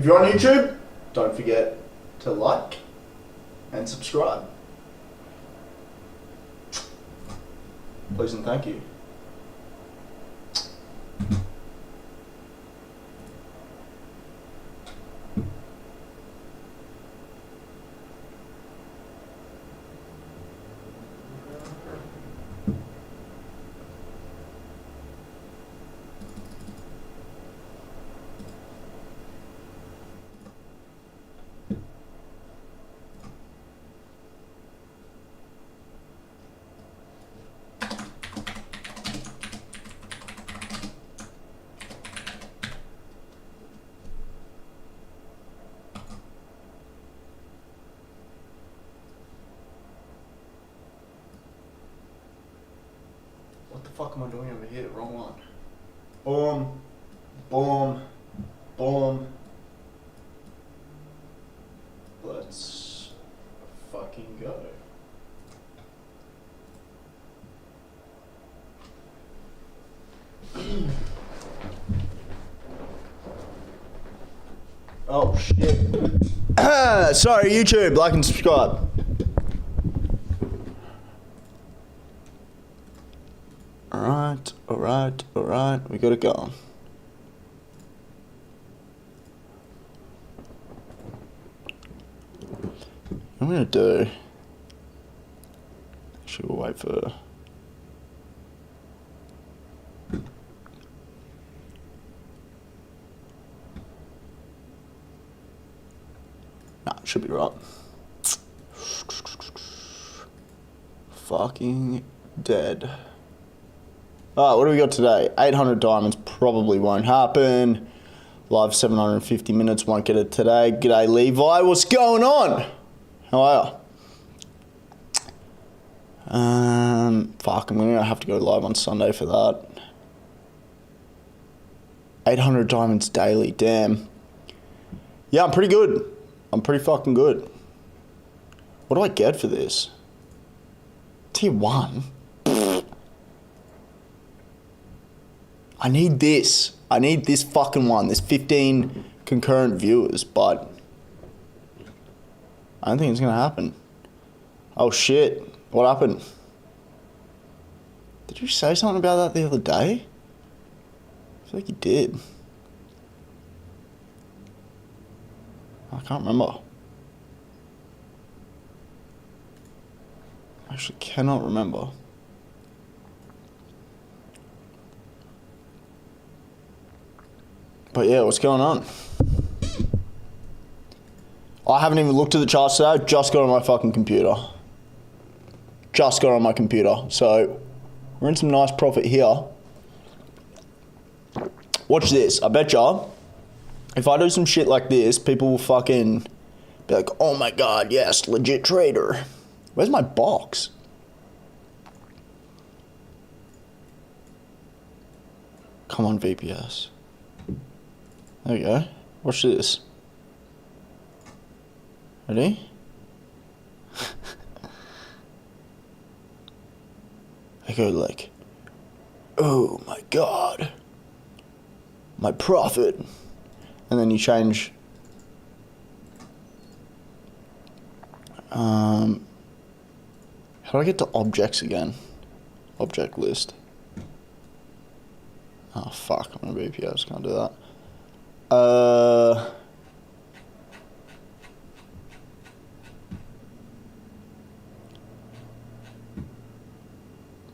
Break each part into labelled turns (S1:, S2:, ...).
S1: you're on YouTube, don't forget to like and subscribe. Please and thank you. What the fuck am I doing over here? Wrong one. Boom. Boom. Boom. Let's fucking go. Oh shit. Sorry, YouTube, like and subscribe. Alright, we got it going. What I'm gonna do, actually we'll wait for, nah, it should be right. Fucking dead. Alright, what do we got today? 800 diamonds probably won't happen. Live 750 minutes, won't get it today. G'day Levi, what's going on? How are you? Fuck, I'm gonna have to go live on Sunday for that. 800 diamonds daily, damn. Yeah, I'm pretty good. I'm pretty fucking good. What do I get for this? Tier 1? I need this. I need this fucking one. There's 15 concurrent viewers, but I don't think it's gonna happen. Oh shit. What happened? Did you say something about that the other day? I feel like you did. I can't remember. I actually cannot remember. But yeah, what's going on? I haven't even looked at the charts today, just got on my fucking computer. Just got on my computer. So, we're in some nice profit here. Watch this, I betcha, if I do some shit like this, people will fucking be like, oh my god, yes, legit trader. Where's my box? Come on, VPS. There we go. Watch this. Ready? I go like, oh my god, my profit. And then you change, how do I get to objects again? Object list. Oh fuck, I'm gonna BPS, can't do that.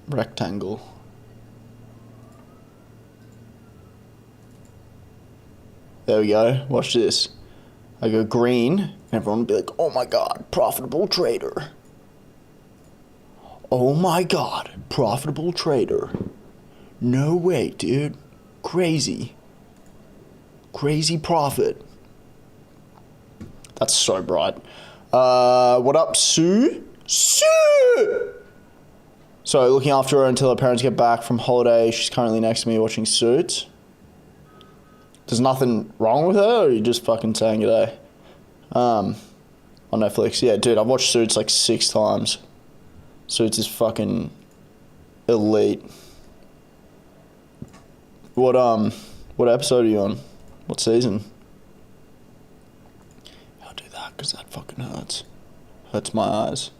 S1: Rectangle. There we go. Watch this. I go green, and everyone will be like, oh my god, profitable trader. Oh my god, profitable trader. No way, dude. Crazy. Crazy profit. That's so bright. What up, Sue? Sue! So, looking after her until her parents get back from holiday. She's currently next to me watching Suits. There's nothing wrong with her, or are you just fucking saying g'day? On Netflix. Yeah, dude, I've watched Suits like 6 times. Suits is fucking elite. What episode are you on? What season? that because that fucking hurts. Hurts my eyes.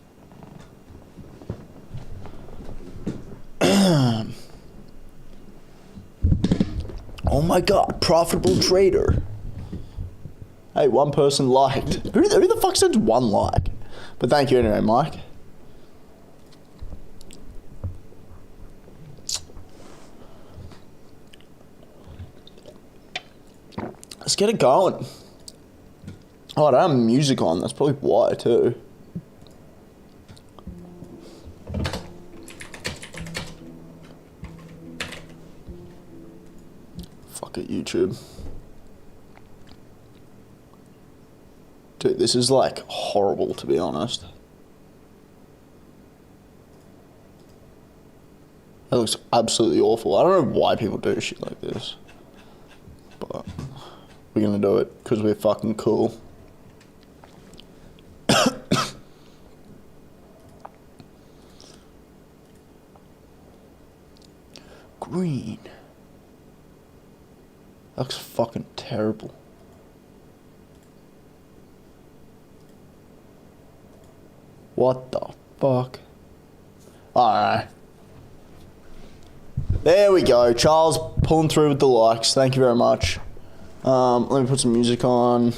S1: Oh my god, profitable trader. Hey, one person liked. Who the fuck sends one like? But thank you anyway, Mike. Let's get it going. Oh, I don't have music on. That's probably why, too. Fuck it, YouTube. Dude, this is, like, horrible, to be honest. That looks absolutely awful. I don't know why people do shit like this. But we're gonna do it, because we're fucking cool. Green. That looks fucking terrible. What the fuck? Alright. There we go. Charles pulling through with the likes. Thank you very much. Let me put some music on.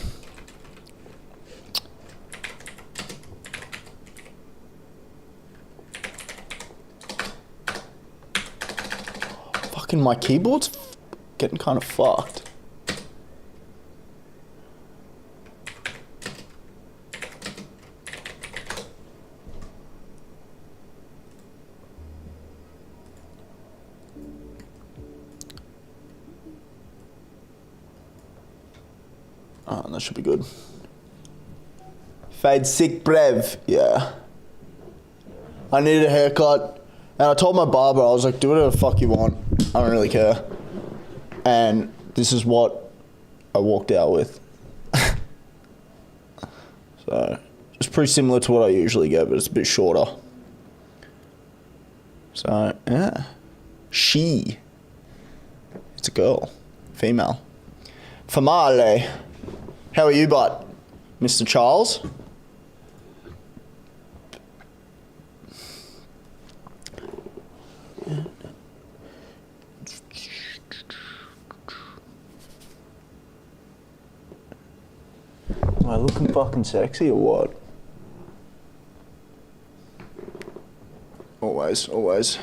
S1: Fucking my keyboard's getting kind of fucked. That should be good. Fade sick brev. Yeah. I needed a haircut. And I told my barber, I was like, do whatever the fuck you want. I don't really care. And this is what I walked out with. So, it's pretty similar to what I usually get, but it's a bit shorter. So, yeah. She. It's a girl. Female. Famale. How are you, bud? Mr. Charles? Am I looking fucking sexy or what? Always, always.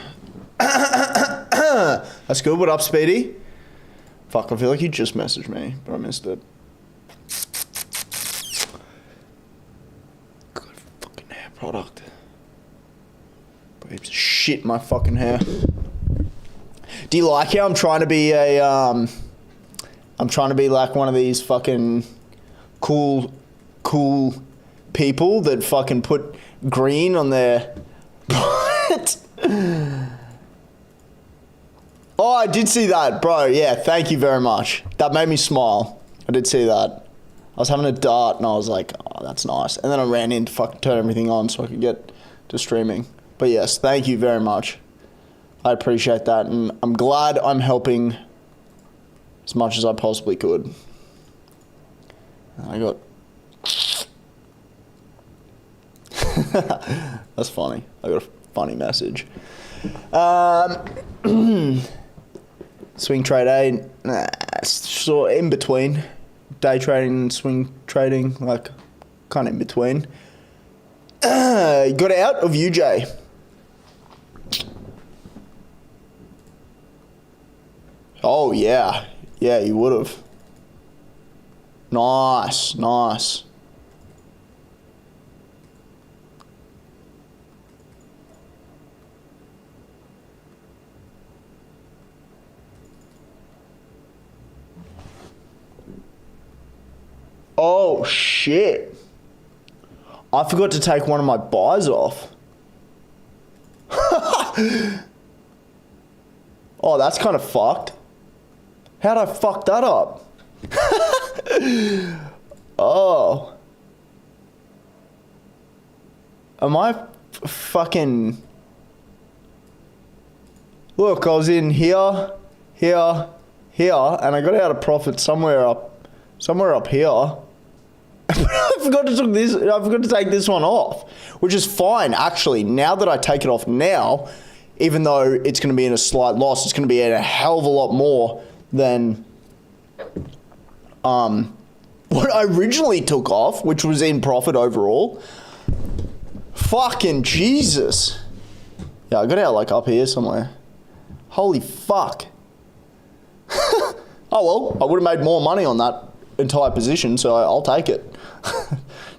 S1: That's good. What up, Speedy? Fuck, I feel like you just messaged me, but I missed it. Good fucking hair product. Babes, shit my fucking hair. Do you like how I'm trying to be a, I'm trying to be like one of these fucking cool people that fucking put green on their... Oh, I did see that, bro. Yeah, thank you very much. That made me smile. I did see that. I was having a dart and I was like, oh, that's nice. And then I ran in to fucking turn everything on so I could get to streaming. But yes, thank you very much. I appreciate that, and I'm glad I'm helping as much as I possibly could. I got... That's funny. I got a funny message. Swing trade A, nah, sort of in between. Day trading and swing trading, like kind of in between. Got out of UJ. Oh yeah, yeah, you would have. Nice, nice. Oh shit. I forgot to take one of my buys off. Oh, that's kind of fucked. How'd I fuck that up? Oh. Am I fucking... Look, I was in here, here, here, and I got out a profit somewhere up here. I forgot to take this one off, which is fine, actually. Now that I take it off now, even though it's going to be in a slight loss, it's going to be in a hell of a lot more than what I originally took off, which was in profit overall. Fucking Jesus. Yeah, I got out like up here somewhere. Holy fuck. Oh well, I would have made more money on that entire position, so I'll take it.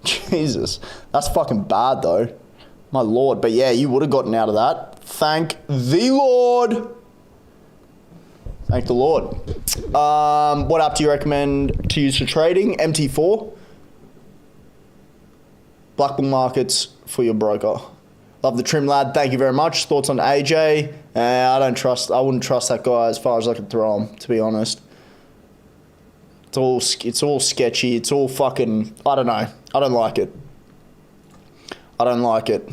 S1: Jesus. That's fucking bad though. My lord. But yeah, you would have gotten out of that. Thank the Lord. Thank the Lord. What app do you recommend to use for trading? MT4. Black Bull Markets for your broker. Love the trim, lad. Thank you very much. Thoughts on AJ? I wouldn't trust that guy as far as I could throw him, to be honest. It's all sketchy. It's all fucking, I don't know. I don't like it. I don't like it.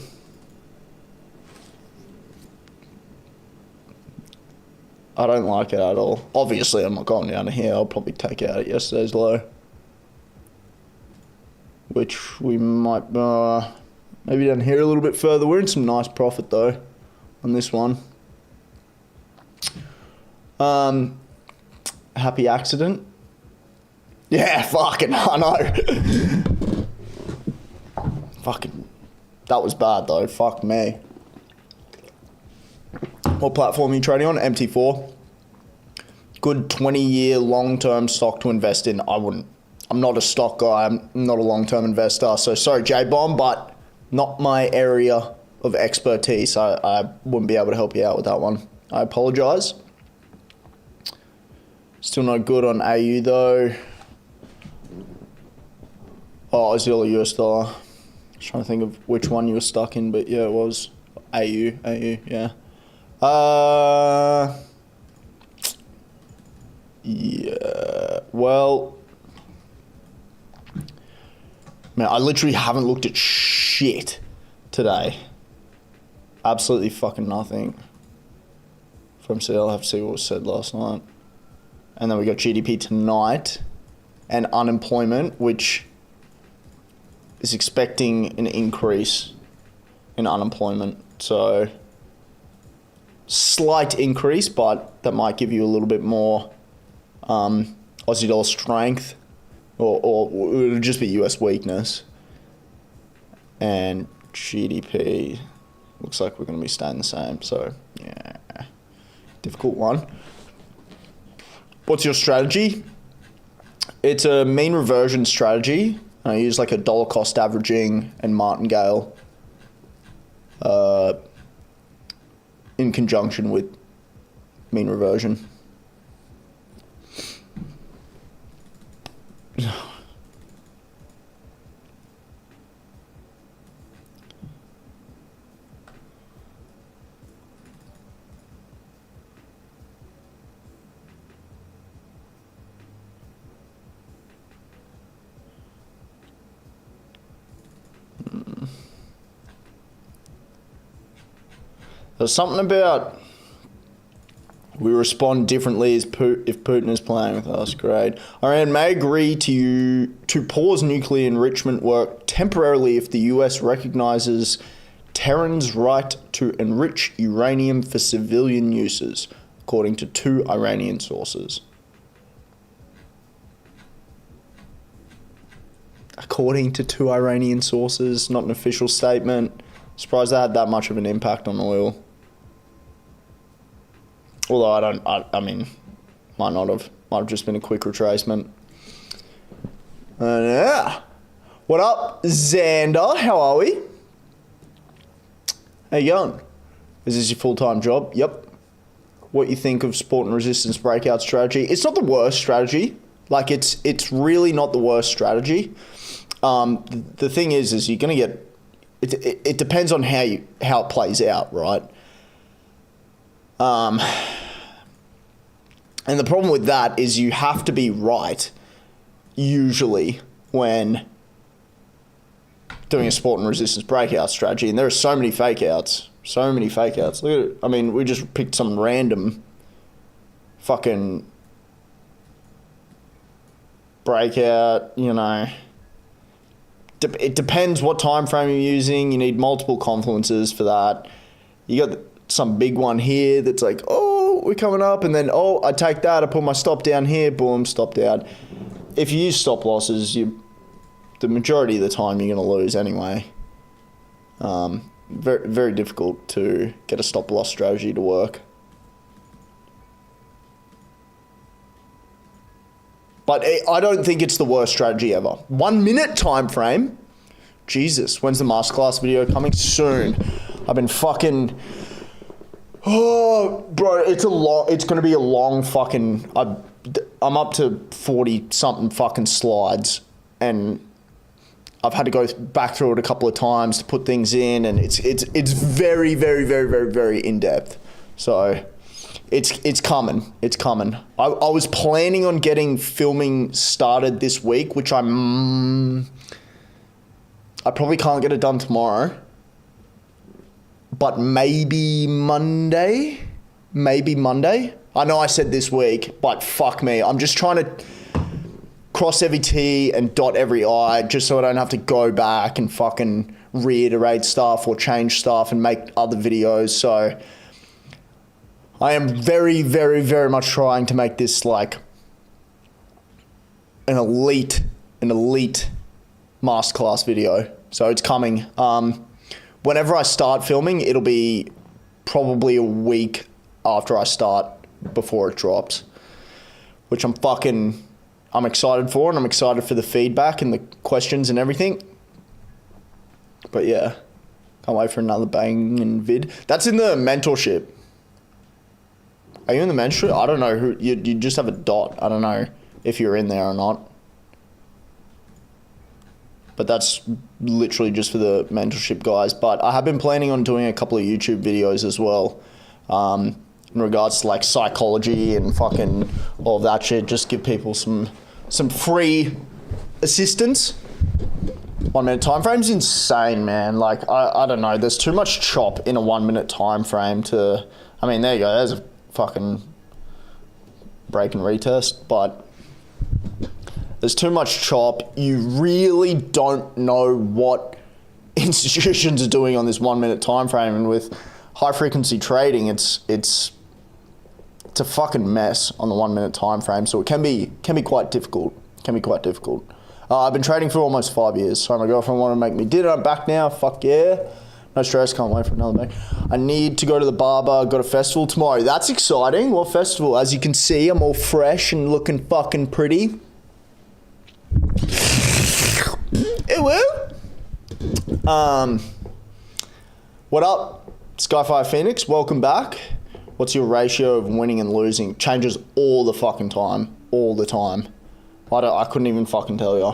S1: I don't like it at all. Obviously, I'm not going down to here. I'll probably take out at yesterday's low. Which we might, maybe down here a little bit further. We're in some nice profit though on this one. Happy accident. Yeah, fucking, I know. Fucking, that was bad though. Fuck me. What platform are you trading on? MT4. Good 20-year long-term stock to invest in. I'm not a stock guy. I'm not a long-term investor. So sorry, J-Bomb, but not my area of expertise. I wouldn't be able to help you out with that one. I apologize. Still not good on AU though. Oh, Aussie dollar, US dollar. I was trying to think of which one you were stuck in, but yeah, it was AU, yeah. Yeah, well, man, I literally haven't looked at shit today. Absolutely fucking nothing. From CL, I'll have to see what was said last night. And then we got GDP tonight and unemployment, which is expecting an increase in unemployment. So slight increase, but that might give you a little bit more Aussie dollar strength, or it'll just be US weakness. And GDP looks like we're going to be staying the same. So yeah, difficult one. What's your strategy? It's a mean reversion strategy. I use like a dollar cost averaging and martingale in conjunction with mean reversion. There's something about we respond differently if Putin is playing with us. Great. Iran may agree to pause nuclear enrichment work temporarily if the US recognizes Tehran's right to enrich uranium for civilian uses, according to 2 Iranian sources. According to 2 Iranian sources, not an official statement. Surprised that had that much of an impact on oil. Although I mean, might not have. Might have just been a quick retracement. Yeah. What up, Xander? How are we? How you going? Is this your full-time job? Yep. What you think of support and resistance breakout strategy? It's not the worst strategy. Like, it's really not the worst strategy. The thing is you're going to get... It depends on how it plays out, right? And the problem with that is you have to be right, usually, when doing a support and resistance breakout strategy. And there are so many fake outs. So many fake outs. Look at it. I mean, we just picked some random fucking breakout, you know. it depends what time frame you're using. You need multiple confluences for that. You got some big one here that's like, oh, we're coming up, and then, oh, I take that, I put my stop down here, boom, stop down. If you use stop losses, the majority of the time you're going to lose anyway. Very, very difficult to get a stop loss strategy to work. But I don't think it's the worst strategy ever. 1 minute time frame. Jesus, when's the masterclass video coming? Soon. I've been fucking... Oh, bro, it's going to be a long fucking... I'm up to 40 something fucking slides, and I've had to go back through it a couple of times to put things in, and it's very, very, very, very, very in depth. So it's coming. It's coming. I was planning on getting filming started this week, which I probably can't get it done tomorrow, but maybe Monday. Maybe Monday. I know I said this week, but fuck me. I'm just trying to cross every T and dot every I, just so I don't have to go back and fucking reiterate stuff or change stuff and make other videos. So I am very, very, very much trying to make this like an elite masterclass video. So it's coming. Whenever I start filming, it'll be probably a week after I start before it drops, which I'm excited for, and I'm excited for the feedback and the questions and everything. But yeah, can't wait for another banging vid. That's in the mentorship. Are you in the mentorship? I don't know who, you just have a dot. I don't know if you're in there or not. But that's literally just for the mentorship guys. But I have been planning on doing a couple of YouTube videos as well. In regards to like psychology and fucking all of that shit. Just give people some free assistance. 1 minute time frame's insane, man. Like, I don't know. There's too much chop in a 1 minute time frame to... I mean, there you go. There's a fucking break and retest. But there's too much chop. You really don't know what institutions are doing on this 1 minute time frame. And with high frequency trading, it's a fucking mess on the 1 minute time frame. So it can be quite difficult. I've been trading for almost 5 years. Sorry, my girlfriend wanted to make me dinner. I'm back now. Fuck yeah. No stress. Can't wait for another day. I need to go to the barber. Got a festival tomorrow. That's exciting. What festival? As you can see, I'm all fresh and looking fucking pretty. It will. What up, Skyfire Phoenix? Welcome back. What's your ratio of winning and losing? Changes all the fucking time. All the time. I couldn't even fucking tell you.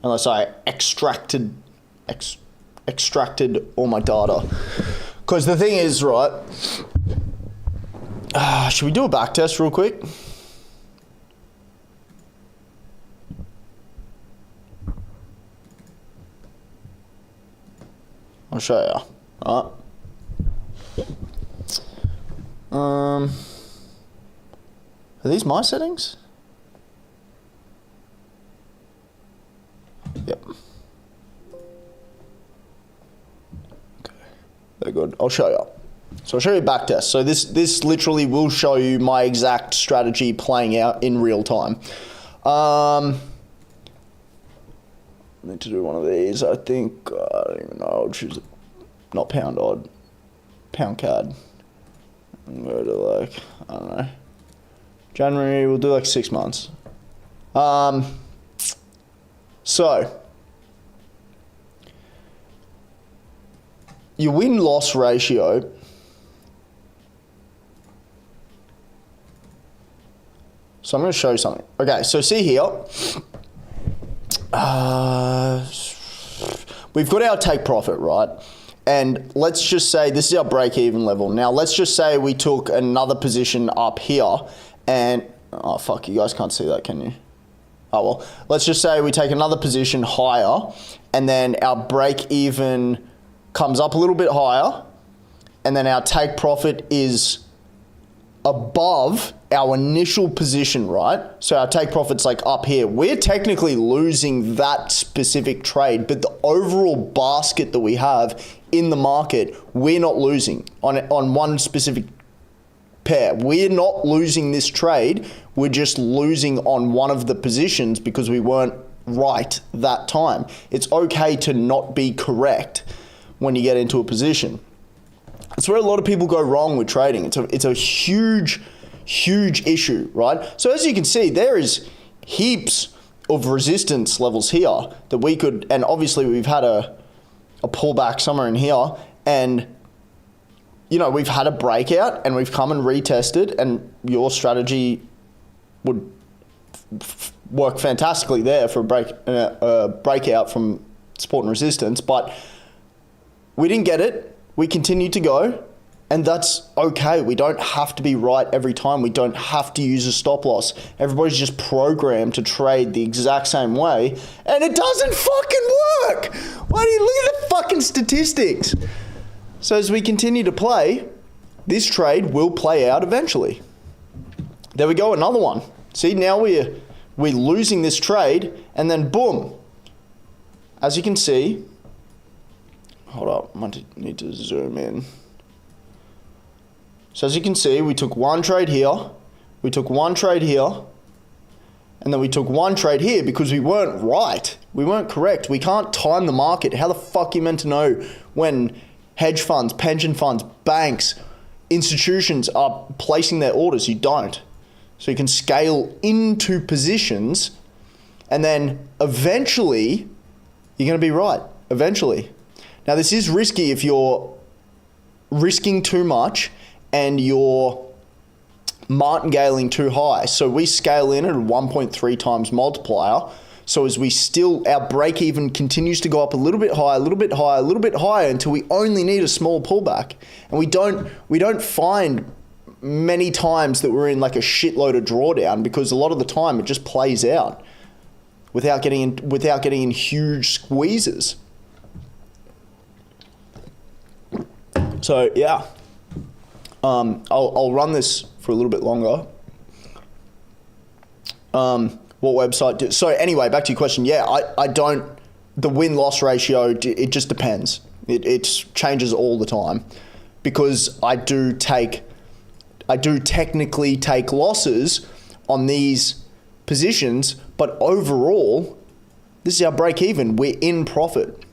S1: Unless I extracted all my data. Because the thing is, right... should we do a back test real quick? I'll show you. Alright. Are these my settings? Yep. Okay. They're good. I'll show you. So I'll show you a back test. So this literally will show you my exact strategy playing out in real time. I need to do one of these. I think, I don't even know. I'll choose, not pound odd, pound CAD. And go to like, I don't know. January, we'll do like 6 months. So, your win-loss ratio so I'm going to show you something. Okay, so see here. We've got our take profit, right? And let's just say this is our break-even level. Now, let's just say we took another position up here and... Oh, fuck, you guys can't see that, can you? Oh, well, let's just say we take another position higher and then our break-even comes up a little bit higher and then our take profit is above our initial position, right? So our take profit's like up here. We're technically losing that specific trade, but the overall basket that we have in the market, we're not losing on one specific pair. We're not losing this trade. We're just losing on one of the positions because we weren't right that time. It's okay to not be correct when you get into a position. That's where a lot of people go wrong with trading. It's a huge issue, right? So as you can see, there is heaps of resistance levels here that we could, and obviously we've had a pullback somewhere in here, and you know, we've had a breakout and we've come and retested, and your strategy would work fantastically there for a breakout from support and resistance, but we didn't get it. We continued to go, and that's okay. We don't have to be right every time. We don't have to use a stop loss. Everybody's just programmed to trade the exact same way, and it doesn't fucking work. Why do you look at the fucking statistics? So as we continue to play, this trade will play out eventually. There we go, another one. See, now we're losing this trade, and then boom. As you can see, hold up, I need to zoom in. So as you can see, we took one trade here, we took one trade here, and then we took one trade here because we weren't right. We weren't correct. We can't time the market. How the fuck are you meant to know when hedge funds, pension funds, banks, institutions are placing their orders? You don't. So you can scale into positions, and then eventually you're going to be right. Eventually. Now, this is risky if you're risking too much and you're martingale too high. So we scale in at a 1.3 times multiplier. So as our break even continues to go up a little bit higher, a little bit higher, a little bit higher until we only need a small pullback. And we don't find many times that we're in like a shitload of drawdown, because a lot of the time it just plays out without getting in huge squeezes. So yeah, I'll run this for a little bit longer. What website? So anyway, back to your question. Yeah, I don't. The win-loss ratio, it just depends. It changes all the time, because I do technically take losses on these positions, but overall, this is our break even. We're in profit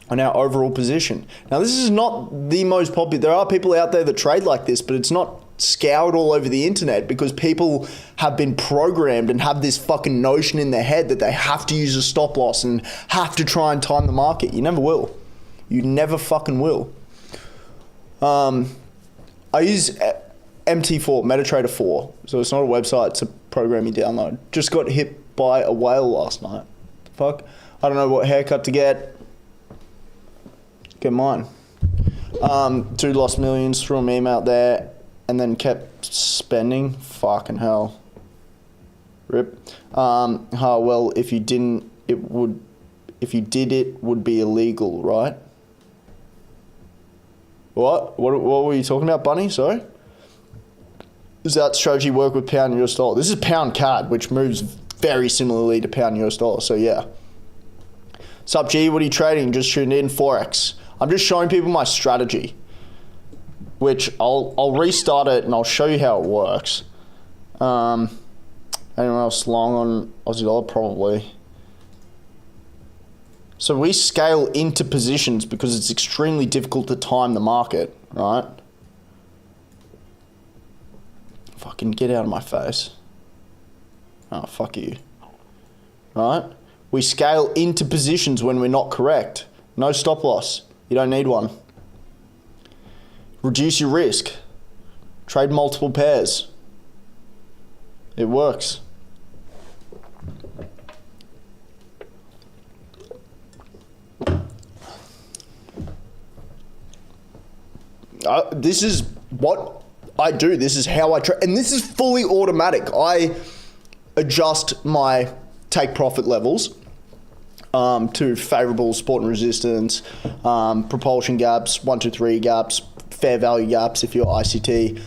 S1: on our overall position. Now, this is not the most popular. There are people out there that trade like this, but it's not scoured all over the internet, because people have been programmed and have this fucking notion in their head that they have to use a stop loss and have to try and time the market. You never will. You never fucking will. I use MT4, MetaTrader 4. So it's not a website, it's a program you download. Just got hit by a whale last night. Fuck. I don't know what haircut to get. Get mine. Dude lost millions, threw a meme out there, and then kept spending. Fucking hell. Rip. Well, if you did, it would be illegal, right? What were you talking about, Bunny? Sorry? Does that strategy work with pound US dollar? This is pound CAD, which moves very similarly to pound US dollar. So yeah. Sup G, what are you trading? Just tuned in, Forex. I'm just showing people my strategy, which I'll restart it and I'll show you how it works. Anyone else long on Aussie dollar? Probably. So we scale into positions because it's extremely difficult to time the market, right? Fucking get out of my face. Oh, fuck you. Right? We scale into positions when we're not correct. No stop loss. You don't need one. Reduce your risk. Trade multiple pairs. It works. This is what I do. This is how I trade. And this is fully automatic. I adjust my take profit levels to favorable support and resistance, propulsion gaps, 1, 2, 3 gaps, fair value gaps if you're ICT,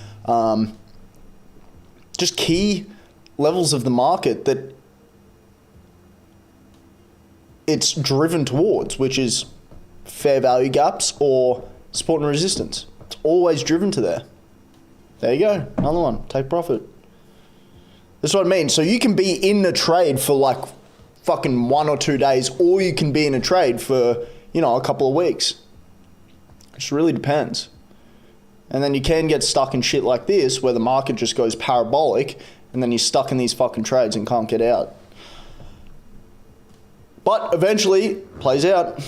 S1: just key levels of the market that it's driven towards, which is fair value gaps or support and resistance. It's always driven to there. There you go. Another one. Take profit. That's what I mean. So you can be in a trade for like fucking 1 or 2 days, or you can be in a trade for, you know, a couple of weeks. It just really depends. And then you can get stuck in shit like this where the market just goes parabolic and then you're stuck in these fucking trades and can't get out. But eventually, plays out.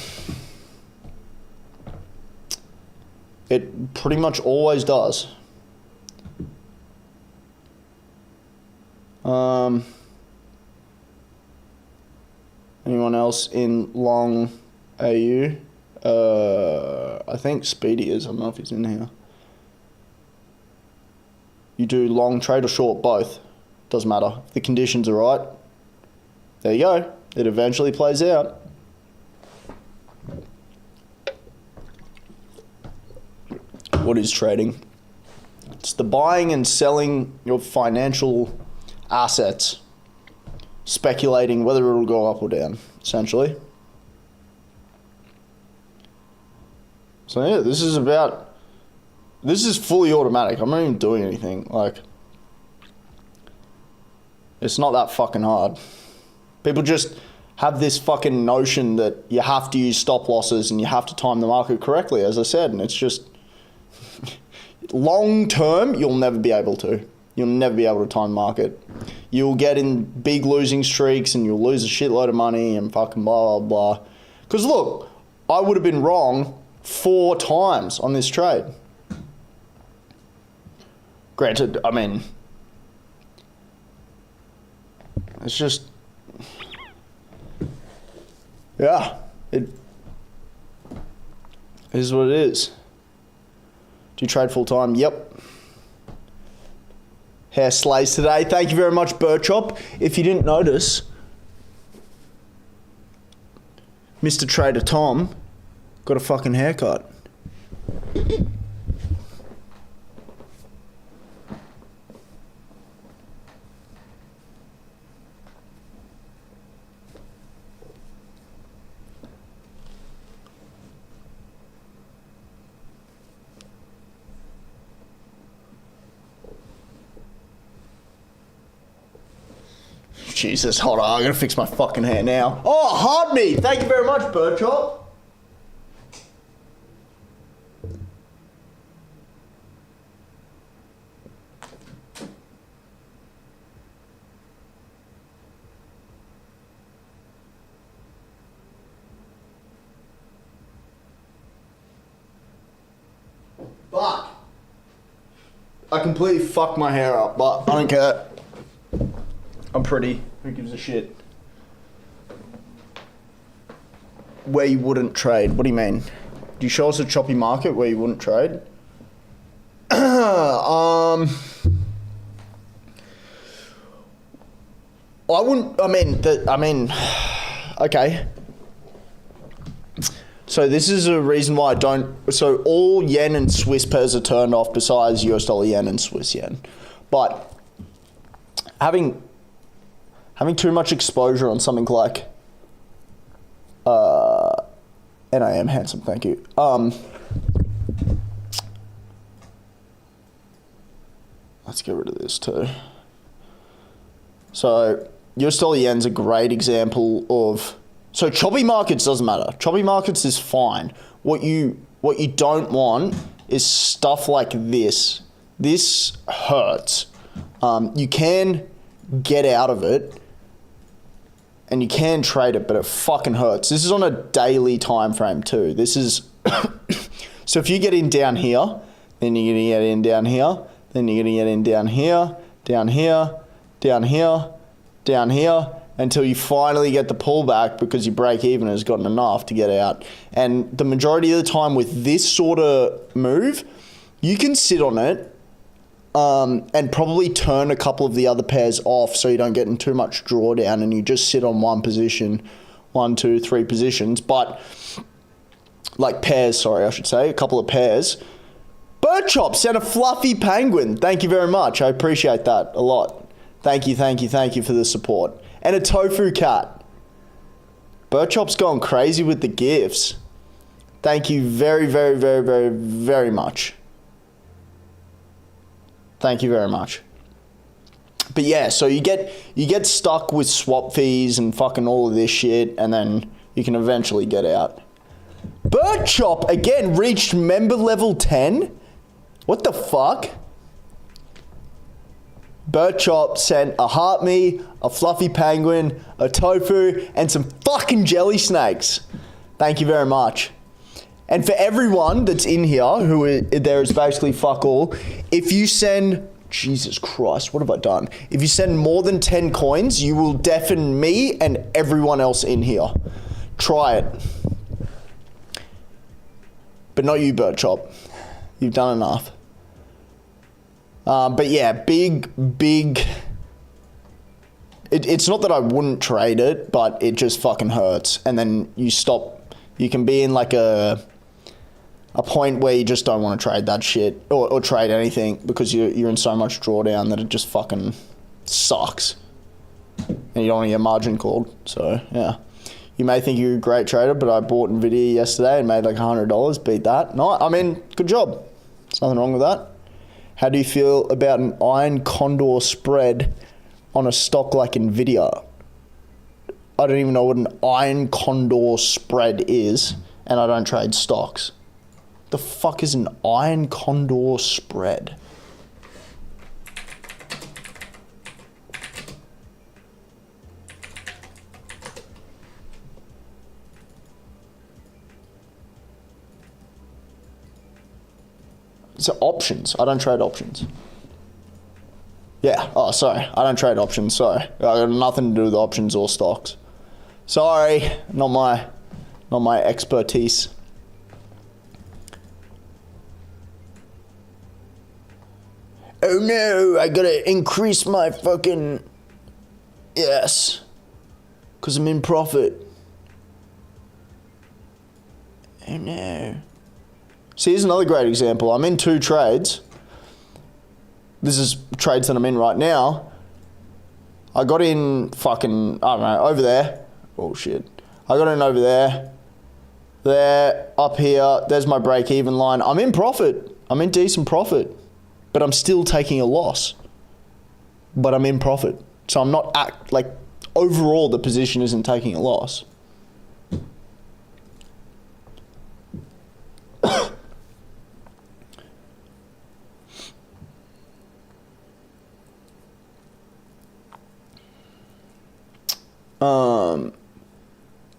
S1: It pretty much always does. Anyone else in long AU? I think Speedy is. I don't know if he's in here. You do long trade or short? Both. Doesn't matter. If the conditions are right, there you go. It eventually plays out. What is trading? It's the buying and selling your financial assets, speculating whether it'll go up or down, essentially. So yeah, this is fully automatic. I'm not even doing anything. Like, it's not that fucking hard. People just have this fucking notion that you have to use stop losses and you have to time the market correctly, as I said, and it's just long term, you'll never be able to. You'll never be able to time the market. You'll get in big losing streaks and you'll lose a shitload of money and fucking blah, blah, blah. Because look, I would have been wrong 4 times on this trade. Granted, I mean, it's just, yeah, it is what it is. Do you trade full time? Yep. Hair slays today. Thank you very much, Birchop. If you didn't notice, Mr. Trader Tom got a fucking haircut. Jesus, hold on, I gotta fix my fucking hair now. Oh, hard me! Thank you very much, Birchop. Fuck. I completely fucked my hair up, but I don't care. I'm pretty. Who gives a shit? Where you wouldn't trade? What do you mean? Do you show us a choppy market where you wouldn't trade? I wouldn't. I mean. Okay. So this is a reason why I don't. So all yen and Swiss pairs are turned off, besides US dollar yen and Swiss yen. But having too much exposure on something like, and I am handsome, thank you. Let's get rid of this too. So US dollar yen's a great example of, so choppy markets doesn't matter. Choppy markets is fine. What you don't want is stuff like this. This hurts. You can get out of it, and you can trade it, but it fucking hurts. This is on a daily time frame too. This is so if you get in down here, then you're gonna get in down here, then you're gonna get in down here, down here, down here, down here, until you finally get the pullback because your break even has gotten enough to get out. And the majority of the time with this sort of move, you can sit on it and probably turn a couple of the other pairs off so you don't get in too much drawdown and you just sit on one position, 1, 2, 3 positions, but like pairs, sorry, I should say, a couple of pairs. Birdchop sent a fluffy penguin. Thank you very much. I appreciate that a lot. Thank you for the support. And a tofu cat. Birdchop's gone crazy with the gifts. Thank you very much. Thank you very much. But yeah, so you get stuck with swap fees and fucking all of this shit, and then you can eventually get out. Birdchop again reached member level 10? What the fuck? Birdchop sent a heart me, a fluffy penguin, a tofu, and some fucking jelly snakes. Thank you very much. And for everyone that's in here, there is basically fuck all, if you send, Jesus Christ, what have I done? If you send more than 10 coins, you will deafen me and everyone else in here. Try it. But not you, Birdchop. You've done enough. But yeah, big. It's not that I wouldn't trade it, but it just fucking hurts. And then you stop. You can be in like a point where you just don't want to trade that shit or trade anything because you're in so much drawdown that it just fucking sucks. And you don't want to get margin called. So yeah. You may think you're a great trader, but I bought NVIDIA yesterday and made like $100. Beat that. No, I mean, good job. There's nothing wrong with that. How do you feel about an iron condor spread on a stock like NVIDIA? I don't even know what an iron condor spread is, and I don't trade stocks. The fuck is an iron condor spread? So options. I don't trade options. Yeah. Oh, sorry. I don't trade options. Sorry. I got nothing to do with options or stocks. Sorry. Not my expertise. Oh no, I gotta increase my fucking... Yes. Because I'm in profit. Oh no. See, here's another great example. I'm in 2 trades. This is trades that I'm in right now. I got in fucking, I don't know, over there. Oh shit. I got in over there. There, up here. There's my break-even line. I'm in profit. I'm in decent profit. But I'm still taking a loss. But I'm in profit. So I'm not, overall the position isn't taking a loss.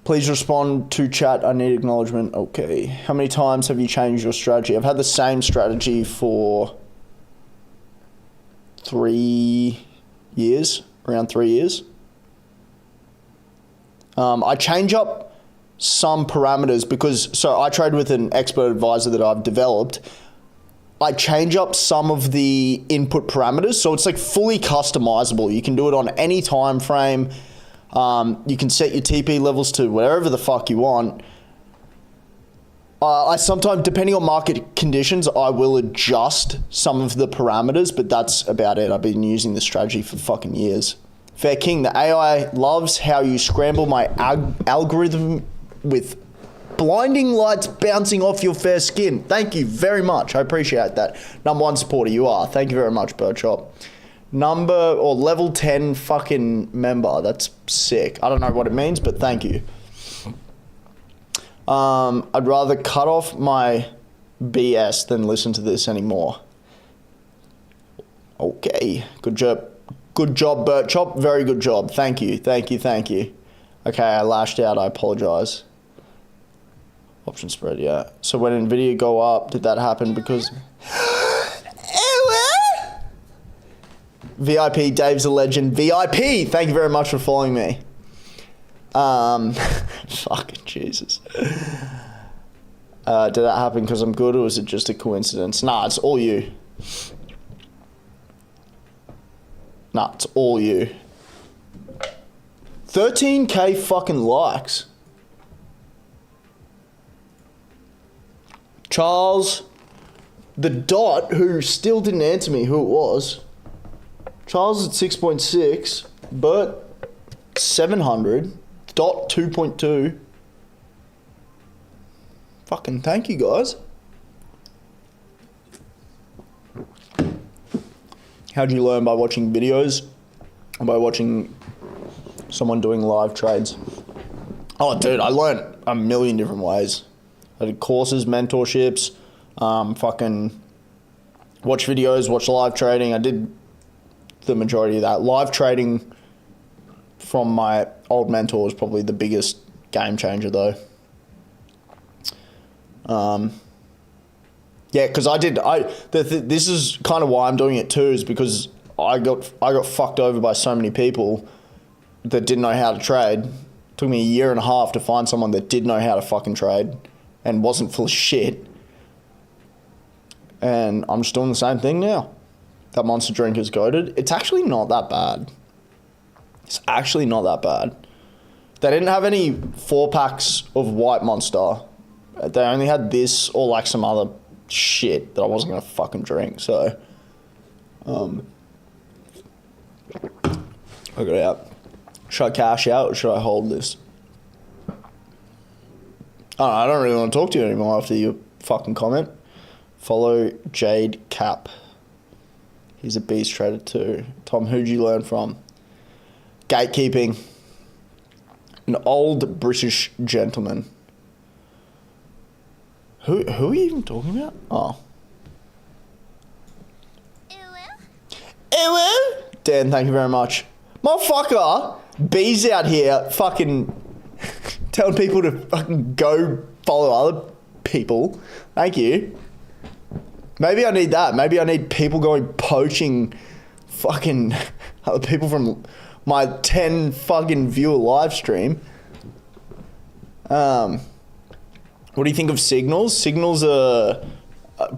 S1: Please respond to chat. I need acknowledgement. Okay. How many times have you changed your strategy? I've had the same strategy for 3 years, around 3 years. I change up some parameters because, so I trade with an expert advisor that I've developed. I change up some of the input parameters. So it's like fully customizable. You can do it on any time frame. You can set your TP levels to whatever the fuck you want. I sometimes, depending on market conditions, I will adjust some of the parameters, but that's about it. I've been using the strategy for fucking years. Fair King, the AI loves how you scramble my algorithm with blinding lights bouncing off your fair skin. Thank you very much. I appreciate that. Number 1 supporter, you are. Thank you very much, Birdchop. Level 10 fucking member. That's sick. I don't know what it means, but thank you. I'd rather cut off my BS than listen to this anymore. Okay. Good job. Good job, Birdchop. Very good job. Thank you. Okay, I lashed out. I apologize. Option spread, yeah. So when NVIDIA go up, did that happen because... VIP, Dave's a legend. VIP, thank you very much for following me. Fucking Jesus. Did that happen because I'm good or was it just a coincidence? Nah, it's all you. Nah, it's all you. 13k fucking likes. Charles, the dot, who still didn't answer me who it was. Charles at 6.6, Bert 700, dot 2.2. Fucking thank you guys. How'd you learn? By watching videos or by watching someone doing live trades? Oh, dude, I learned a million different ways. I did courses, mentorships, fucking watch videos, watch live trading. I did the majority of that. Live trading from my old mentor was probably the biggest game changer, though. Yeah, because this is kind of why I'm doing it too, is because I got fucked over by so many people that didn't know how to trade. It took me a year and a half to find someone that did know how to fucking trade and wasn't full of shit. And I'm just doing the same thing now. That Monster drink is goated. It's actually not that bad. It's actually not that bad. They didn't have any 4-packs of White Monster. They only had this or like some other shit that I wasn't going to fucking drink. So, I got it out. Should I cash out or should I hold this? I don't really want to talk to you anymore after your fucking comment. Follow Jade Cap. He's a beast trader too. Tom, who'd you learn from? Gatekeeping. An old British gentleman. Who are you even talking about? Oh. Ew. Dan, thank you very much. Motherfucker, B's out here fucking telling people to fucking go follow other people. Thank you. Maybe I need that. Maybe I need people going poaching fucking other people from my 10 fucking viewer live stream. What do you think of signals? Signals are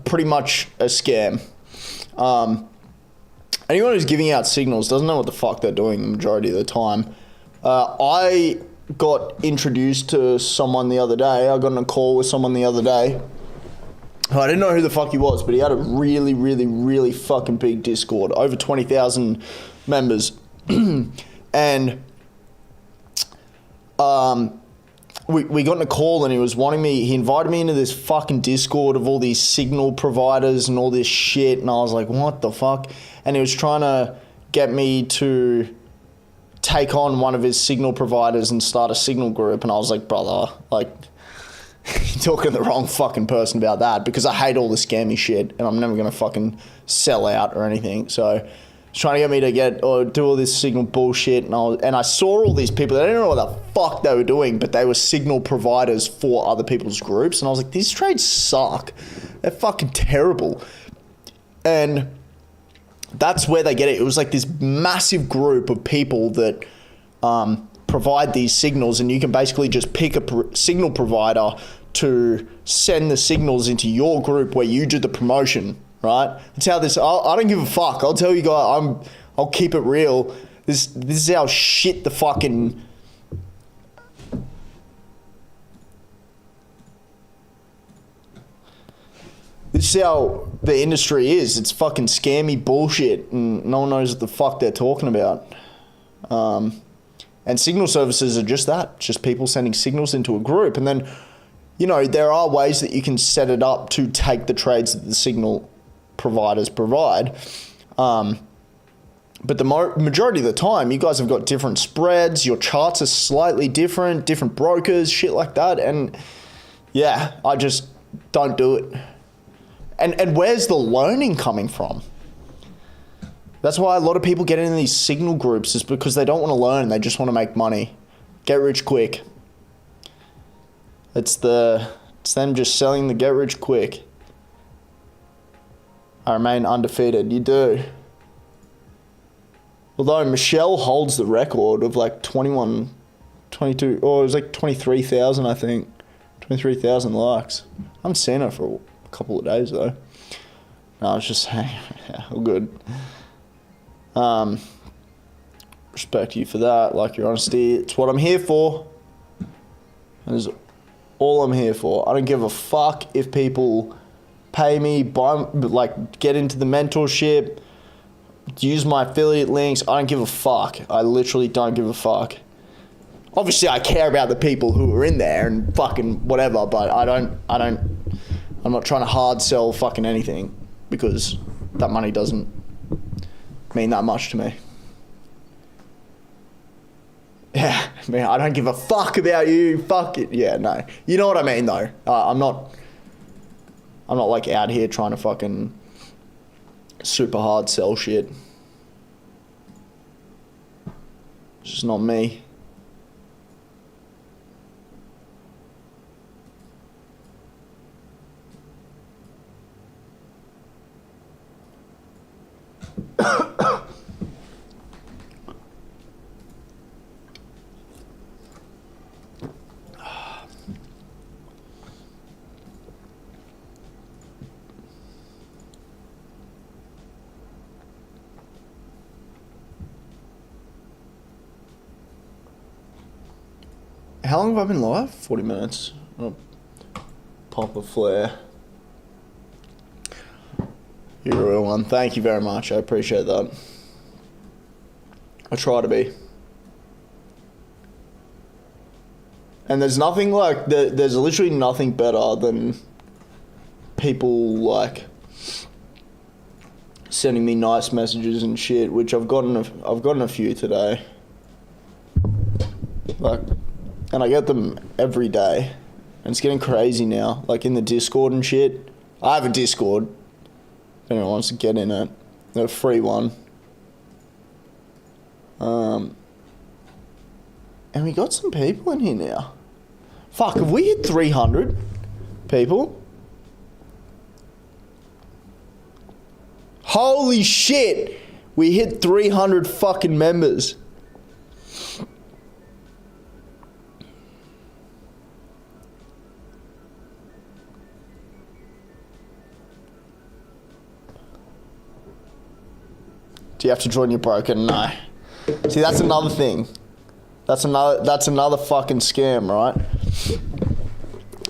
S1: pretty much a scam. Anyone who's giving out signals doesn't know what the fuck they're doing the majority of the time. I got introduced to someone the other day. I got on a call with someone the other day. I didn't know who the fuck he was, but he had a really, really, really fucking big Discord. Over 20,000 members. And we got in a call and he invited me into this fucking Discord of all these signal providers and all this shit. And I was like, what the fuck? And he was trying to get me to take on one of his signal providers and start a signal group. And I was like, brother, like, you're talking to the wrong fucking person about that, because I hate all the scammy shit and I'm never going to fucking sell out or anything. So he's trying to get me to do all this signal bullshit. And I saw all these people. They didn't know what the fuck they were doing, but they were signal providers for other people's groups. And I was like, these trades suck. They're fucking terrible. And that's where they get it. It was like this massive group of people that provide these signals, and you can basically just pick a signal provider to send the signals into your group where you do the promotion, right? That's how this, I don't give a fuck. I'll tell you guys, I'll keep it real. This is how shit the fucking, this is how the industry is. It's fucking scammy bullshit and no one knows what the fuck they're talking about. And signal services are just that, just people sending signals into a group. And then, you know, there are ways that you can set it up to take the trades that the signal providers provide. But the majority of the time, you guys have got different spreads, your charts are slightly different brokers, shit like that. And yeah, I just don't do it. And where's the learning coming from? That's why a lot of people get into these signal groups, is because they don't want to learn. They just want to make money. Get rich quick. It's them just selling the get rich quick. I remain undefeated. You do. Although Michelle holds the record of like 21, 22, or it was like 23,000, I think. 23,000 likes. I haven't seen her for a couple of days though. No, I was just saying, yeah, all good. Respect you for that, like your honesty. It's what I'm here for. That is all I'm here for. I don't give a fuck if people pay me, buy, like, get into the mentorship, use my affiliate links. I don't give a fuck. I literally don't give a fuck. Obviously, I care about the people who are in there and fucking whatever, but I'm not trying to hard sell fucking anything because that money doesn't mean that much to me. Yeah, I mean, I don't give a fuck about you. Fuck it. Yeah, no. You know what I mean, though. I'm not like out here trying to fucking super hard sell shit. It's just not me. How long have I been live? 40 minutes. I'll pop a flare. You're a real one. Thank you very much. I appreciate that. I try to be. And there's nothing like, there's literally nothing better than people like sending me nice messages and shit, which I've gotten a few today. Like, and I get them every day. And it's getting crazy now. Like in the Discord and shit. I have a Discord. If anyone wants to get in it. A free one. And we got some people in here now. Fuck, have we hit 300 people? Holy shit! We hit 300 fucking members. Do you have to join your broker? No. See, that's another thing. That's another fucking scam, right?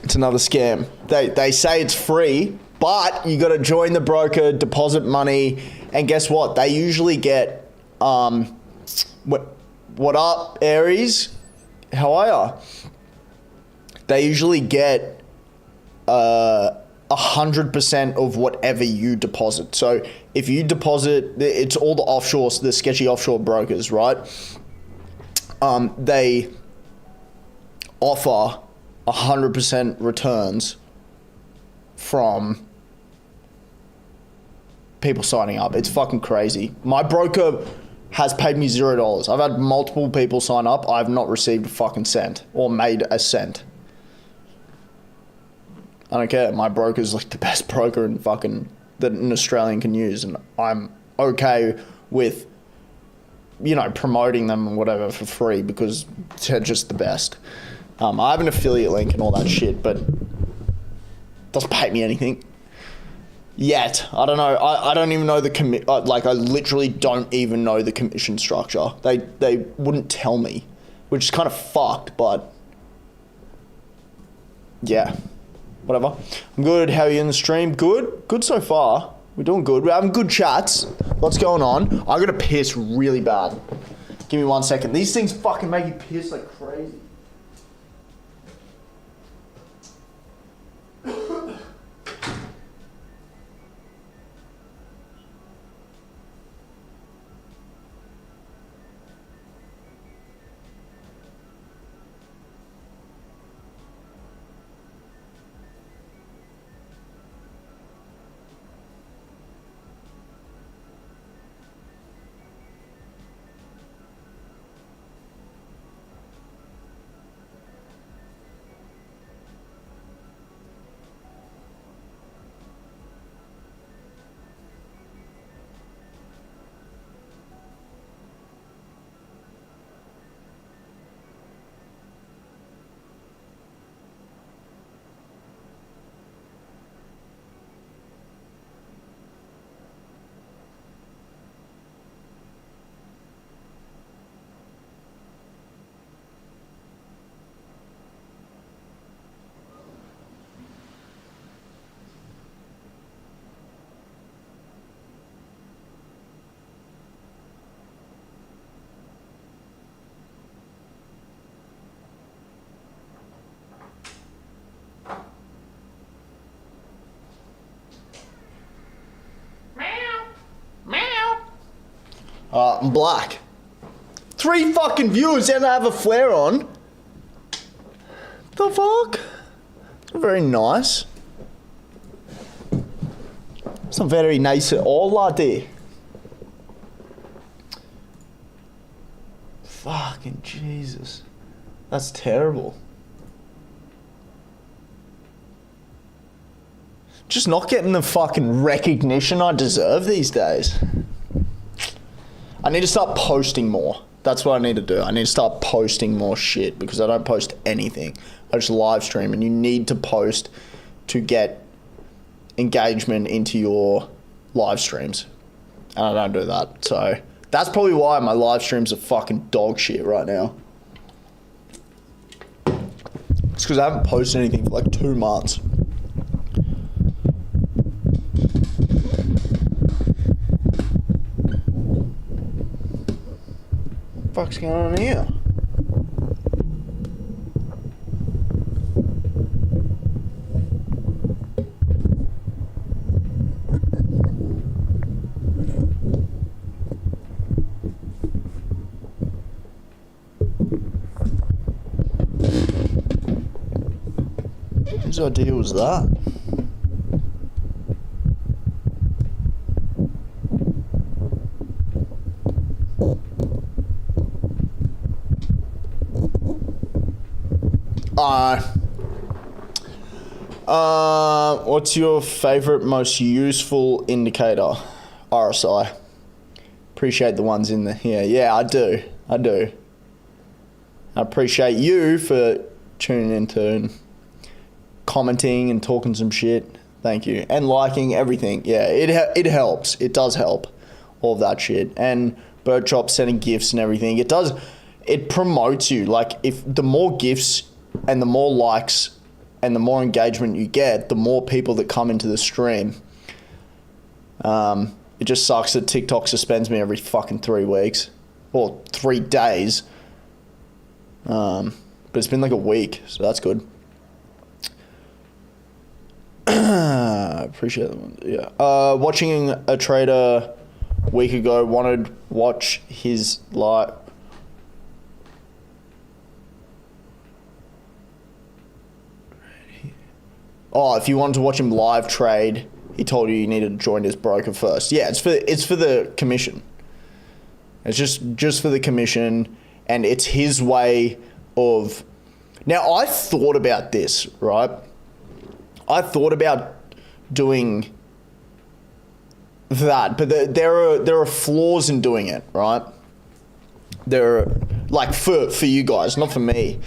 S1: It's another scam. They say it's free, but you got to join the broker, deposit money, and guess what? They usually get what up, Aries? How are ya? They usually get 100% of whatever you deposit. So if you deposit, it's all the offshore, the sketchy offshore brokers, right? They offer 100% returns from people signing up. It's fucking crazy. My broker has paid me $0. I've had multiple people sign up. I've not received a fucking cent or made a cent. I don't care. My broker's like the best broker in fucking that an Australian can use, and I'm okay with, you know, promoting them and whatever for free because they're just the best. I have an affiliate link and all that shit, but it doesn't pay me anything yet. I don't know. I don't even know the I literally don't even know the commission structure. They wouldn't tell me, which is kind of fucked, but yeah. Whatever. I'm good. How are you in the stream? Good? Good so far. We're doing good. We're having good chats. What's going on? I gotta piss really bad. Give me 1 second. These things fucking make you piss like crazy. I'm black. 3 fucking viewers and I have a flare on. The fuck? Very nice. It's not very nice at all, laddie. Fucking Jesus. That's terrible. Just not getting the fucking recognition I deserve these days. I need to start posting more. That's what I need to do. I need to start posting more shit because I don't post anything. I just live stream, and you need to post to get engagement into your live streams. And I don't do that. So that's probably why my live streams are fucking dog shit right now. It's because I haven't posted anything for like 2 months. What the fuck's going on here? Whose idea was that? What's your favorite, most useful indicator? RSI. Appreciate the ones in there. Yeah, I do. I appreciate you for tuning into and commenting and talking some shit. Thank you. And liking everything. Yeah, it helps. It does help. All of that shit. And Birdchop sending gifts and everything. It promotes you. Like, if the more gifts and the more likes and the more engagement you get, the more people that come into the stream. It just sucks that TikTok suspends me every fucking 3 weeks. Or 3 days. But it's been like a week, so that's good. Appreciate that one. Yeah. Watching a trader a week ago, wanted watch his live. Oh, if you wanted to watch him live trade, he told you needed to join his broker first. Yeah, it's for the commission. It's just for the commission, and it's his way of. Now, I thought about this, right? I thought about doing that, but there are flaws in doing it, right? There are, like, for you guys, not for me.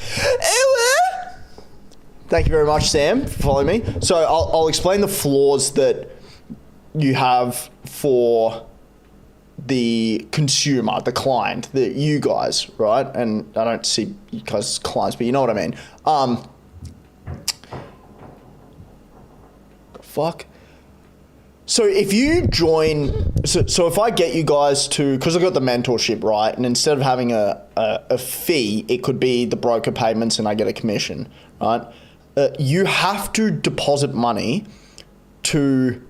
S1: Thank you very much, Sam, for following me. So I'll explain the flaws that you have for the consumer, the client, you guys, right? And I don't see you guys as clients, but you know what I mean. Fuck. So if you join, so if I get you guys to, because I've got the mentorship, right? And instead of having a fee, it could be the broker payments and I get a commission, right? You have to deposit money for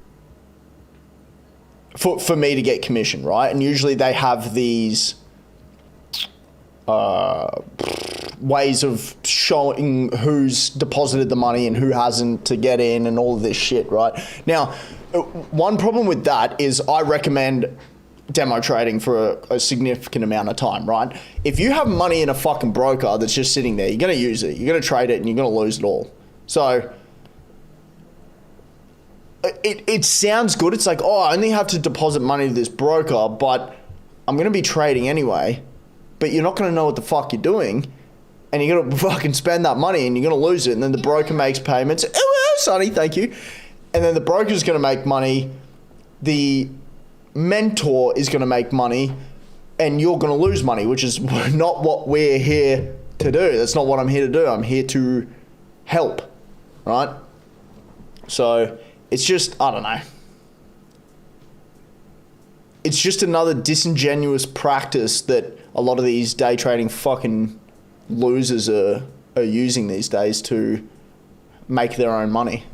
S1: me to get commission, right? And usually they have these ways of showing who's deposited the money and who hasn't to get in and all of this shit, right? Now, one problem with that is I recommend demo trading for a significant amount of time, right? If you have money in a fucking broker that's just sitting there, you're going to use it, you're going to trade it, and you're going to lose it all. So it sounds good. It's like, oh, I only have to deposit money to this broker, but I'm going to be trading anyway. But you're not going to know what the fuck you're doing, and you're going to fucking spend that money, and you're going to lose it, and then the broker makes payments. Oh, Sonny, thank you. And then the broker's going to make money. The mentor is going to make money, and you're going to lose money, which is not what we're here to do. That's not what I'm here to do. I'm here to help, right? So it's just, I don't know. It's just another disingenuous practice that a lot of these day trading fucking losers are using these days to make their own money.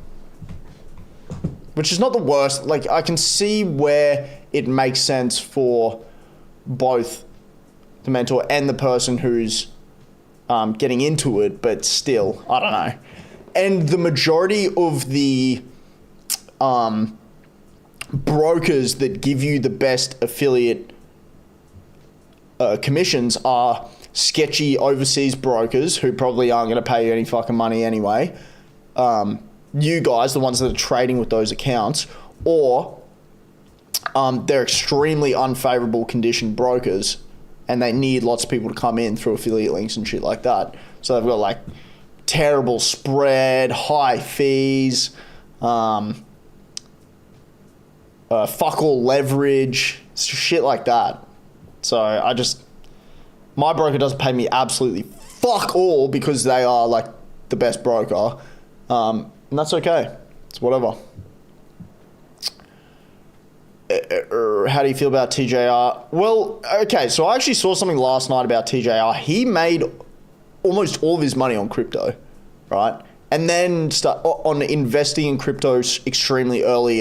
S1: Which is not the worst. Like, I can see where it makes sense for both the mentor and the person who's getting into it, but still, I don't know. And the majority of the brokers that give you the best affiliate commissions are sketchy overseas brokers who probably aren't going to pay you any fucking money anyway. You guys, the ones that are trading with those accounts, or they're extremely unfavorable condition brokers and they need lots of people to come in through affiliate links and shit like that. So they've got like terrible spread, high fees, fuck all leverage, shit like that. So my broker doesn't pay me absolutely fuck all because they are like the best broker. And that's okay. It's whatever. How do you feel about TJR? Well, okay, so I actually saw something last night about TJR. He made almost all of his money on crypto, right? And then on investing in crypto extremely early,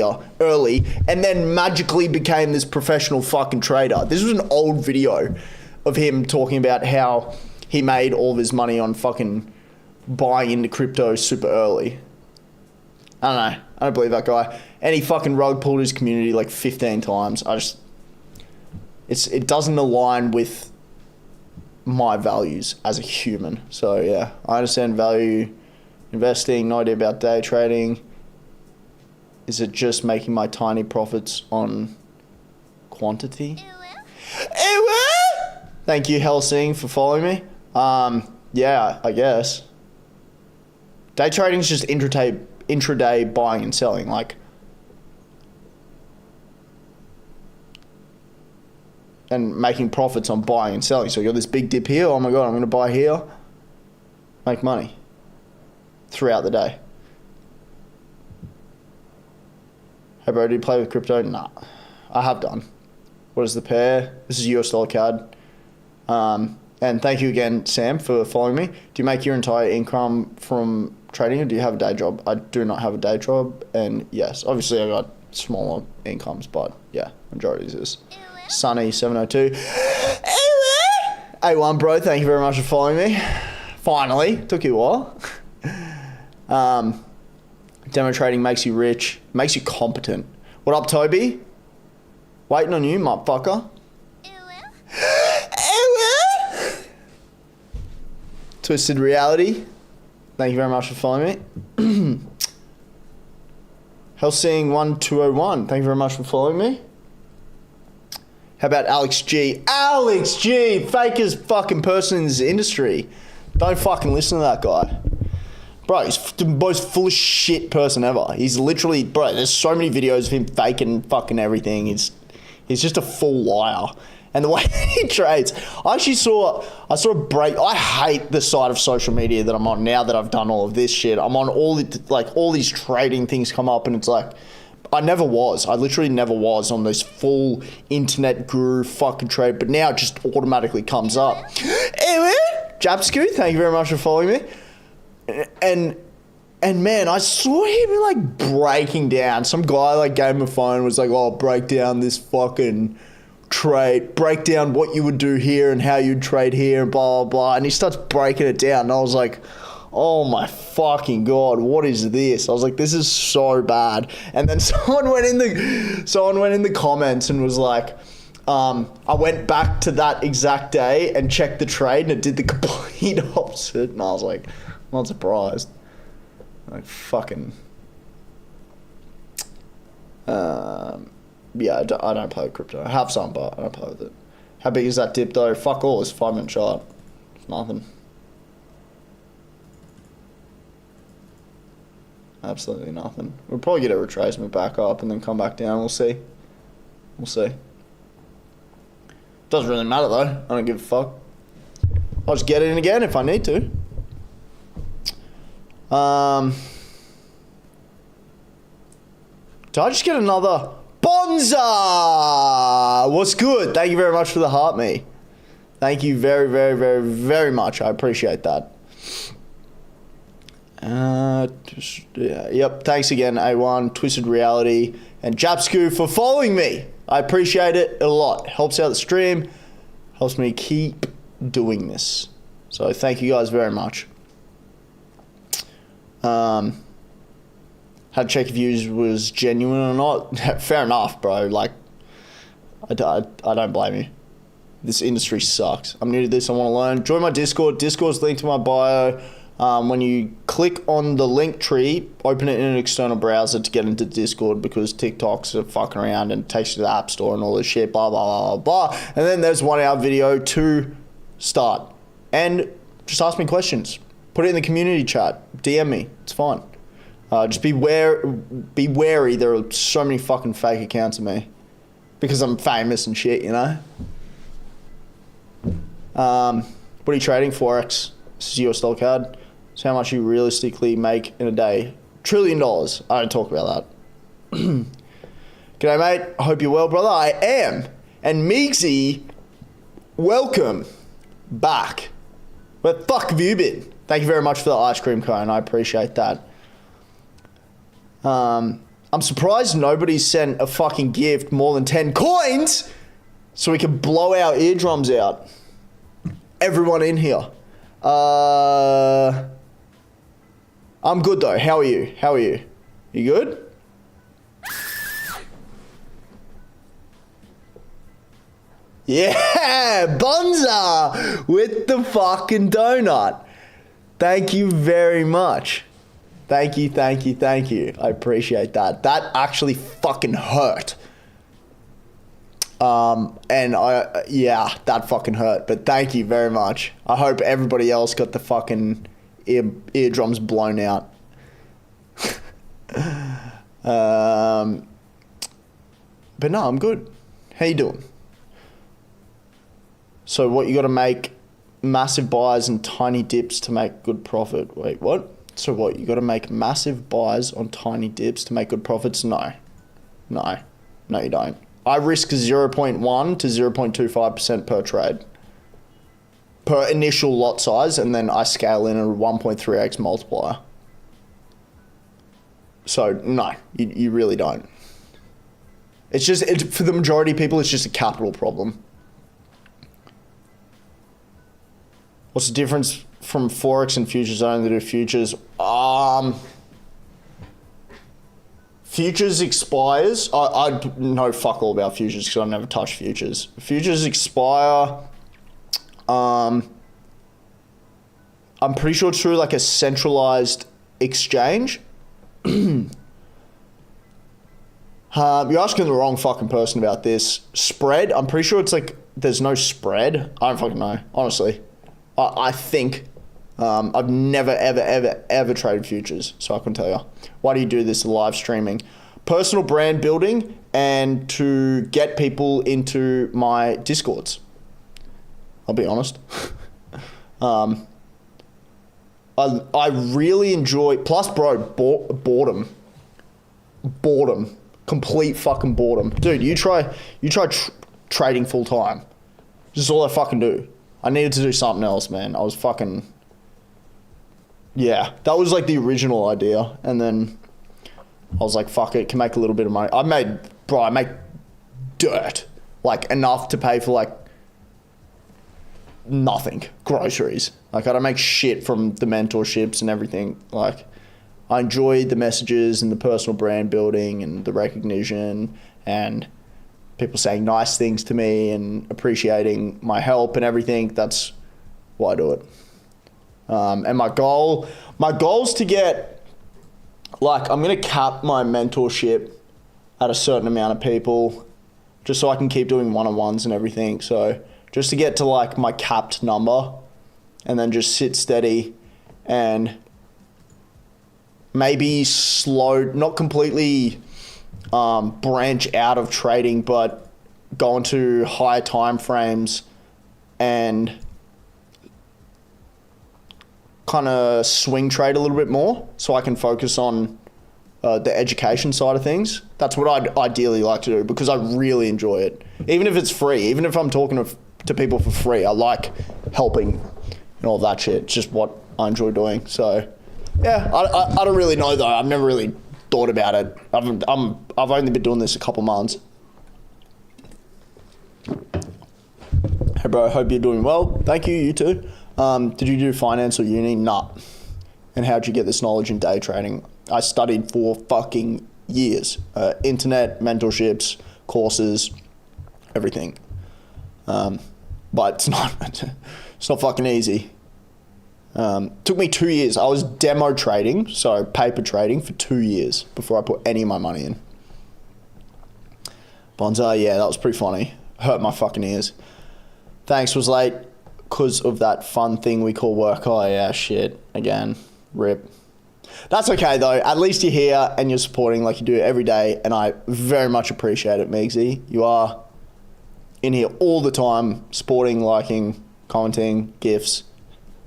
S1: and then magically became this professional fucking trader. This was an old video of him talking about how he made all of his money on fucking buying into crypto super early. I don't know. I don't believe that guy. And he fucking rug pulled his community like 15 times. It doesn't align with my values as a human. So yeah, I understand value investing, no idea about day trading. Is it just making my tiny profits on quantity? Thank you, Helsing, for following me. Yeah, I guess. Day trading is just intraday buying and selling, like, and making profits on buying and selling. So you got this big dip here. Oh my god, I'm going to buy here, make money throughout the day. Hey bro, do you play with crypto? Nah, I have done. What is the pair? This is US dollar CAD. And thank you again, Sam, for following me. Do you make your entire income from trading, or do you have a day job? I do not have a day job, and yes, obviously I got smaller incomes, but yeah, majority is this. Sunny 702. A1 bro, thank you very much for following me. Finally, took you a while. Demo trading makes you rich, makes you competent. What up, Toby? Waiting on you, motherfucker. Twisted Reality, thank you very much for following me. Helsing 1201, thank you very much for following me. How about Alex G? Alex G, fakest fucking person in this industry. Don't fucking listen to that guy. Bro, he's the most full of shit person ever. He's literally, bro, there's so many videos of him faking fucking everything. He's just a full liar. And the way he trades, I saw a break. I hate the side of social media that I'm on now that I've done all of this shit. I'm on all these trading things come up, and it's like, I literally never was on this full internet guru fucking trade, but now it just automatically comes up. Japsku, thank you very much for following me. And man, I saw him like breaking down. Some guy like gave him a phone and was like, oh, break down this fucking trade, break down what you would do here and how you'd trade here and blah, blah, blah. And he starts breaking it down. And I was like, oh my fucking God, what is this? I was like, this is so bad. And then someone went in the comments and was like, I went back to that exact day and checked the trade and it did the complete opposite. And I was like, I'm not surprised. Like fucking, yeah, I don't play with crypto. I have some, but I don't play with it. How big is that dip though? Fuck all, it's 5-minute chart. It's nothing. Absolutely nothing. We'll probably get a retracement back up and then come back down. We'll see. Doesn't really matter though. I don't give a fuck. I'll just get it in again if I need to. Did I just get another Bonza? What's good? Thank you very much for the heart, me. Thank you very, very, very, very much. I appreciate that. Yep. Thanks again, A1, Twisted Reality, and Japsku for following me. I appreciate it a lot. Helps out the stream. Helps me keep doing this. So thank you guys very much. Had to check if you was genuine or not. Fair enough, bro. Like, I don't blame you. This industry sucks. I'm new to this. I want to learn. Join my Discord. Discord's linked to my bio. When you click on the link tree, open it in an external browser to get into Discord, because TikToks are fucking around and it takes you to the App Store and all this shit, blah, blah, blah, blah. And then there's 1 hour video to start. And just ask me questions. Put it in the community chat. DM me. It's fine. Just be wary. There are so many fucking fake accounts of me because I'm famous and shit, you know? What are you trading? Forex. This is US dollar card. It's how much you realistically make in a day. $1 trillion. I don't talk about that. G'day, mate. I hope you're well, brother. I am. And Meegsy, welcome back. Where the fuck have you been? Thank you very much for the ice cream cone. I appreciate that. I'm surprised nobody sent a fucking gift more than 10 coins so we can blow our eardrums out. Everyone in here. I'm good though. How are you? How are you? You good? Yeah, Bonza with the fucking donut. Thank you very much. Thank you, thank you, thank you. I appreciate that. That actually fucking hurt. Yeah, that fucking hurt. But thank you very much. I hope everybody else got the fucking eardrums blown out. But no, I'm good. How you doing? So what, you got to make massive buys and tiny dips to make good profit? Wait, what? So what, you got to make massive buys on tiny dips to make good profits? No, you don't. I risk 0.1 to 0.25% per trade, per initial lot size, and then I scale in a 1.3x multiplier. So no, you really don't. It's just, for the majority of people, it's just a capital problem. What's the difference from Forex and futures only to futures? Futures expires. I know fuck all about futures because I've never touched futures. Futures expire. I'm pretty sure it's through like a centralized exchange. You're asking the wrong fucking person about this. Spread. I'm pretty sure it's like there's no spread. I don't fucking know, honestly. I think. I've never, ever traded futures, so I can tell you. Why do you do this live streaming? Personal brand building and to get people into my Discords. I'll be honest. I really enjoy, plus bro, boredom. Complete fucking boredom. Dude, you try trading full time. This is all I fucking do. I needed to do something else, man. I was fucking... Yeah, that was like the original idea. And then I was like, fuck it, can make a little bit of money. I make dirt. Like enough to pay for like nothing. Groceries. Like I don't make shit from the mentorships and everything. Like I enjoy the messages and the personal brand building and the recognition and people saying nice things to me and appreciating my help and everything. That's why I do it. And my goal's to get, like, I'm going to cap my mentorship at a certain amount of people just so I can keep doing one-on-ones and everything. So just to get to like my capped number and then just sit steady and maybe slow, not completely branch out of trading, but go into higher time frames and kind of swing trade a little bit more so I can focus on the education side of things. That's what I'd ideally like to do because I really enjoy it. Even if it's free, even if I'm talking to people for free, I like helping and all that shit. It's just what I enjoy doing. So Yeah, I don't really know though. I've never really thought about it. I've only been doing this a couple months. Hey bro, hope you're doing well. Thank you, you too. Did you do finance or uni? Nah. And how'd you get this knowledge in day trading? I studied for fucking years. Internet, mentorships, courses, everything. But it's not fucking easy. Took me 2 years. I was demo trading, so paper trading for 2 years before I put any of my money in. Bonza, yeah, that was pretty funny. Hurt my fucking ears. Thanks, was late because of that fun thing we call work. Oh yeah, shit. Again, rip. That's okay though. At least you're here and you're supporting like you do every day, and I very much appreciate it, Migsy. You are in here all the time, supporting, liking, commenting, gifts.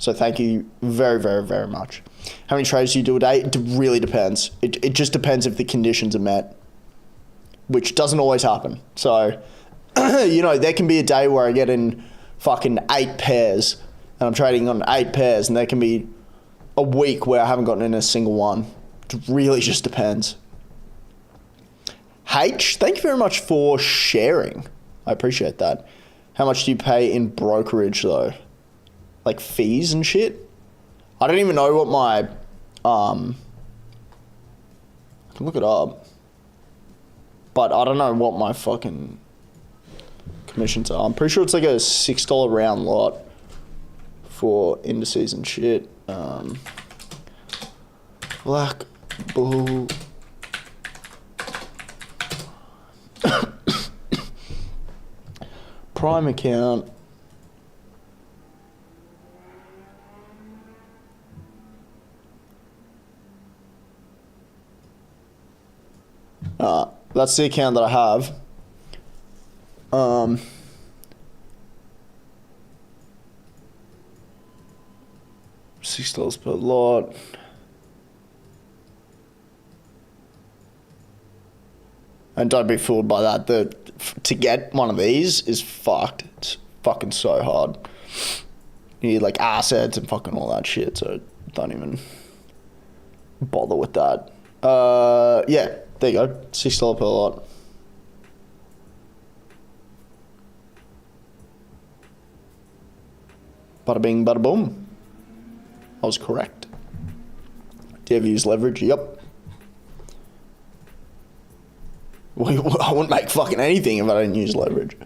S1: So thank you very, very, very much. How many trades do you do a day? It really depends. It just depends if the conditions are met, which doesn't always happen. So, you know, there can be a day where I get in fucking 8 pairs and I'm trading on 8 pairs, and there can be a week where I haven't gotten in a single one. It really just depends. H, thank you very much for sharing. I appreciate that. How much do you pay in brokerage though? Like fees and shit? I don't even know what my, I can look it up, but I don't know what my fucking commissions are. I'm pretty sure it's like a $6 round lot for indices and shit. Black Bull. Prime account. That's the account that I have. $6 per lot. And don't be fooled by that. To get one of these is fucked. It's fucking so hard. You need like assets and fucking all that shit, so don't even bother with that. Yeah, there you go. $6 per lot. Bada bing, bada boom. I was correct. Do you ever use leverage? Yep. I wouldn't make fucking anything if I didn't use leverage.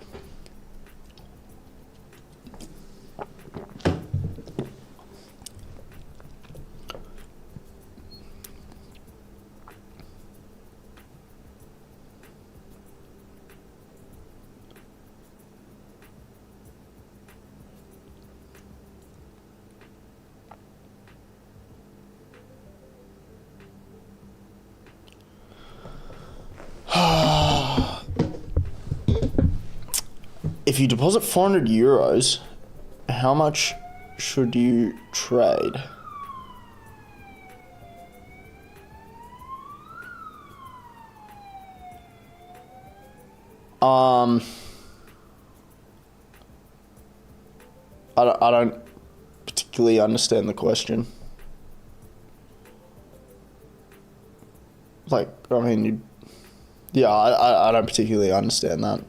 S1: If you deposit 400 euros, how much should you trade? I don't particularly understand the question. Like, I mean, yeah, I don't particularly understand that.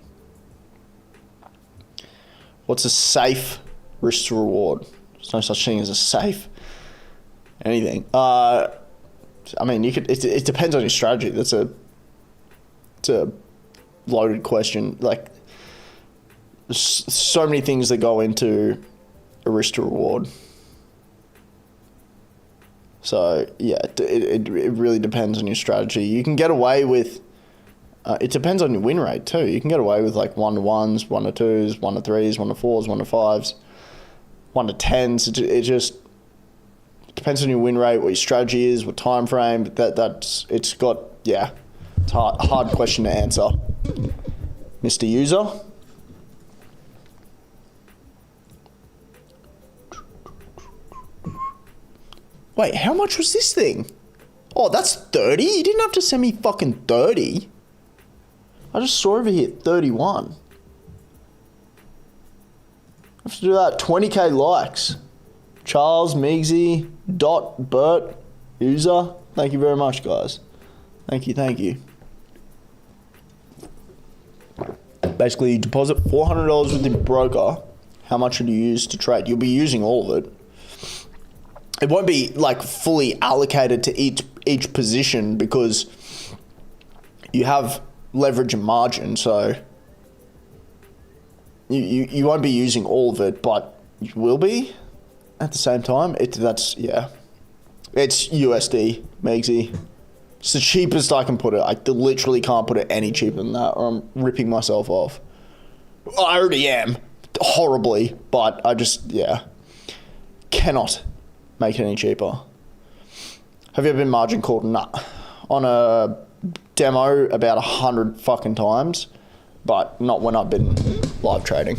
S1: What's a safe risk to reward? There's no such thing as a safe anything. I mean, you could. It depends on your strategy. It's a loaded question. Like, there's so many things that go into a risk to reward. So yeah, it really depends on your strategy. You can get away with. It depends on your win rate too. You can get away with like 1-to-1s, 1-to-2s, 1-to-3s, 1-to-4s, 1-to-5s, 1-to-10s. It just depends on your win rate, what your strategy is, what time frame. It's a hard question to answer, Mr. User. Wait, how much was this thing? Oh, that's 30? You didn't have to send me fucking 30. I just saw over here 31. I have to do that. 20k likes. Charles, Migsy, Dot, Bert, User, thank you very much, guys. Thank you. Basically, you deposit $400 with the broker. How much should you use to trade? You'll be using all of it. It won't be like fully allocated to each position because you have leverage and margin, so you won't be using all of it, but you will be at the same time. It's USD, Megsy. It's the cheapest I can put it. I literally can't put it any cheaper than that, or I'm ripping myself off. I already am, horribly, but I just, cannot make it any cheaper. Have you ever been margin called? Nah. On a demo about 100 fucking times, but not when I've been live trading.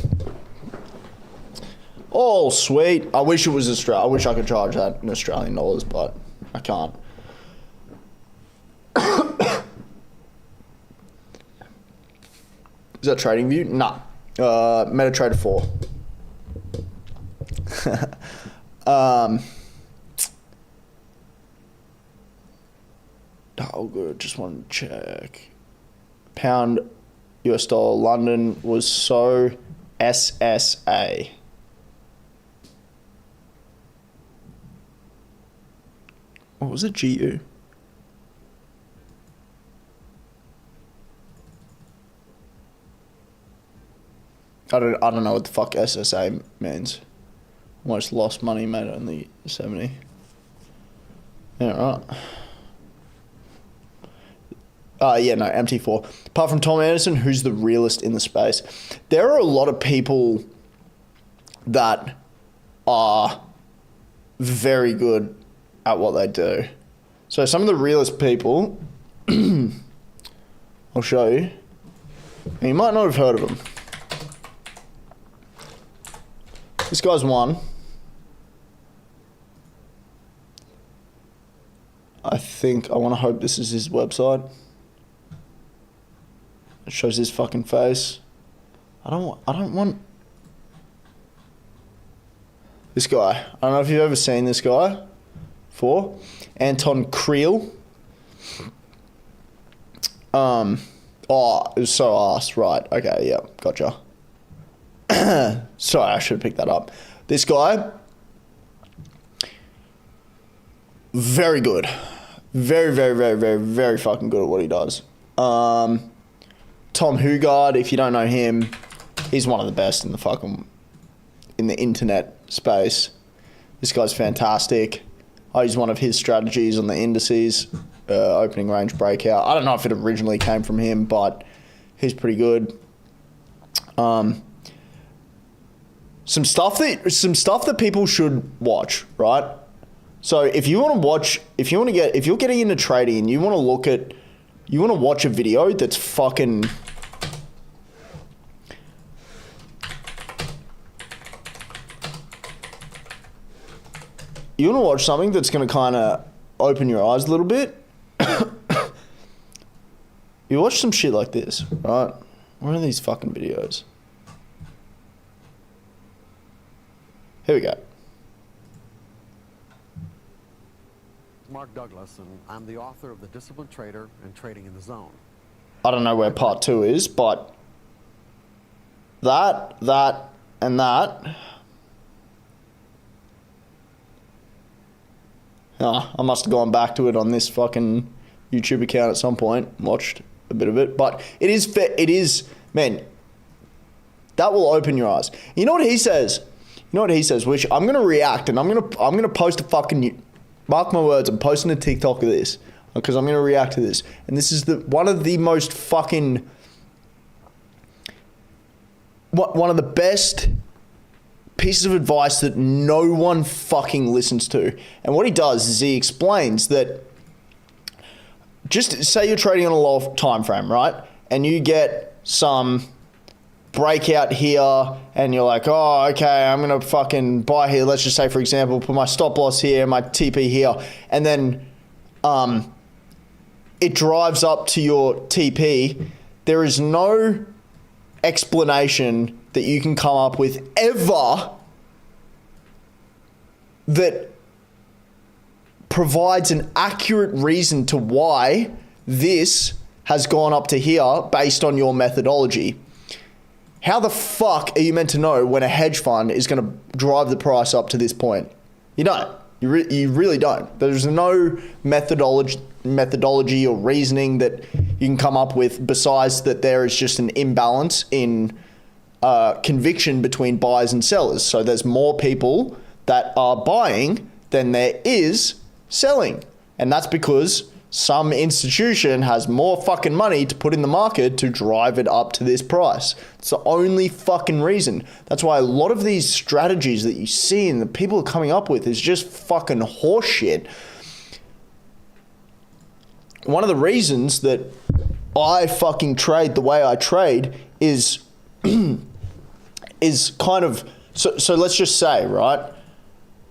S1: Oh, sweet. I wish it was Australia. I wish I could charge that in Australian dollars, but I can't. Is that TradingView? Nah. MetaTrader 4. Oh, good. Just want to check. Pound, US dollar, London was so SSA. What was it? GU? I don't know what the fuck SSA means. Almost lost money, made only 70. Yeah, right. No, MT4. Apart from Tom Anderson, who's the realest in the space? There are a lot of people that are very good at what they do. So some of the realest people, I'll show you. And you might not have heard of them. This guy's one. I want to hope this is his website. It shows his fucking face. I don't want this guy. I don't know if you've ever seen this guy before. Anton Creel. Oh, it was so ass. Right. Okay. Yeah. Gotcha. Sorry, I should have picked that up. This guy, very good. Very fucking good at what he does. Tom Hugard, if you don't know him, he's one of the best in the internet space. This guy's fantastic. I use one of his strategies on the indices, opening range breakout. I don't know if it originally came from him, but he's pretty good. Some stuff that people should watch, right? So if you're getting into trading and you want to watch a video that's fucking, you want to watch something that's going to kind of open your eyes a little bit, you watch some shit like this, right? Where are these fucking videos? Here we go.
S2: Mark Douglas, and I'm the author of The Disciplined Trader and Trading in the Zone.
S1: I don't know where part 2 is, but that, and that. I must have gone back to it on this fucking YouTube account at some point, watched a bit of it, but it is, man, that will open your eyes. You know what he says? Which I'm going to react, and I'm going to post a fucking, mark my words, I'm posting a TikTok of this, because I'm going to react to this. And this is one of the most fucking, one of the best pieces of advice that no one fucking listens to. And what he does is he explains that, just say you're trading on a low time frame, right? And you get some breakout here, and you're like, oh, okay, I'm gonna fucking buy here. Let's just say, for example, put my stop loss here, my TP here, and then it drives up to your TP. There is no explanation that you can come up with ever that provides an accurate reason to why this has gone up to here based on your methodology. How the fuck are you meant to know when a hedge fund is going to drive the price up to this point? You don't. You really don't. There's no methodology or reasoning that you can come up with besides that there is just an imbalance in conviction between buyers and sellers. So there's more people that are buying than there is selling. And that's because some institution has more fucking money to put in the market to drive it up to this price. It's the only fucking reason. That's why a lot of these strategies that you see and that people are coming up with is just fucking horseshit. One of the reasons that I fucking trade the way I trade is kind of, so let's just say, right,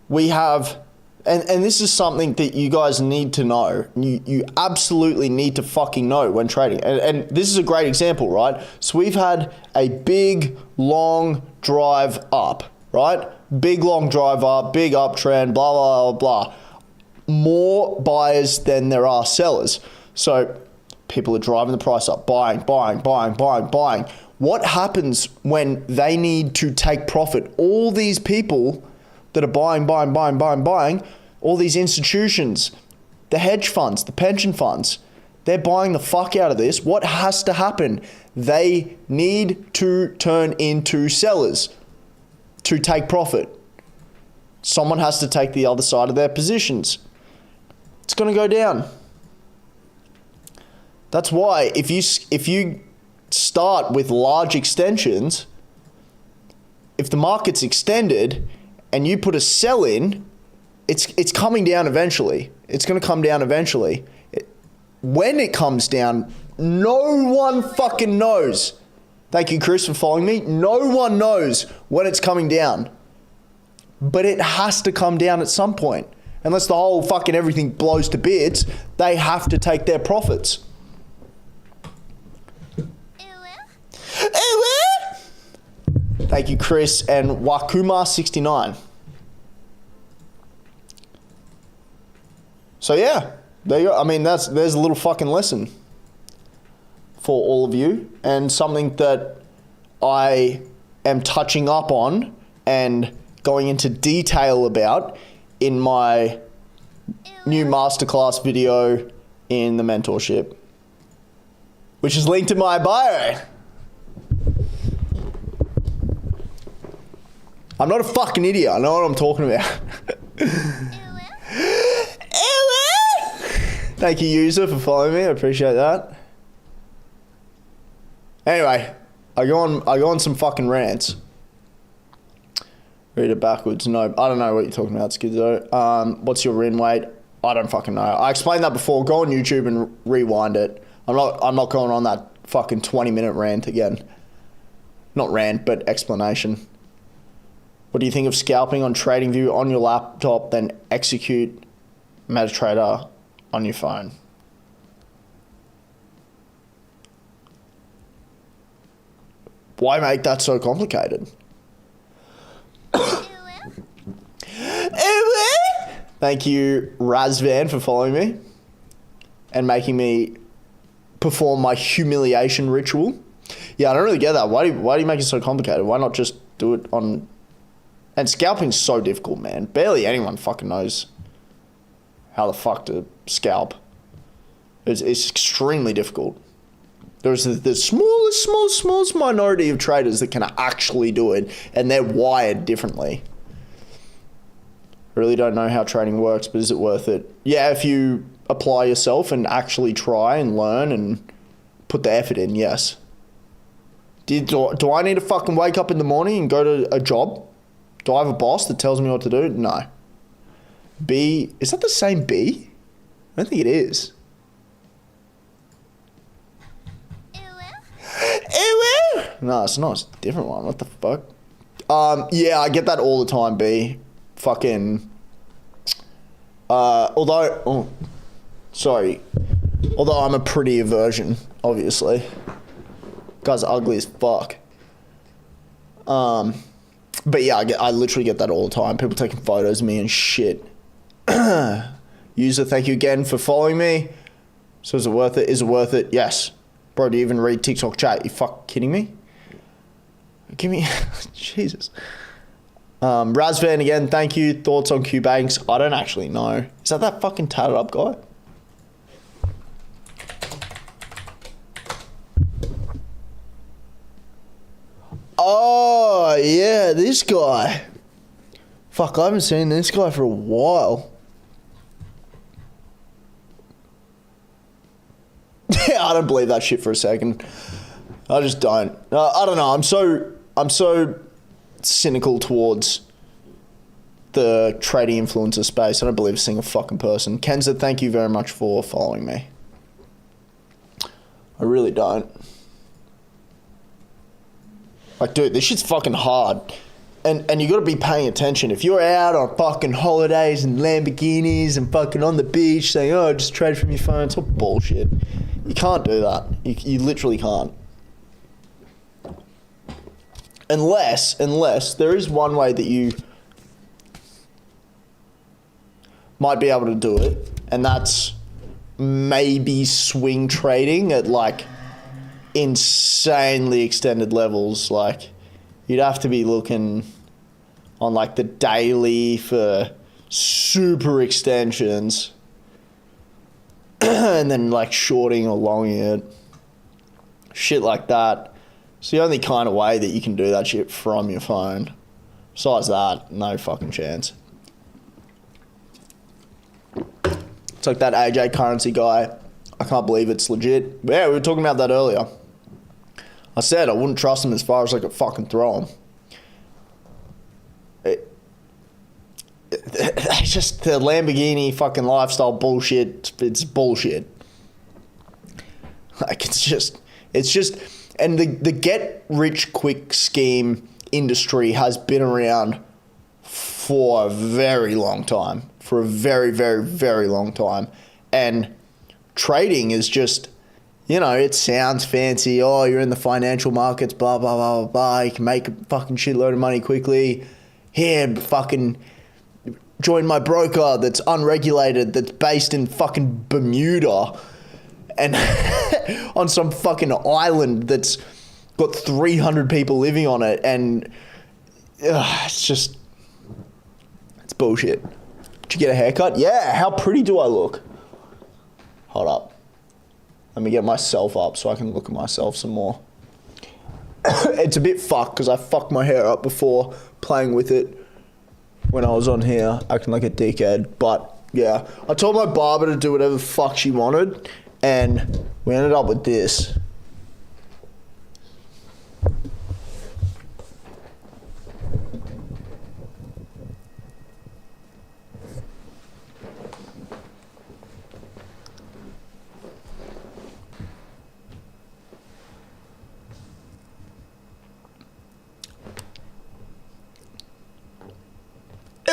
S1: we have, and this is something that you guys need to know. You absolutely need to fucking know when trading. And this is a great example, right? So we've had a big, long drive up, right? Big, long drive up, big uptrend, blah, blah, blah, blah. More buyers than there are sellers. So people are driving the price up, buying. What happens when they need to take profit? All these people that are buying, all these institutions, the hedge funds, the pension funds, they're buying the fuck out of this. What has to happen? They need to turn into sellers to take profit. Someone has to take the other side of their positions. It's going to go down. That's why if you start with large extensions, if the market's extended and you put a sell in, it's coming down eventually. It's going to come down eventually. When it comes down, no one fucking knows. Thank you, Chris, for following me. No one knows when it's coming down. But it has to come down at some point. Unless the whole fucking everything blows to bits, they have to take their profits. Thank you, Chris and Wakuma69. So yeah, there you go. I mean, there's a little fucking lesson for all of you, and something that I am touching up on and going into detail about in my new masterclass video in the mentorship, which is linked in my bio. I'm not a fucking idiot. I know what I'm talking about. Thank you, user, for following me. I appreciate that. Anyway, I go on some fucking rants. Read it backwards. No, I don't know what you're talking about, Schizo. What's your RIN weight? I don't fucking know. I explained that before. Go on YouTube and rewind it. I'm not going on that fucking 20-minute rant again. Not rant, but explanation. What do you think of scalping on TradingView on your laptop, then execute MetaTrader on your phone? Why make that so complicated? Thank you, Razvan, for following me and making me perform my humiliation ritual. Yeah, I don't really get that. Why do you make it so complicated? Why not just do it on... And scalping's so difficult, man. Barely anyone fucking knows how the fuck to scalp. It's extremely difficult. There's the smallest minority of traders that can actually do it, and they're wired differently. I really don't know how trading works, but is it worth it? Yeah, if you apply yourself and actually try and learn and put the effort in, yes. Do I need to fucking wake up in the morning and go to a job? Do I have a boss that tells me what to do? No. B, is that the same B? I don't think it is. No, it's not. It's a different one. What the fuck? Yeah, I get that all the time, B. Fucking... Although I'm a prettier version, obviously. Guy's ugly as fuck. But yeah, I literally get that all the time. People taking photos of me and shit. User, thank you again for following me. So is it worth it? Is it worth it? Yes. Bro, do you even read TikTok chat? You fuck kidding me? Give me... Jesus. Razvan again, thank you. Thoughts on Q Banks? I don't actually know. Is that fucking tatted up guy? Oh, yeah, this guy. Fuck, I haven't seen this guy for a while. Yeah, I don't believe that shit for a second. I just don't. I don't know. I'm so cynical towards the trading influencer space. I don't believe a single fucking person. Kenza, thank you very much for following me. I really don't. Like, dude, this shit's fucking hard. And you gotta be paying attention. If you're out on fucking holidays and Lamborghinis and fucking on the beach saying, oh, just trade from your phone, it's all bullshit. You can't do that. You literally can't. Unless there is one way that you might be able to do it, and that's maybe swing trading at like insanely extended levels. Like, you'd have to be looking on like the daily for super extensions and then like shorting or longing it. Shit like that. It's the only kind of way that you can do that shit from your phone. Besides that, no fucking chance. It's like that AJ currency guy. I can't believe it's legit. Yeah, we were talking about that earlier. I said I wouldn't trust him as far as I could fucking throw him. It's just the Lamborghini fucking lifestyle bullshit. It's bullshit. Like, it's just, and the get rich quick scheme industry has been around for a very long time. For a very, very, very long time. And trading is just, you know, it sounds fancy. Oh, you're in the financial markets, blah, blah, blah, blah, blah. You can make a fucking shitload of money quickly. Here, fucking join my broker that's unregulated, that's based in fucking Bermuda and on some fucking island that's got 300 people living on it. And it's just, it's bullshit. Did you get a haircut? Yeah, how pretty do I look? Hold up. Let me get myself up so I can look at myself some more. It's a bit fucked because I fucked my hair up before playing with it when I was on here, acting like a dickhead. But yeah, I told my barber to do whatever the fuck she wanted, and we ended up with this.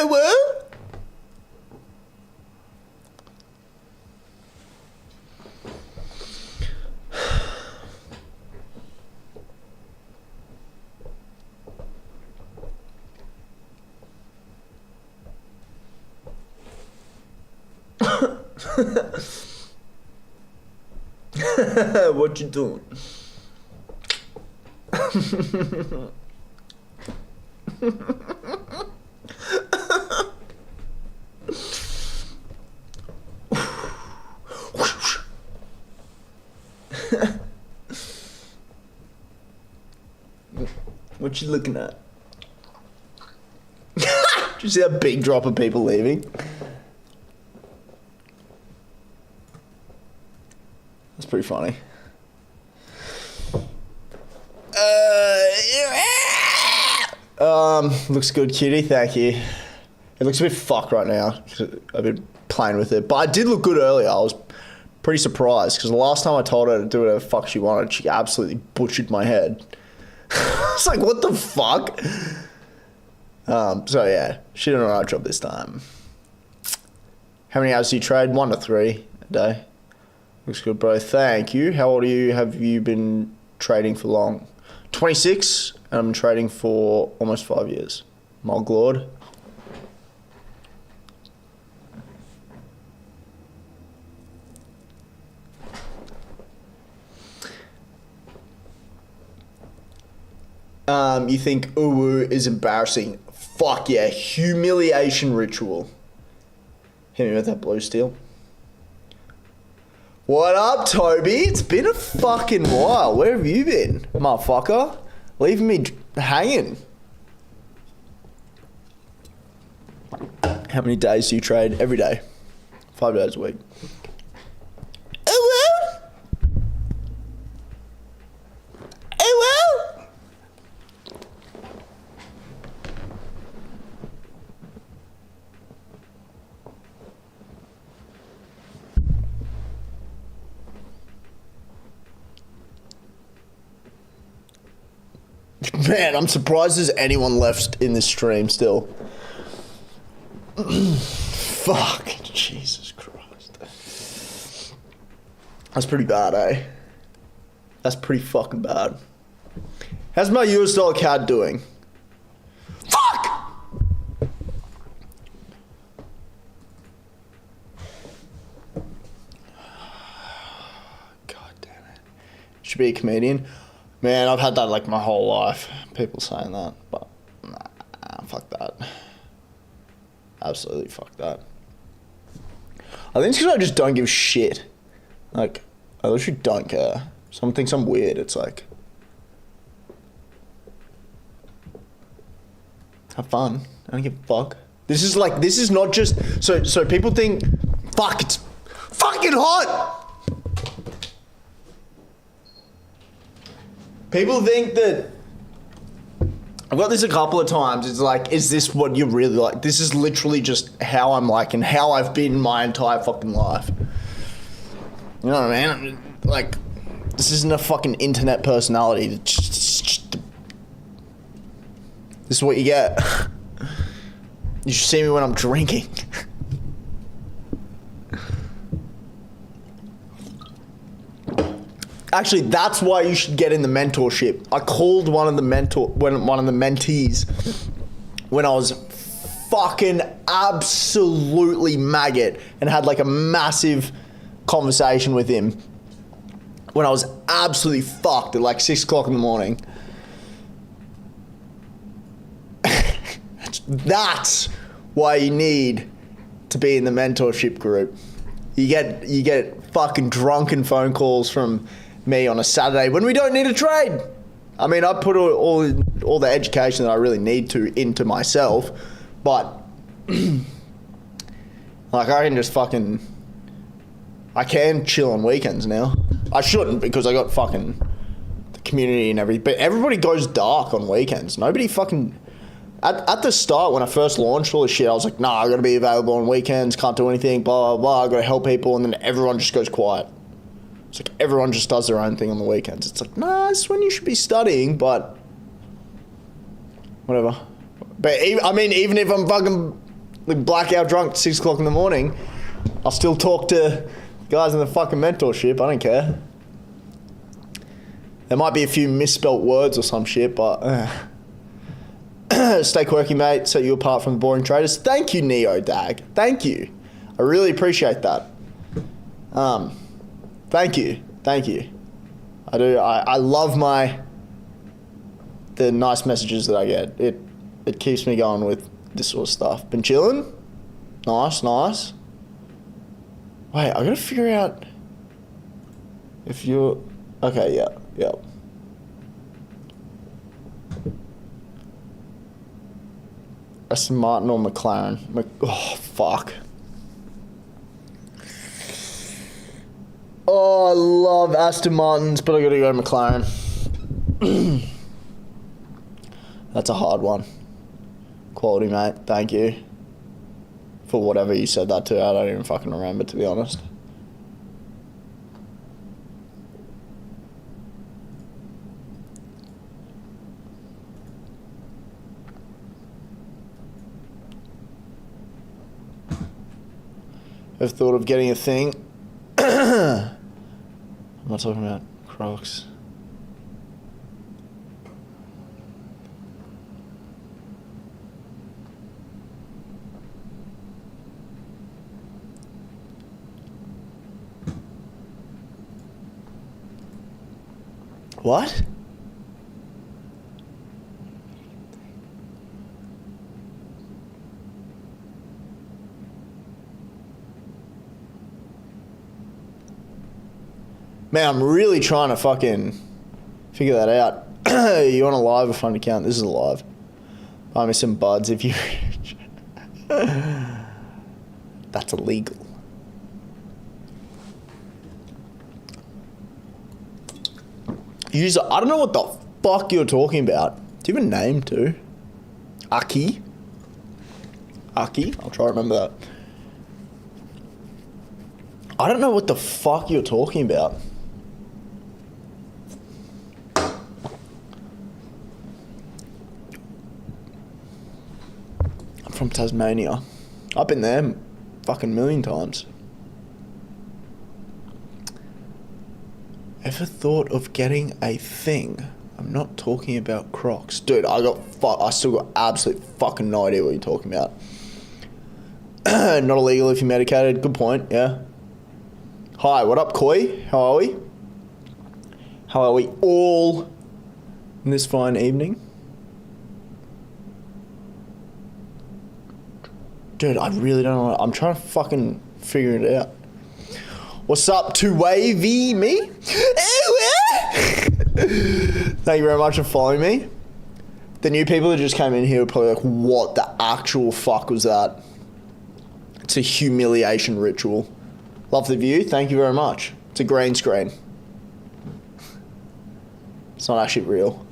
S1: What? What you doing? What you looking at? Did you see that big drop of people leaving? That's pretty funny. Looks good, cutie. Thank you. It looks a bit fucked right now. I've been playing with it, but I did look good earlier. I was pretty surprised because the last time I told her to do whatever the fuck she wanted, she absolutely butchered my head. It's like, what the fuck? So yeah, she did an alright job this time. How many hours do you trade? 1 to 3 a day. Looks good, bro. Thank you. How old are you? Have you been trading for long? 26, and I've been trading for almost 5 years. My lord. You think uwu is embarrassing. Fuck yeah. Humiliation ritual. Hit me with that blue steel. What up, Toby? It's been a fucking while. Where have you been, motherfucker? Leaving me hanging. How many days do you trade? Every day. 5 days a week. Oh well. Oh well. Man, I'm surprised there's anyone left in this stream still. Fuck, Jesus Christ. That's pretty bad, eh? That's pretty fucking bad. How's my US dollar CAD doing? Fuck! God damn it. Should be a comedian. Man, I've had that like my whole life. People saying that, but nah, fuck that. Absolutely fuck that. I think it's because I just don't give a shit. Like, I literally don't care. Someone thinks I'm weird, it's like... Have fun. I don't give a fuck. This is like, this is not just... So people think, fuck, it's fucking hot! People think that... I've got this a couple of times. It's like, is this what you really like? This is literally just how I'm like and how I've been my entire fucking life. You know what I mean? Like, this isn't a fucking internet personality. This is what you get. You should see me when I'm drinking. Actually, that's why you should get in the mentorship. I called one of the mentees when I was fucking absolutely maggot and had like a massive conversation with him when I was absolutely fucked at like 6 o'clock in the morning. That's why you need to be in the mentorship group. You get fucking drunken phone calls from me on a Saturday when we don't need a trade. I mean, I put all the education that I really need to into myself, but like I can just fucking, I can chill on weekends now. I shouldn't because I got fucking the community and everything, but everybody goes dark on weekends. Nobody fucking, at the start when I first launched all this shit, I was like, nah, I gotta be available on weekends, can't do anything, blah, blah, blah, I gotta help people, and then everyone just goes quiet. It's like everyone just does their own thing on the weekends. It's like, nah, it's when you should be studying, but whatever. But even if I'm fucking like blackout drunk at 6 o'clock in the morning, I'll still talk to guys in the fucking mentorship. I don't care. There might be a few misspelt words or some shit, but stay quirky, mate. Set you apart from the boring traders. Thank you, Neo Dag. Thank you. I really appreciate that. Thank you. I do. I love the nice messages that I get. It keeps me going with this sort of stuff. Been chilling? Nice. Wait, I gotta figure out if you're... Okay, yeah. Aston Martin or McLaren? Oh, fuck. Oh, I love Aston Martins, but I gotta go McLaren. That's a hard one. Quality, mate. Thank you. For whatever you said that to. I don't even fucking remember, to be honest. I've thought of getting a thing. I'm not talking about Crocs. What? Man, I'm really trying to fucking figure that out. You want a live or fund account? This is a live. Buy me some buds if you... That's illegal. User, I don't know what the fuck you're talking about. Do you have a name too? Aki? Aki? I'll try to remember that. I don't know what the fuck you're talking about. I'm from Tasmania. I've been there fucking 1,000,000 times. Ever thought of getting a thing? I'm not talking about Crocs. Dude, I still got absolute fucking no idea what you're talking about. Not illegal if you're medicated. Good point, yeah. Hi, what up, Koi? How are we? How are we all in this fine evening? Dude, I really don't know. I'm trying to fucking figure it out. What's up, two-wavy me? Thank you very much for following me. The new people that just came in here are probably like, what the actual fuck was that? It's a humiliation ritual. Love the view. Thank you very much. It's a green screen. It's not actually real.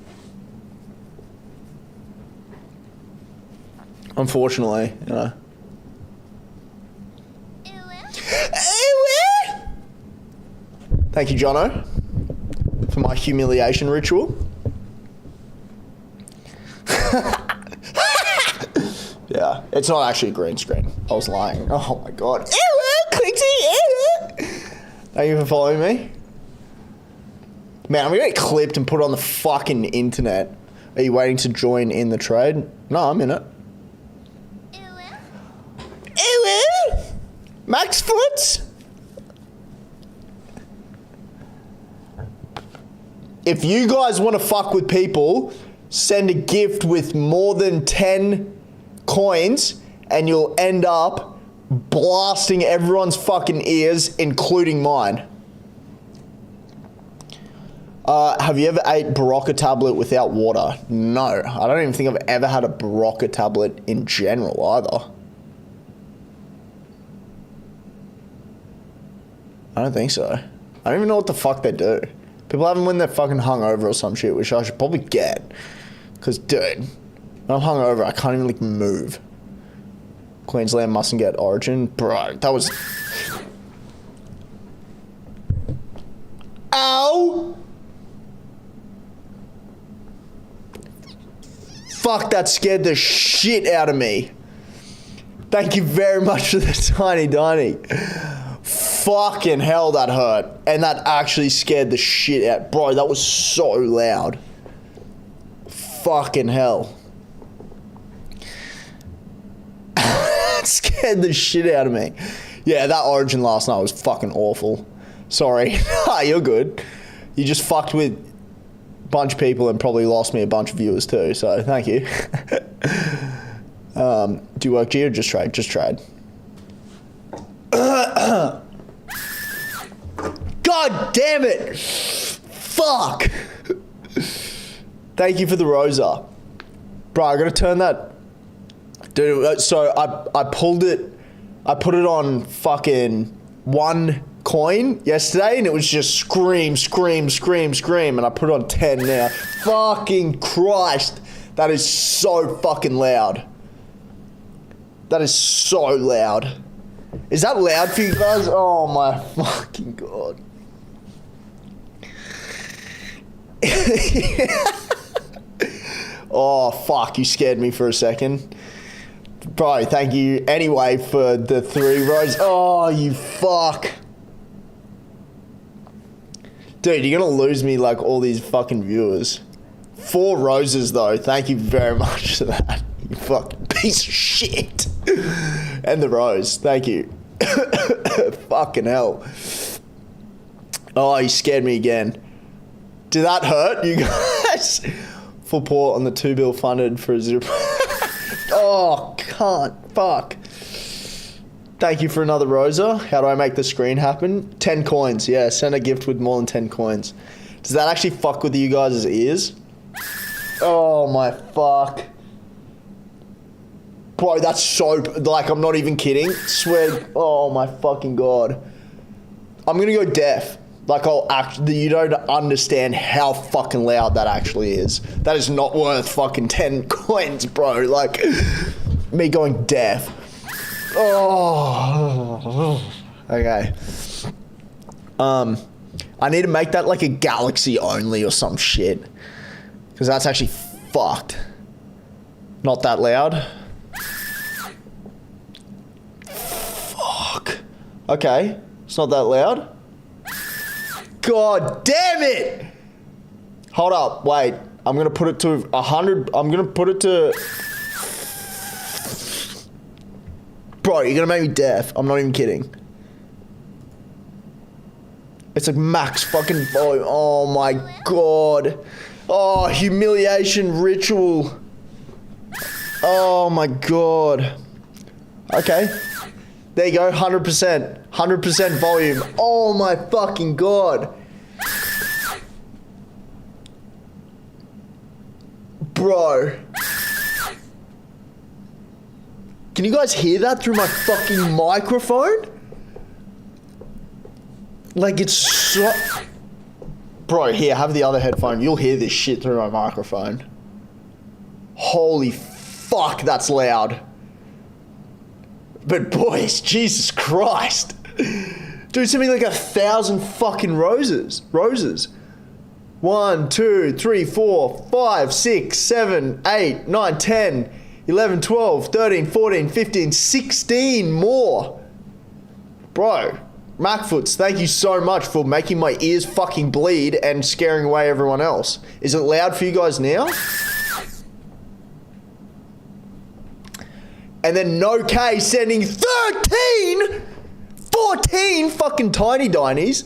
S1: Unfortunately, you know. Thank you, Jono, for my humiliation ritual. Yeah, it's not actually a green screen. I was lying. Oh my god. Thank you for following me. Man, I'm gonna get clipped and put on the fucking internet. Are you waiting to join in the trade? No, I'm in it. Max Foot? If you guys want to fuck with people, send a gift with more than 10 coins and you'll end up blasting everyone's fucking ears, including mine. Have you ever ate Barocca tablet without water? No, I don't even think I've ever had a Barocca tablet in general either. I don't think so. I don't even know what the fuck they do. People have them when they're fucking hungover or some shit, which I should probably get. Because, dude, when I'm hungover, I can't even, like, move. Queensland mustn't get Origin. Bro, that was... Ow! Fuck, that scared the shit out of me. Thank you very much for the tiny. Fucking hell, that hurt. And that actually scared the shit out. Bro, that was so loud. Fucking hell. It scared the shit out of me. Yeah, that Origin last night was fucking awful. Sorry. You're good. You just fucked with a bunch of people and probably lost me a bunch of viewers too, so thank you. Do you work G or just trade? Just trade. God damn it! Fuck! Thank you for the Rosa. Bro, I gotta turn that... Dude, so I pulled it... I put it on fucking 1 coin yesterday and it was just scream. And I put it on 10 now. Fucking Christ. That is so fucking loud. That is so loud. Is that loud for you guys? Oh my fucking God. Oh fuck, you scared me for a second. Bro, thank you anyway for the 3 rows. Oh, you fuck. Dude, you're gonna lose me like all these fucking viewers. 4 roses though, thank you very much for that. You fucking piece of shit. And the rose, thank you. Fucking hell. Oh, you scared me again. Did that hurt, you guys? Full port on the 2 bill funded for a 0. Oh, can't. Fuck. Thank you for another Rosa. How do I make the screen happen? 10 coins. Yeah, send a gift with more than 10 coins. Does that actually fuck with you guys' ears? Oh my fuck. Bro, that's so... Like, I'm not even kidding. Swear... Oh my fucking God. I'm gonna go deaf. Like, you don't understand how fucking loud that actually is. That is not worth fucking 10 coins, bro. Like, me going deaf. Oh. Okay. I need to make that like a galaxy only or some shit. Because that's actually fucked. Not that loud. Fuck. Okay. It's not that loud. God damn it! Hold up, wait. I'm gonna put it to 100. I'm gonna put it to... Bro, you're gonna make me deaf. I'm not even kidding. It's like max fucking volume. Oh my God. Oh, humiliation ritual. Oh my God. Okay. There you go, 100%. 100% volume. Oh my fucking God. Bro. Can you guys hear that through my fucking microphone? Like, it's so... Bro, here, have the other headphone. You'll hear this shit through my microphone. Holy fuck, that's loud. But boys, Jesus Christ. Dude, send me like 1,000 fucking roses. 1, 2, 3, 4, 5, 6, 7, 8, 9, 10, 11, 12, 13, 14, 15, 16 more. Bro, Macfoots, thank you so much for making my ears fucking bleed and scaring away everyone else. Is it loud for you guys now? And then No K sending 14 fucking tiny dinies.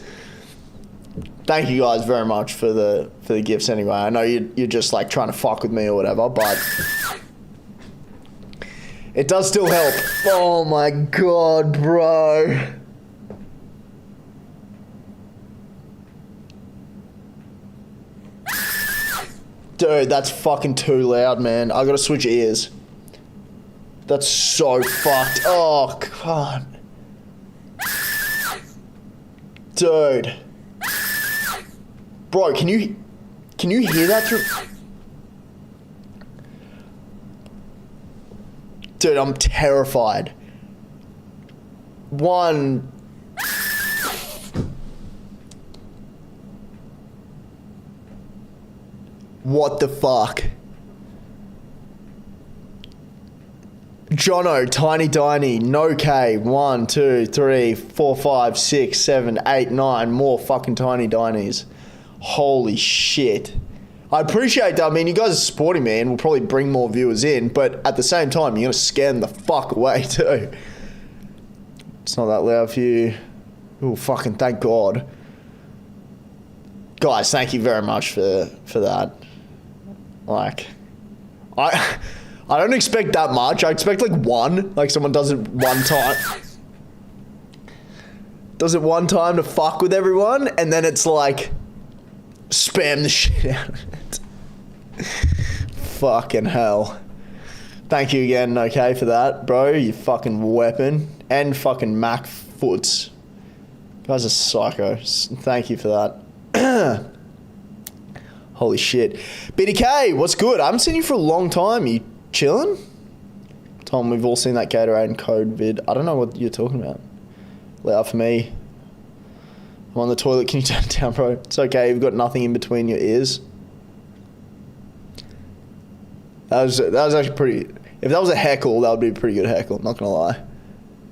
S1: Thank you guys very much for the gifts anyway. I know you're just like trying to fuck with me or whatever, but it does still help. Oh my God, bro. Dude, that's fucking too loud, man. I gotta switch ears. That's so fucked. Oh, God. Dude. Bro, can you hear that through... Dude, I'm terrified. One... What the fuck? Jono, Tiny Diny, No K, 1, 2, 3, 4, 5, 6, 7, 8, 9 more fucking Tiny Dinies. Holy shit. I appreciate that. I mean, you guys are supporting me and will probably bring more viewers in, but at the same time, you're gonna scare them the fuck away too. It's not that loud for you. Oh, fucking thank God. Guys, thank you very much for that. Like, I don't expect that much. I expect like one. Like someone does it one time. Does it one time to fuck with everyone, and then it's like spam the shit out of it. Fucking hell. Thank you again, okay, for that, bro. You fucking weapon. And fucking Mac Foots. You guys are psycho. Thank you for that. Holy shit. BDK, what's good? I haven't seen you for a long time. You chilling? Tom, we've all seen that Gatorade and code vid. I don't know what you're talking about. Loud for me. I'm on the toilet. Can you turn it down, bro? It's okay. You've got nothing in between your ears. That was actually pretty... If that was a heckle, that would be a pretty good heckle. Not gonna lie.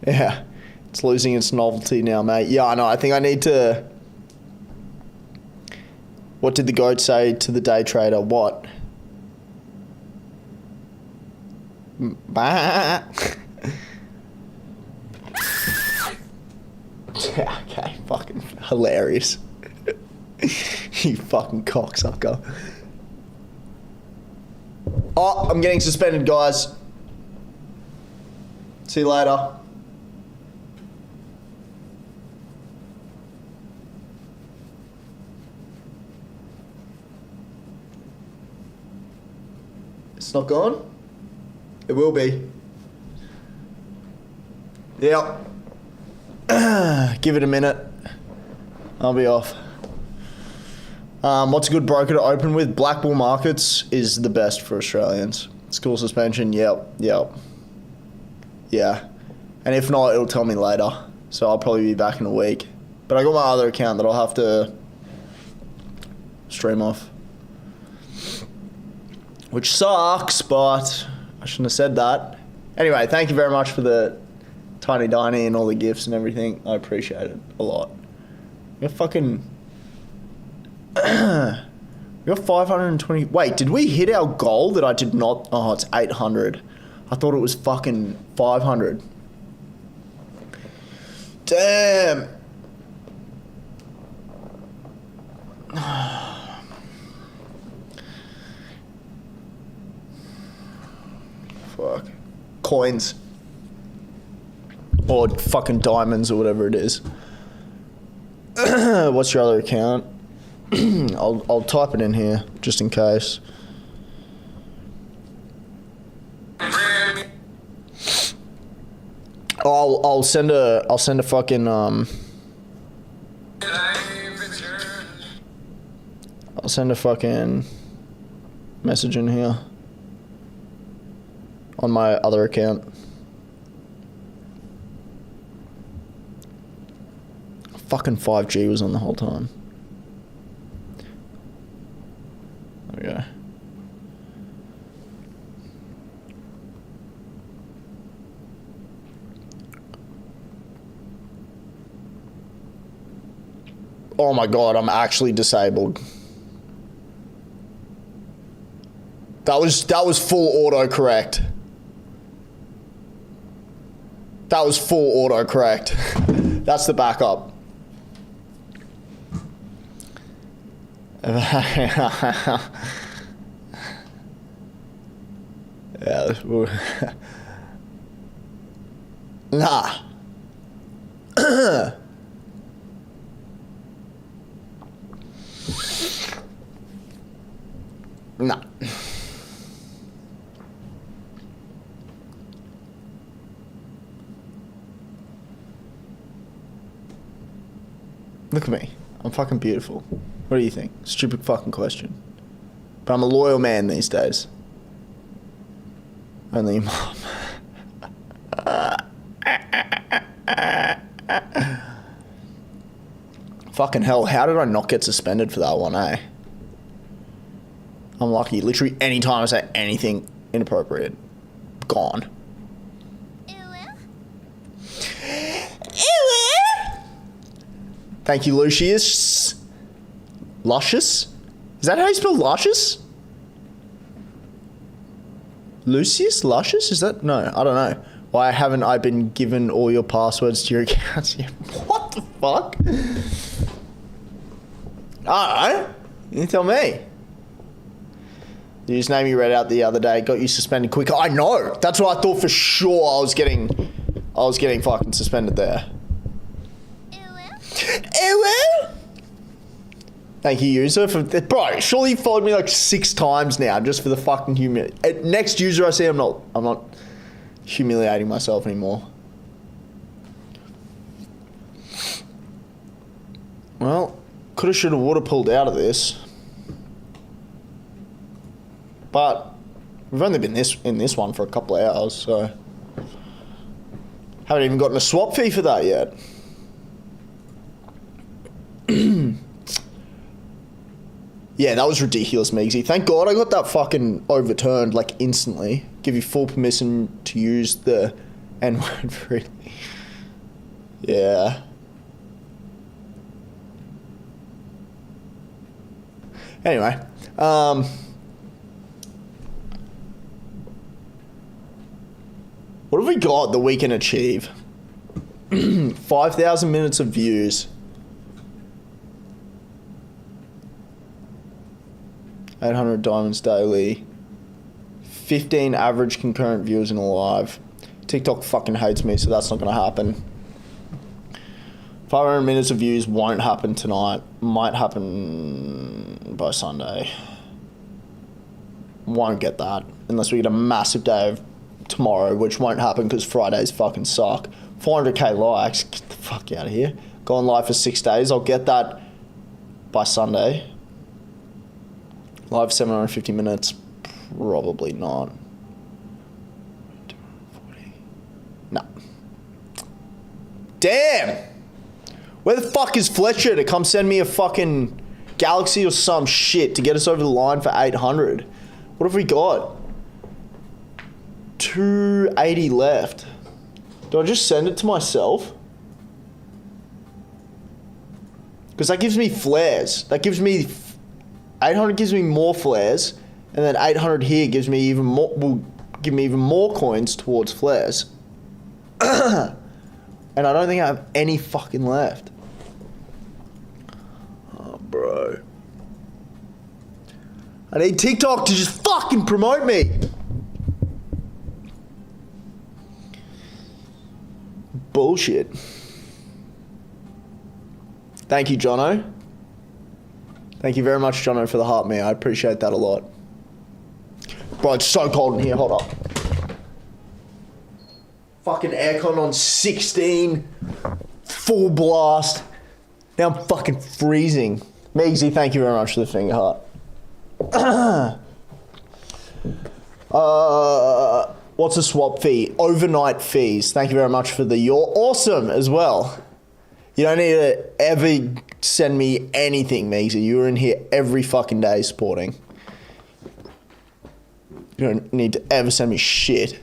S1: Yeah. It's losing its novelty now, mate. Yeah, I know. I think I need to... What did the goat say to the day trader? What? Bah. Yeah, okay, fucking hilarious. You fucking cocksucker. Oh, I'm getting suspended, guys. See you later. It's not gone? It will be. Yep. Give it a minute. I'll be off. What's a good broker to open with? Black Bull Markets is the best for Australians. School suspension, yep. Yeah. And if not, it'll tell me later. So I'll probably be back in a week. But I got my other account that I'll have to stream off. Which sucks, but I shouldn't have said that. Anyway, thank you very much for the Tiny Diny and all the gifts and everything. I appreciate it a lot. We're fucking... we got 520... Wait, did we hit our goal that I did not... Oh, it's 800. I thought it was fucking 500. Damn. Fuck. Coins. Or fucking diamonds or whatever it is. What's your other account? I'll type it in here just in case. I'll send a fucking I'll send a fucking message in here on my other account. Fucking 5G was on the whole time. There we go. Oh my god, I'm actually disabled. That was full autocorrect. That was full autocorrect. That's the backup. Yeah, nah. Nah. Look at me. I'm fucking beautiful. What do you think? Stupid fucking question. But I'm a loyal man these days. Only your mom. Fucking hell, how did I not get suspended for that one, eh? I'm lucky. Literally any time I say anything inappropriate, gone. Thank you, Lucius. Luscious? Is that how you spell luscious? Lucius? Luscious? Is that? No, I don't know. Why haven't I been given all your passwords to your accounts yet? What the fuck? I don't know. You tell me. The username you read out the other day got you suspended quicker. I know. That's what I thought for sure. I was getting fucking suspended there. Thank you, user, for bro. Surely you followed me like 6 times now just for the fucking next user I see. I'm not humiliating myself anymore. Well, coulda, shoulda, woulda pulled out of this, but we've only been in this one for a couple of hours, so haven't even gotten a swap fee for that yet. Yeah, that was ridiculous, Migsy. Thank God I got that fucking overturned, like, instantly. Give you full permission to use the N-word freely. Yeah. Anyway. What have we got that we can achieve? 5,000 minutes of views. 800 diamonds daily. 15 average concurrent viewers in a live. TikTok fucking hates me, so that's not going to happen. 500 minutes of views won't happen tonight. Might happen by Sunday. won't get that unless we get a massive day of tomorrow, which won't happen because Fridays fucking suck. 400k likes, get the fuck out of here. Go on live for 6 days. I'll get that by Sunday. Live 750 minutes, probably not. 240. No. Damn! Where the fuck is Fletcher to come send me a fucking Galaxy or some shit to get us over the line for 800? What have we got? 280 left. Do I just send it to myself? Because that gives me flares. That gives me 800 gives me more flares, and then 800 here gives me even more. Will give me even more coins towards flares. And I don't think I have any fucking left. Oh, bro. I need TikTok to just fucking promote me. Bullshit. Thank you, Jono. Thank you very much, Jono, for the heart, man. I appreciate that a lot. Bro, it's so cold in here. Hold up. Fucking aircon on 16. Full blast. Now I'm fucking freezing. Megsy, thank you very much for the finger heart. What's a swap fee? Overnight fees. Thank you very much for the you're awesome as well. You don't need to ever send me anything, Megsy. You're in here every fucking day supporting. You don't need to ever send me shit.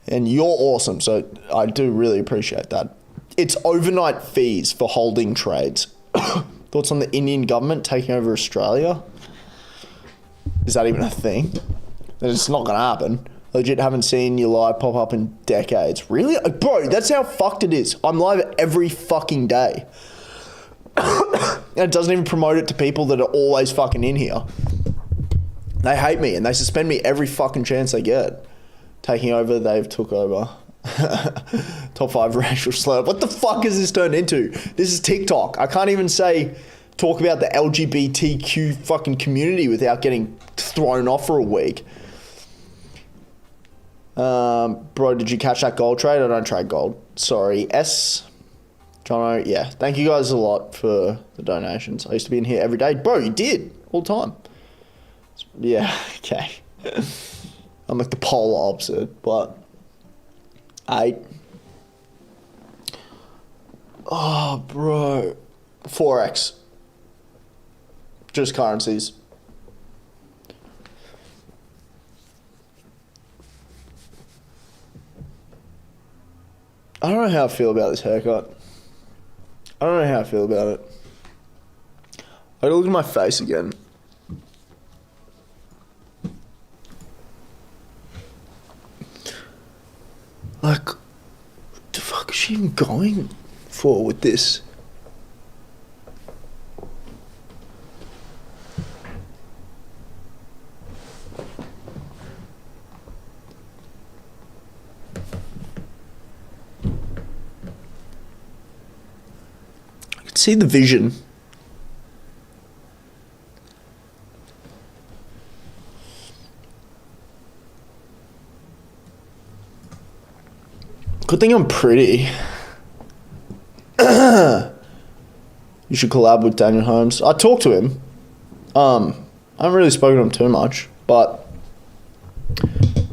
S1: And you're awesome, so I do really appreciate that. It's overnight fees for holding trades. Thoughts on the Indian government taking over Australia? Is that even a thing? It's not going to happen. Legit haven't seen your live pop up in decades. Really? Bro, that's how fucked it is. I'm live every fucking day. And it doesn't even promote it to people that are always fucking in here. They hate me and they suspend me every fucking chance they get. Taking over, they've took over. Top 5 racial slur. What the fuck has this turned into? This is TikTok. I can't even talk about the LGBTQ fucking community without getting thrown off for a week. Bro, did you catch that gold trade? I don't trade gold. Sorry. Jono, yeah. Thank you guys a lot for the donations. I used to be in here every day. Bro, you did. All the time. Yeah, okay. I'm like the polar opposite, but... Oh, bro. Forex. Just currencies. I don't know how I feel about this haircut. I don't know how I feel about it. I gotta look at my face again. Like, what the fuck is she even going for with this? I can see the vision. Good thing I'm pretty. You should collab with Daniel Holmes. I talked to him. I haven't really spoken to him too much, but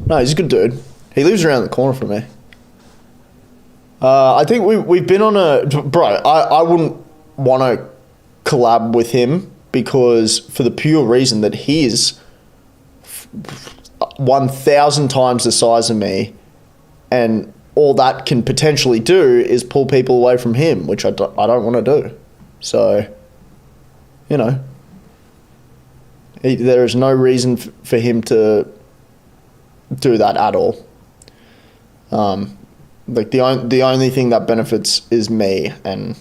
S1: no, he's a good dude. He lives around the corner from me. I think we've been on a... Bro, I wouldn't want to collab with him because for the pure reason that he is 1,000 times the size of me, and all that can potentially do is pull people away from him, which I don't want to do. So, you know, there is no reason for him to do that at all. Like the only thing that benefits is me, and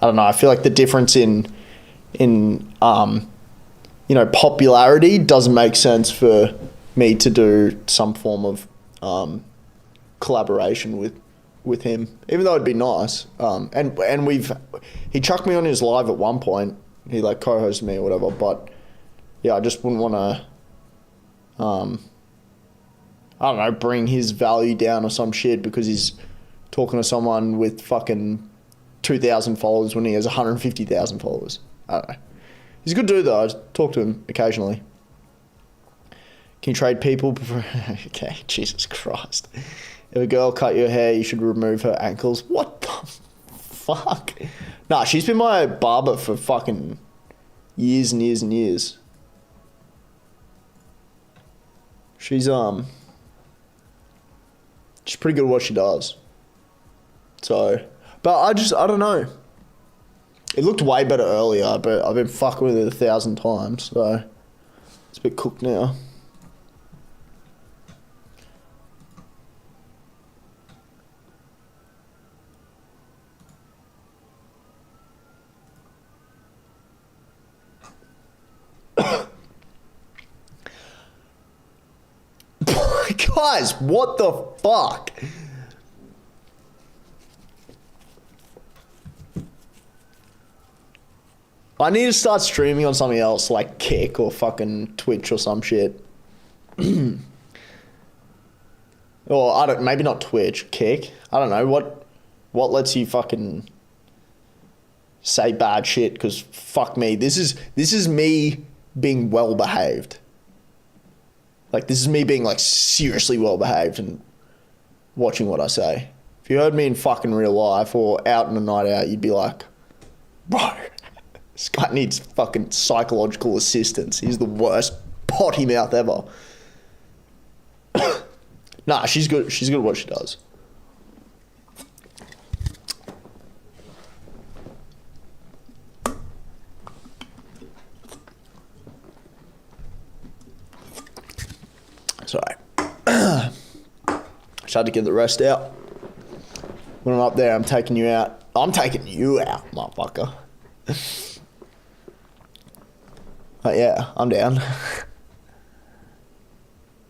S1: I don't know. I feel like the difference in popularity doesn't make sense for me to do some form of collaboration with him, even though it'd be nice. And he chucked me on his live at one point. He like co-hosted me or whatever, but yeah, I just wouldn't want to I don't know, bring his value down or some shit because he's talking to someone with fucking 2,000 followers when he has 150,000 followers. I don't know. He's a good dude though. I talk to him occasionally. Can you trade people? Okay, Jesus Christ. If a girl cut your hair, you should remove her ankles. What the fuck? Nah, she's been my barber for fucking years and years and years. She's pretty good at what she does. So, but I don't know. It looked way better earlier, but I've been fucking with it 1,000 times, so it's a bit cooked now. Guys, what the fuck? I need to start streaming on something else like Kick or fucking Twitch or some shit. Or maybe not Twitch, Kick. I don't know what lets you fucking say bad shit, because fuck me, this is me being well behaved. Like, this is me being, like, seriously well-behaved and watching what I say. If you heard me in fucking real life or out on a night out, you'd be like, bro, this guy needs fucking psychological assistance. He's the worst potty mouth ever. Nah, she's good. She's good at what she does. Sorry. Just had to get the rest out. When I'm up there, I'm taking you out. I'm taking you out, motherfucker. But yeah, I'm down.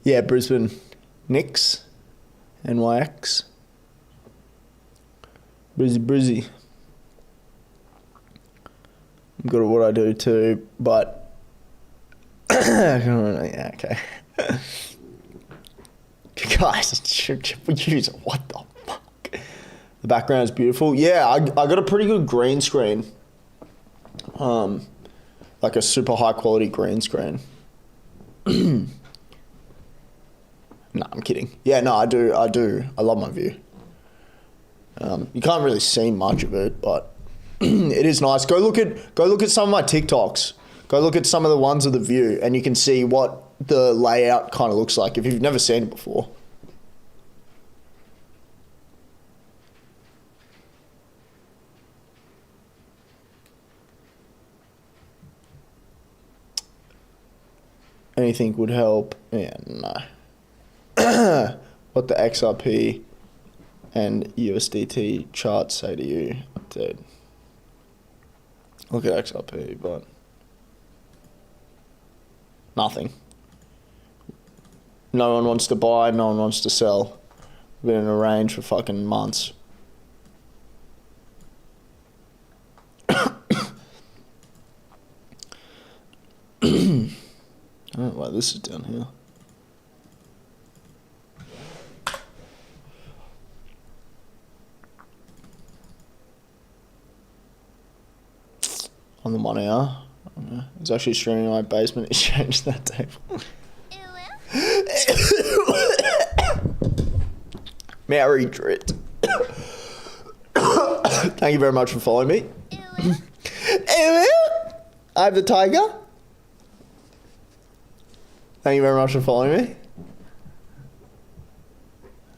S1: Yeah, Brisbane Knicks. NYX. Brizzy. I'm good at what I do too, but yeah, okay. Guys, what the fuck? The background is beautiful. Yeah, I got a pretty good green screen. Like a super high quality green screen. No, I'm kidding. Yeah, no, I do. I love my view. You can't really see much of it, but it is nice. Go look at some of my TikToks. Go look at some of the ones of the view, and you can see what the layout kind of looks like if you've never seen it before. Anything would help. Yeah, no. What the XRP and USDT charts say to you, dude. Look at XRP, but nothing. No one wants to buy, no one wants to sell. We've been in a range for fucking months. I don't know why this is down here. On the 1 hour. I don't know. It's actually streaming in my basement. It changed that table. Mary Drit. Thank you very much for following me. I'm the tiger. Thank you very much for following me.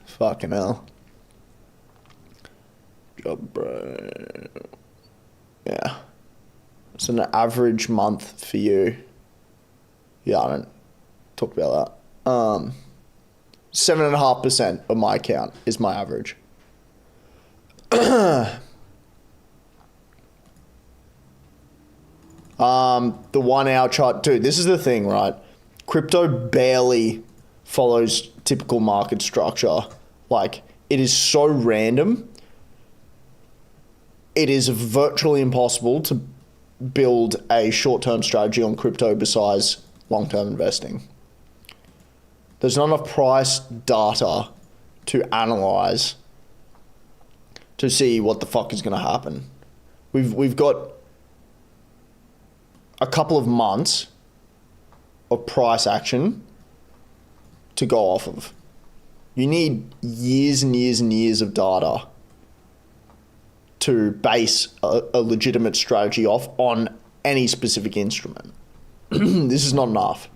S1: Fucking hell. Job, bro. Yeah. It's an average month for you. Yeah, I don't talk about that. 7.5% of my account is my average. The 1 hour chart, dude, this is the thing, right? Crypto barely follows typical market structure. Like, it is so random. It is virtually impossible to build a short-term strategy on crypto besides long-term investing. There's not enough price data to analyze to see what the fuck is going to happen. We've got a couple of months of price action to go off of. You need years and years and years of data to base a legitimate strategy off on any specific instrument. This is not enough.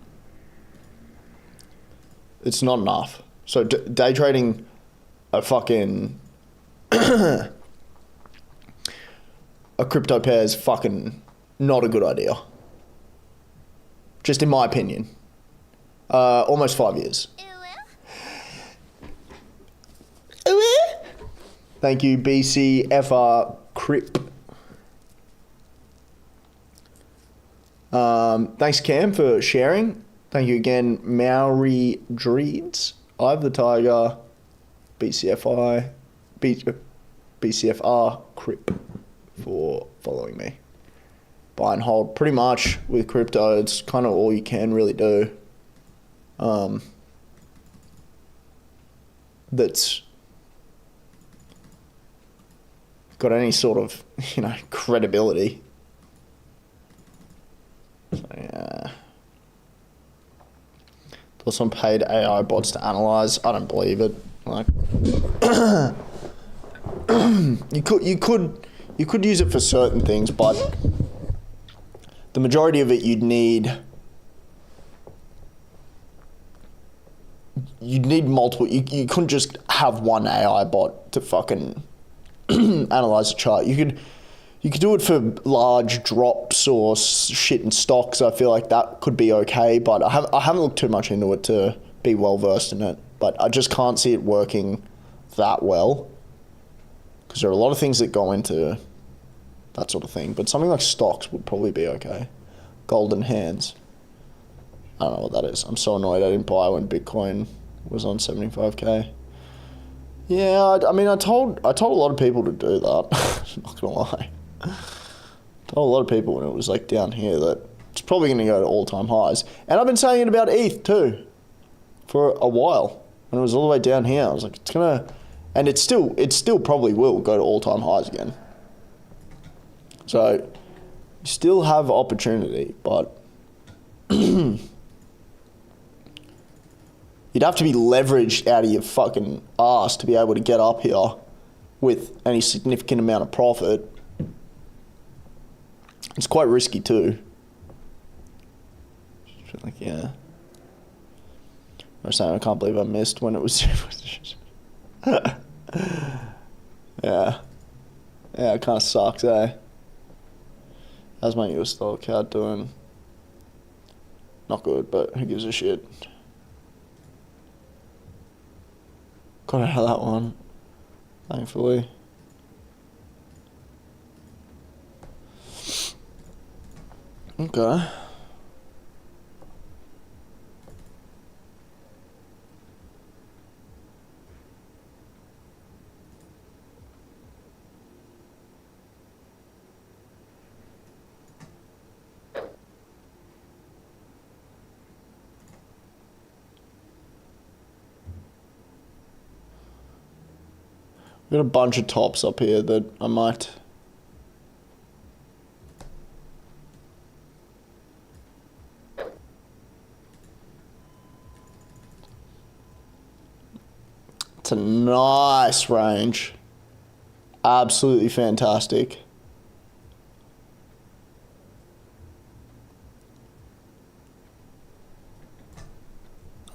S1: It's not enough. So day trading a fucking a crypto pair is fucking not a good idea. Just in my opinion. Almost 5 years. Thank you, BCFR Crip. Thanks, Cam, for sharing. Thank you again, Maori Dreeds. I've the Tiger, BCFR Crip, for following me. Buy and hold. Pretty much with crypto, it's kind of all you can really do. That's got any sort of, credibility. So, yeah. There's some paid AI bots to analyze. I don't believe it. Like, you could use it for certain things, but the majority of it you'd need multiple. You couldn't just have one AI bot to fucking analyze a chart. You could do it for large drops or shit in stocks. I feel like that could be okay, but I haven't looked too much into it to be well versed in it. But I just can't see it working that well because there are a lot of things that go into that sort of thing. But something like stocks would probably be okay. Golden hands. I don't know what that is. I'm so annoyed I didn't buy when Bitcoin was on 75k. Yeah, I mean, I told a lot of people to do that. I'm not gonna lie. I told a lot of people when it was like down here that it's probably gonna go to all-time highs. And I've been saying it about ETH too for a while. When it was all the way down here, I was like, it's gonna, and it still probably will go to all-time highs again. So you still have opportunity, but you'd have to be leveraged out of your fucking ass to be able to get up here with any significant amount of profit. It's quite risky too. Like, yeah. I was saying, I can't believe I missed when it was. Yeah. Yeah, it kind of sucks, eh? How's my US dollar card doing? Not good, but who gives a shit? Got out of that one, thankfully. Okay. We've got a bunch of tops up here that I might It's a nice range. Absolutely fantastic.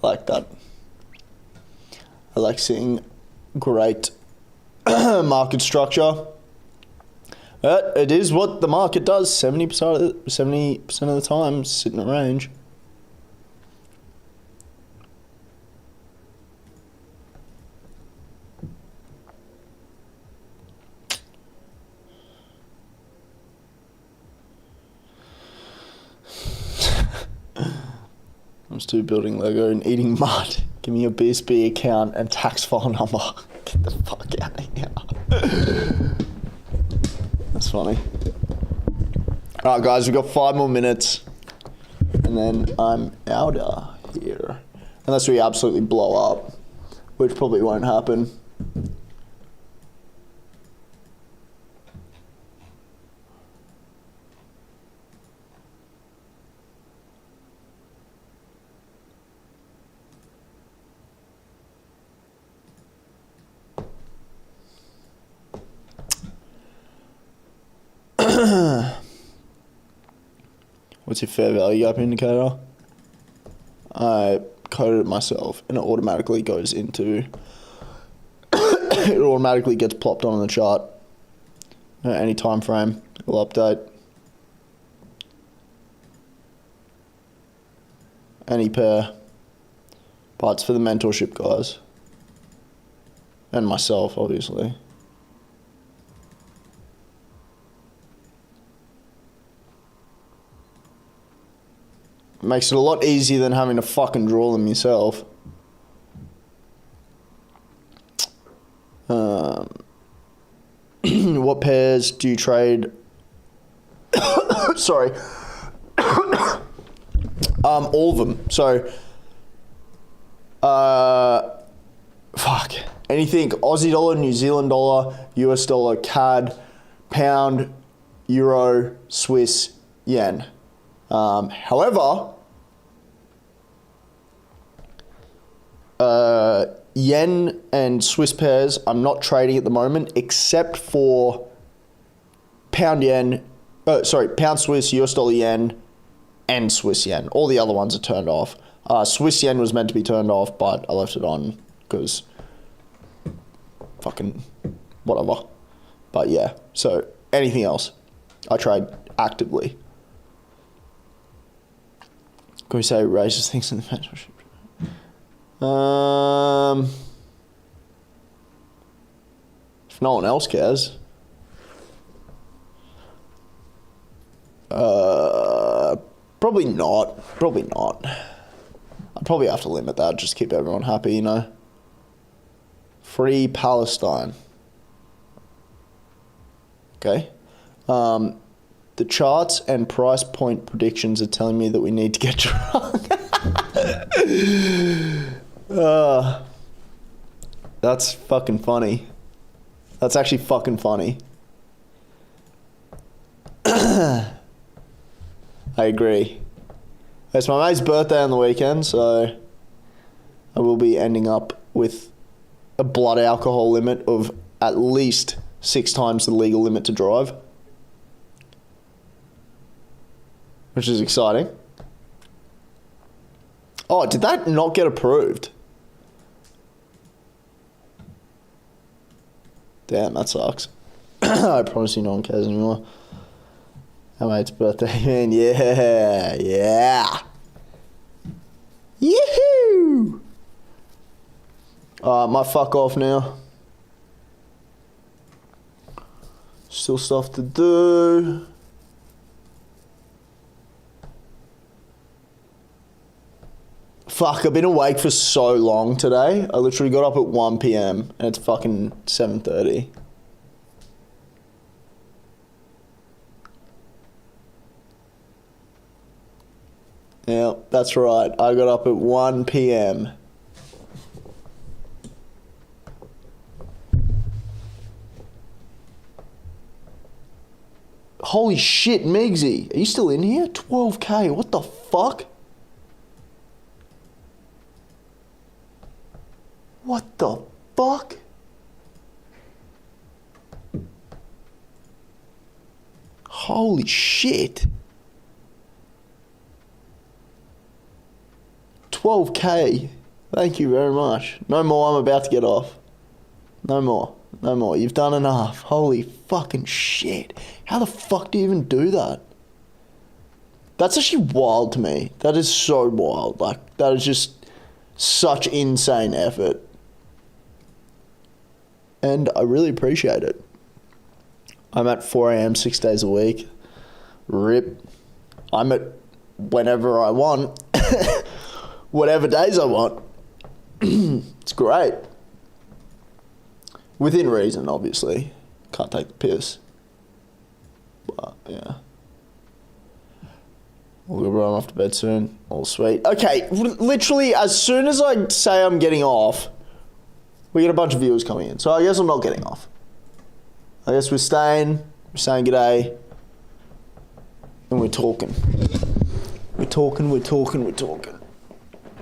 S1: I like that. I like seeing great market structure. But it is what the market does 70% of the time, sit in a range. I'm still building Lego and eating mud. Give me your BSB account and tax file number. Get the fuck out of here. That's funny. Alright guys, we've got 5 more minutes and then I'm out of here. Unless we absolutely blow up, which probably won't happen. What's your fair value gap indicator? I coded it myself and it automatically goes into it automatically gets plopped on the chart at any time frame. It'll update any pair, but it's for the mentorship guys and myself obviously. Makes it a lot easier than having to fucking draw them yourself. What pairs do you trade? Sorry. All of them. So, fuck. Anything Aussie dollar, New Zealand dollar, US dollar, CAD, pound, euro, Swiss, yen. However, yen and Swiss pairs I'm not trading at the moment except for pound Swiss, US dollar yen, and Swiss yen. All the other ones are turned off. Swiss yen was meant to be turned off, but I left it on because fucking whatever. But yeah, so anything else I trade actively. Can we say raises things in the mentorship? If no one else cares. Probably not. Probably not. I'd probably have to limit that, just keep everyone happy, you know. Free Palestine. Okay. The charts and price point predictions are telling me that we need to get drunk. That's fucking funny. That's actually fucking funny. I agree. It's my mate's birthday on the weekend, so I will be ending up with a blood alcohol limit of at least 6 times the legal limit to drive. Which is exciting. Oh, did that not get approved? Damn, that sucks. I promise you no one cares anymore. Our mate's birthday, man. Yeah, yeah. Yahoo! Might fuck off now. Still stuff to do. Fuck, I've been awake for so long today. I literally got up at 1 p.m. and it's fucking 7:30. Yeah, that's right. I got up at 1 p.m. Holy shit, Migsy. Are you still in here? 12K. What the fuck? What the fuck? Holy shit. 12K. Thank you very much. No more, I'm about to get off. No more. No more. You've done enough. Holy fucking shit. How the fuck do you even do that? That's actually wild to me. That is so wild. Like, that is just such insane effort. And I really appreciate it. I'm at 4 a.m. 6 days a week. RIP. I'm at whenever I want. Whatever days I want. It's great. Within reason, obviously. Can't take the piss. But, yeah. All good, bro. I'm off to bed soon. All sweet. Okay, literally, as soon as I say I'm getting off, we get a bunch of viewers coming in. So I guess I'm not getting off. I guess we're saying g'day, and we're talking. We're talking.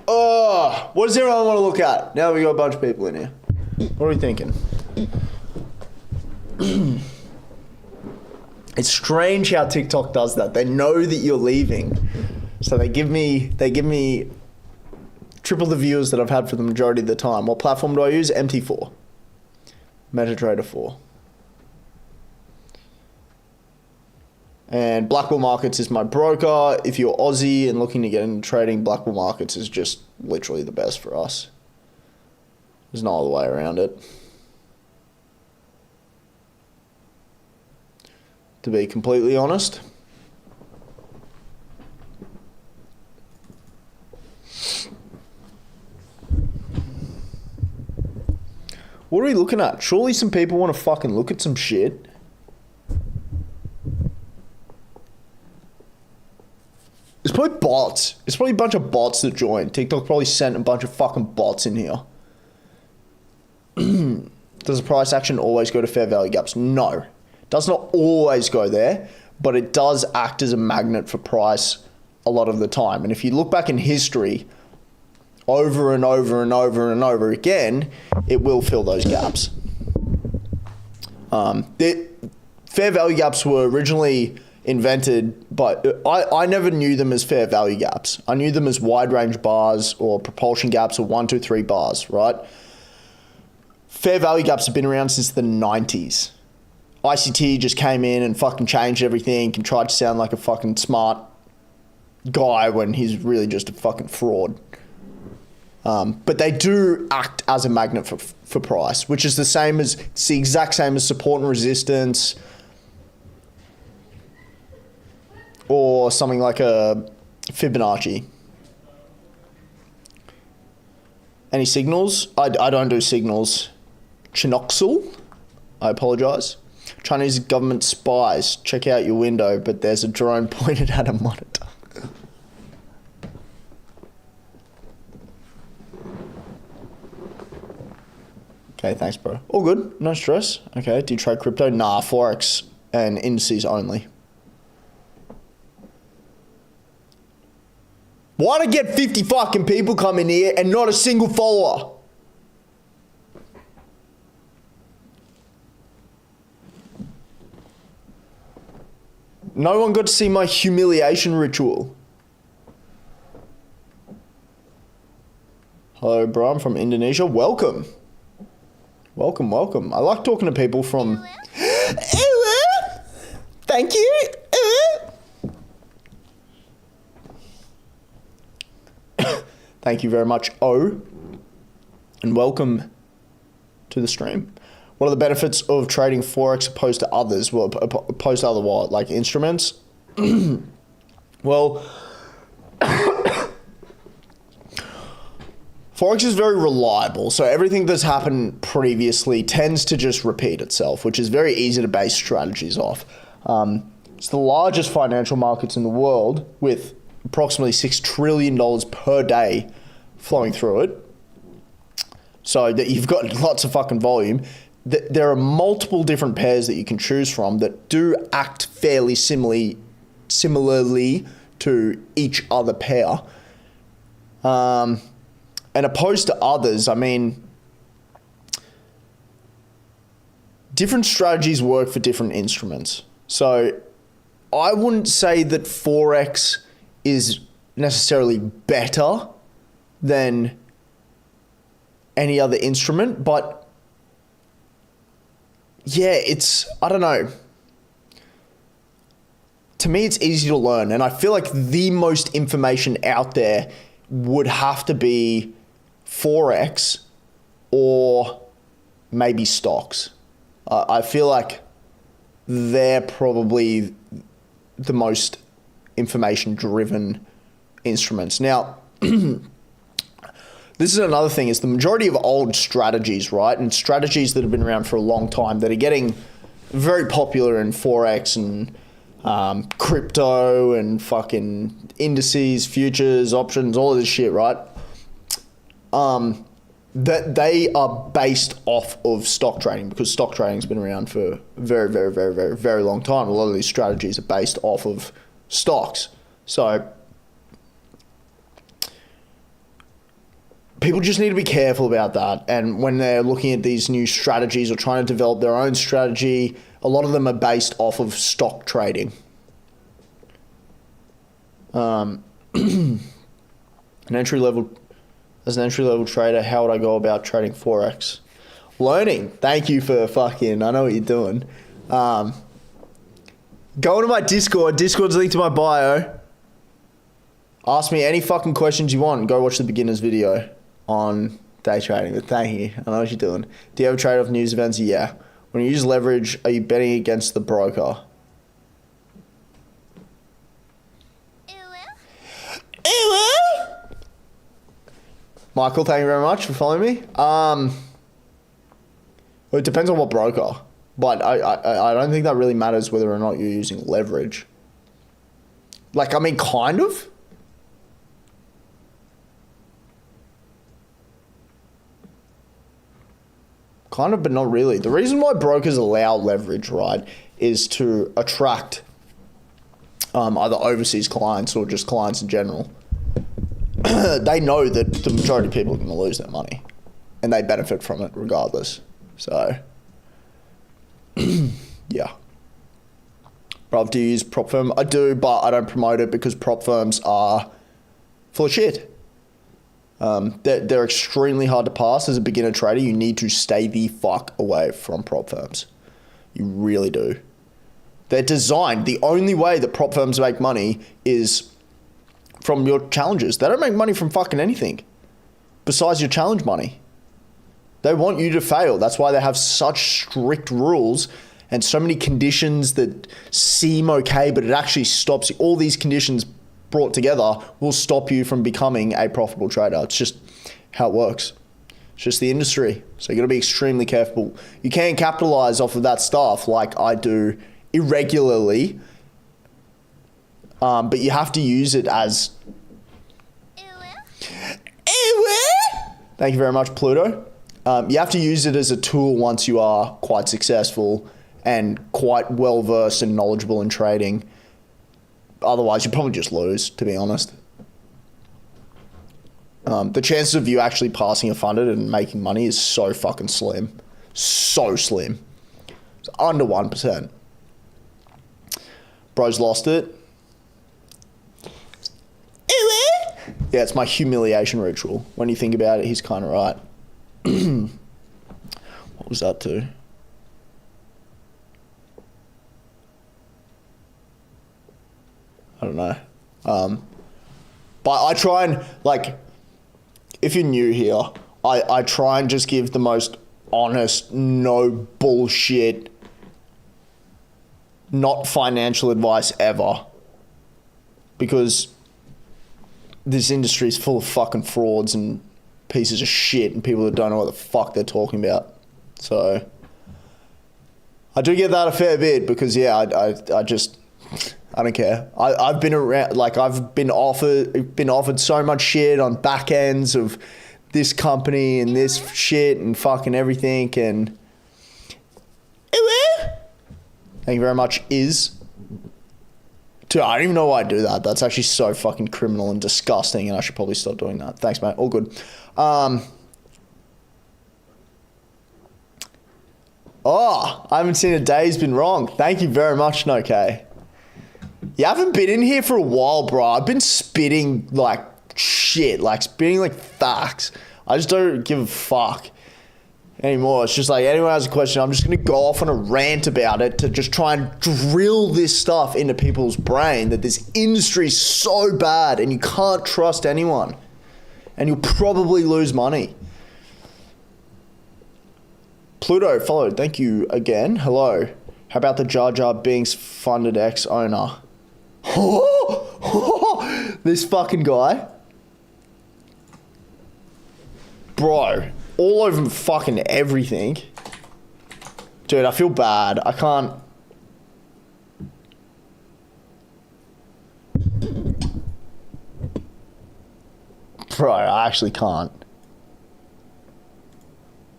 S1: Oh, what does everyone want to look at? Now we got a bunch of people in here. What are we thinking? It's strange how TikTok does that. They know that you're leaving, so they give me triple the views that I've had for the majority of the time. What platform do I use? MT4, MetaTrader 4, and Blackbull Markets is my broker. If you're Aussie and looking to get into trading, Blackbull Markets is just literally the best for us. There's no other way around it. To be completely honest. What are we looking at? Surely some people want to fucking look at some shit. It's probably bots. It's probably a bunch of bots that joined. TikTok probably sent a bunch of fucking bots in here. Does the price action always go to fair value gaps? No. Does not always go there, but it does act as a magnet for price a lot of the time. And if you look back in history, over and over and over and over again, it will fill those gaps. The fair value gaps were originally invented, but I never knew them as fair value gaps. I knew them as wide range bars or propulsion gaps or 1, 2, 3 bars, right? Fair value gaps have been around since the 90s. ICT just came in and fucking changed everything and tried to sound like a fucking smart guy when he's really just a fucking fraud. But they do act as a magnet for price, which is it's the exact same as support and resistance, or something like a Fibonacci. Any signals? I don't do signals. Chinoxal? I apologize. Chinese government spies. Check out your window, but there's a drone pointed at a monitor. Okay, thanks, bro. All good. No stress. Okay, do you trade crypto? Nah, Forex and indices only. Why do I get 50 fucking people coming here and not a single follower? No one got to see my humiliation ritual. Hello, bro. I'm from Indonesia. Welcome. Welcome. I like talking to people from... Thank you. Thank you very much, and welcome to the stream. What are the benefits of trading Forex opposed to others? Well, opposed to other what? Like instruments? Well, Forex is very reliable, so everything that's happened previously tends to just repeat itself, which is very easy to base strategies off. It's the largest financial markets in the world, with approximately $6 trillion per day flowing through it. So that you've got lots of fucking volume. There are multiple different pairs that you can choose from that do act fairly similarly to each other pair. And opposed to others, I mean, different strategies work for different instruments. So I wouldn't say that Forex is necessarily better than any other instrument, but yeah, I don't know. To me, it's easy to learn, and I feel like the most information out there would have to be Forex or maybe stocks. I feel like they're probably the most information-driven instruments. Now, this is another thing, is the majority of old strategies, right, and strategies that have been around for a long time that are getting very popular in Forex and crypto and fucking indices, futures, options, all of this shit, right? That they are based off of stock trading, because stock trading's been around for a very, very, very, very, very long time. A lot of these strategies are based off of stocks. So people just need to be careful about that. And when they're looking at these new strategies or trying to develop their own strategy, a lot of them are based off of stock trading. As an entry-level trader, how would I go about trading Forex? Learning. Thank you for fucking, I know what you're doing. Go into my Discord. Discord's linked to my bio. Ask me any fucking questions you want and go watch the beginner's video on day trading. But thank you. I know what you're doing. Do you ever trade off news events? Yeah. When you use leverage, are you betting against the broker? Michael, thank you very much for following me. Well, it depends on what broker, but I don't think that really matters whether or not you're using leverage. Like, I mean, kind of. Kind of, but not really. The reason why brokers allow leverage, right, is to attract either overseas clients or just clients in general. They know that the majority of people are going to lose their money, and they benefit from it regardless. So, yeah. Bro, do you use prop firm? I do, but I don't promote it because prop firms are full of shit. They're extremely hard to pass. As a beginner trader, you need to stay the fuck away from prop firms. You really do. They're designed. The only way that prop firms make money is from your challenges. They don't make money from fucking anything besides your challenge money. They want you to fail. That's why they have such strict rules and so many conditions that seem okay, but it actually stops you. All these conditions brought together will stop you from becoming a profitable trader. It's just how it works. It's just the industry. So you got to be extremely careful. You can capitalize off of that stuff like I do irregularly, but you have to use it as... Thank you very much, Pluto. You have to use it as a tool once you are quite successful and quite well-versed and knowledgeable in trading. Otherwise, you probably just lose, to be honest. The chances of you actually passing a funded and making money is so fucking slim. So slim. It's under 1%. Bro's lost it. Yeah, it's my humiliation ritual. When you think about it, he's kind of right. What was that to? I don't know. But I try and, like, if you're new here, I try and just give the most honest, no bullshit, not financial advice ever. Because this industry is full of fucking frauds and pieces of shit and people that don't know what the fuck they're talking about. So I do get that a fair bit because, yeah, I don't care. I've been around, like, I've been offered so much shit on back ends of this company and this shit and fucking everything. And thank you very much, Dude, I don't even know why I do that. That's actually so fucking criminal and disgusting, and I should probably stop doing that. Thanks, mate. All good. I haven't seen a day's been wrong. Thank you very much, No-K. You haven't been in here for a while, bro. I've been spitting like shit, like spitting like facts. I just don't give a fuck anymore. It's just like, anyone has a question, I'm just going to go off on a rant about it to just try and drill this stuff into people's brain that this industry is so bad and you can't trust anyone and you'll probably lose money. Pluto followed. Thank you again. Hello. How about the Jar Jar Binks funded ex-owner? This fucking guy. Bro. All over fucking everything. Dude, I feel bad. I can't... Bro, I actually can't.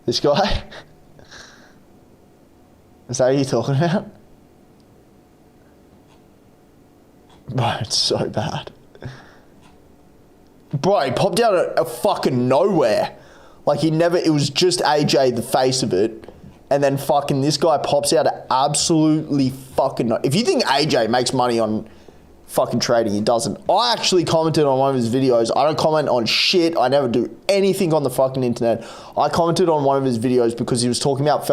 S1: This guy? Is that who you're talking about? Bro, it's so bad. Bro, he popped out of fucking nowhere. Like he never, it was just AJ, the face of it. And then fucking this guy pops out of absolutely fucking no. If you think AJ makes money on fucking trading, he doesn't. I actually commented on one of his videos. I don't comment on shit. I never do anything on the fucking internet. I commented on one of his videos because he was talking about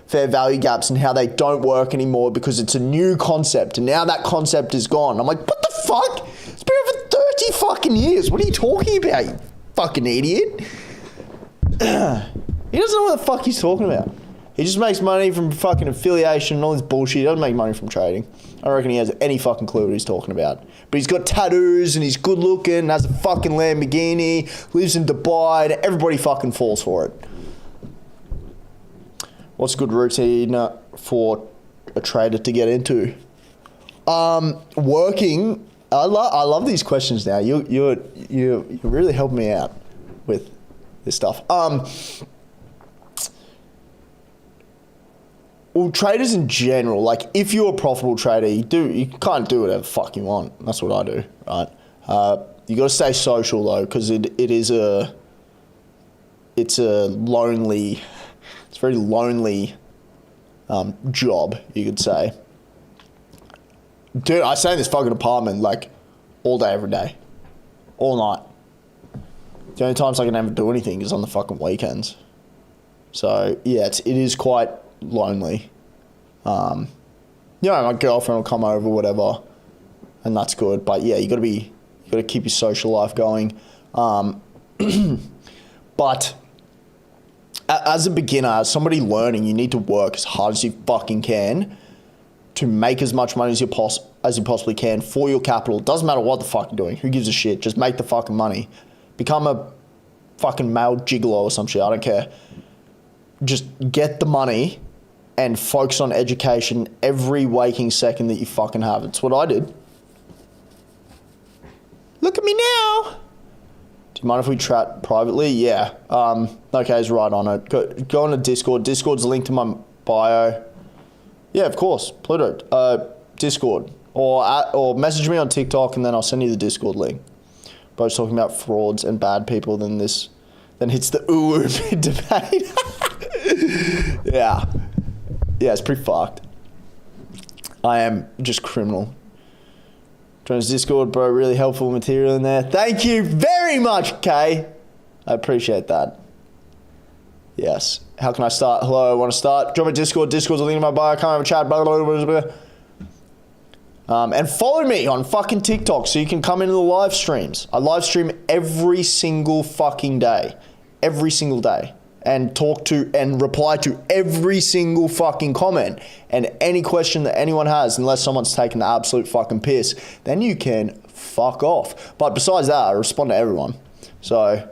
S1: fair value gaps and how they don't work anymore because it's a new concept. And now that concept is gone. I'm like, what the fuck? It's been over 30 fucking years. What are you talking about, you fucking idiot? He doesn't know what the fuck he's talking about. He just makes money from fucking affiliation and all this bullshit. He doesn't make money from trading. I don't reckon he has any fucking clue what he's talking about. But he's got tattoos and he's good looking, has a fucking Lamborghini, lives in Dubai, and everybody fucking falls for it. What's a good routine for a trader to get into? Working. I love these questions now. You really helping me out with this stuff. Well, traders in general, like if you're a profitable trader, you can't do whatever the fuck you want. That's what I do, right? You got to stay social though, because it's very lonely job, you could say. Dude, I stay in this fucking apartment like all day, every day, all night. The only times I can ever do anything is on the fucking weekends. So yeah, it is quite lonely. You know, my girlfriend will come over, whatever, and that's good. But yeah, you got to keep your social life going. But as a beginner, as somebody learning, you need to work as hard as you fucking can to make as much money as you possibly can for your capital. Doesn't matter what the fuck you're doing. Who gives a shit? Just make the fucking money. Become a fucking male gigolo or some shit. I don't care. Just get the money and focus on education every waking second that you fucking have. It's what I did. Look at me now. Do you mind if we chat privately? Yeah. Okay, he's right on it. Go on to Discord. Discord's linked to my bio. Yeah, of course. Pluto. Discord. Or message me on TikTok and then I'll send you the Discord link. Both talking about frauds and bad people, then hits the ooh debate. Yeah. Yeah, it's pretty fucked. I am just criminal. Join us Discord, bro. Really helpful material in there. Thank you very much, Kay. I appreciate that. Yes. How can I start? Hello, I want to start. Join my Discord. Discord's a link in my bio. Come have a chat. Blah, blah, blah, blah, blah. And follow me on fucking TikTok so you can come into the live streams. I live stream every single fucking day. Every single day. And talk to and reply to every single fucking comment and any question that anyone has, unless someone's taking the absolute fucking piss, then you can fuck off. But besides that, I respond to everyone. So,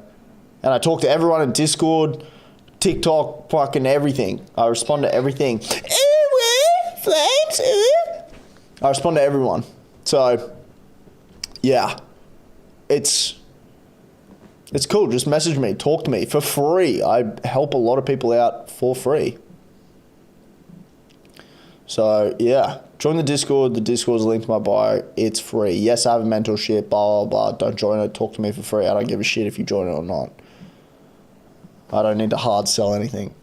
S1: and I talk to everyone in Discord, TikTok, fucking everything. I respond to everything. Flames. I respond to everyone. So, yeah, it's cool. Just message me, talk to me for free. I help a lot of people out for free. So yeah, join the Discord. The Discord's linked to my bio. It's free. Yes, I have a mentorship, blah, blah, blah. Don't join it. Talk to me for free. I don't give a shit if you join it or not. I don't need to hard sell anything.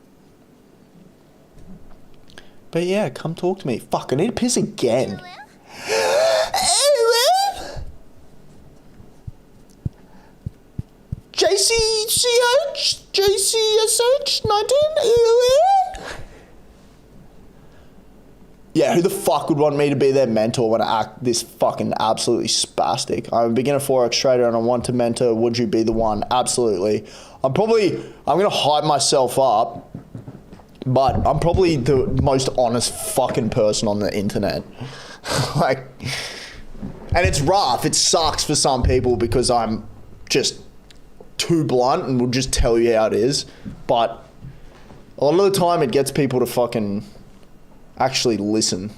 S1: But yeah, come talk to me. Fuck, I need to piss again. JCSH 19. Yeah, who the fuck would want me to be their mentor when I act this fucking absolutely spastic? I'm a beginner Forex trader and I want to mentor. Would you be the one? Absolutely. I'm going to hype myself up, but I'm probably the most honest fucking person on the internet. Like, and it's rough. It sucks for some people because I'm just too blunt and will just tell you how it is. But a lot of the time it gets people to fucking actually listen.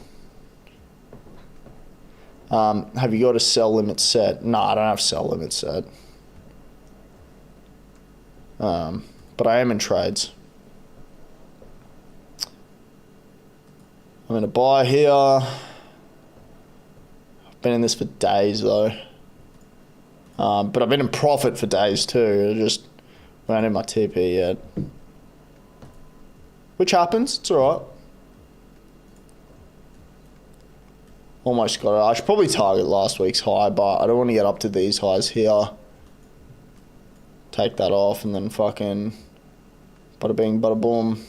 S1: Have you got a sell limit set? No, I don't have sell limit set. But I am in trades. I'm in a buy here. I've been in this for days though. But I've been in profit for days too. I just won't have my TP yet. Which happens, it's alright. Almost got it. I should probably target last week's high, but I don't want to get up to these highs here. Take that off and then fucking bada bing, bada boom.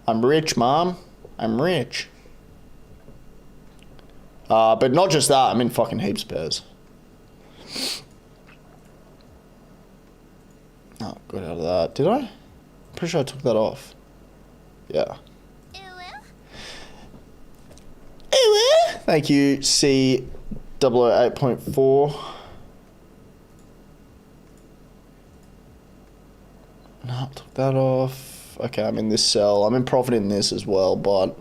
S1: I'm rich, mom. I'm rich. But not just that, I'm in fucking heaps of pairs. Oh, got out of that. Did I? I'm pretty sure I took that off. Yeah. Thank you, C 008.4. No, took that off. Okay, I'm in this sell. I'm in profit in this as well, but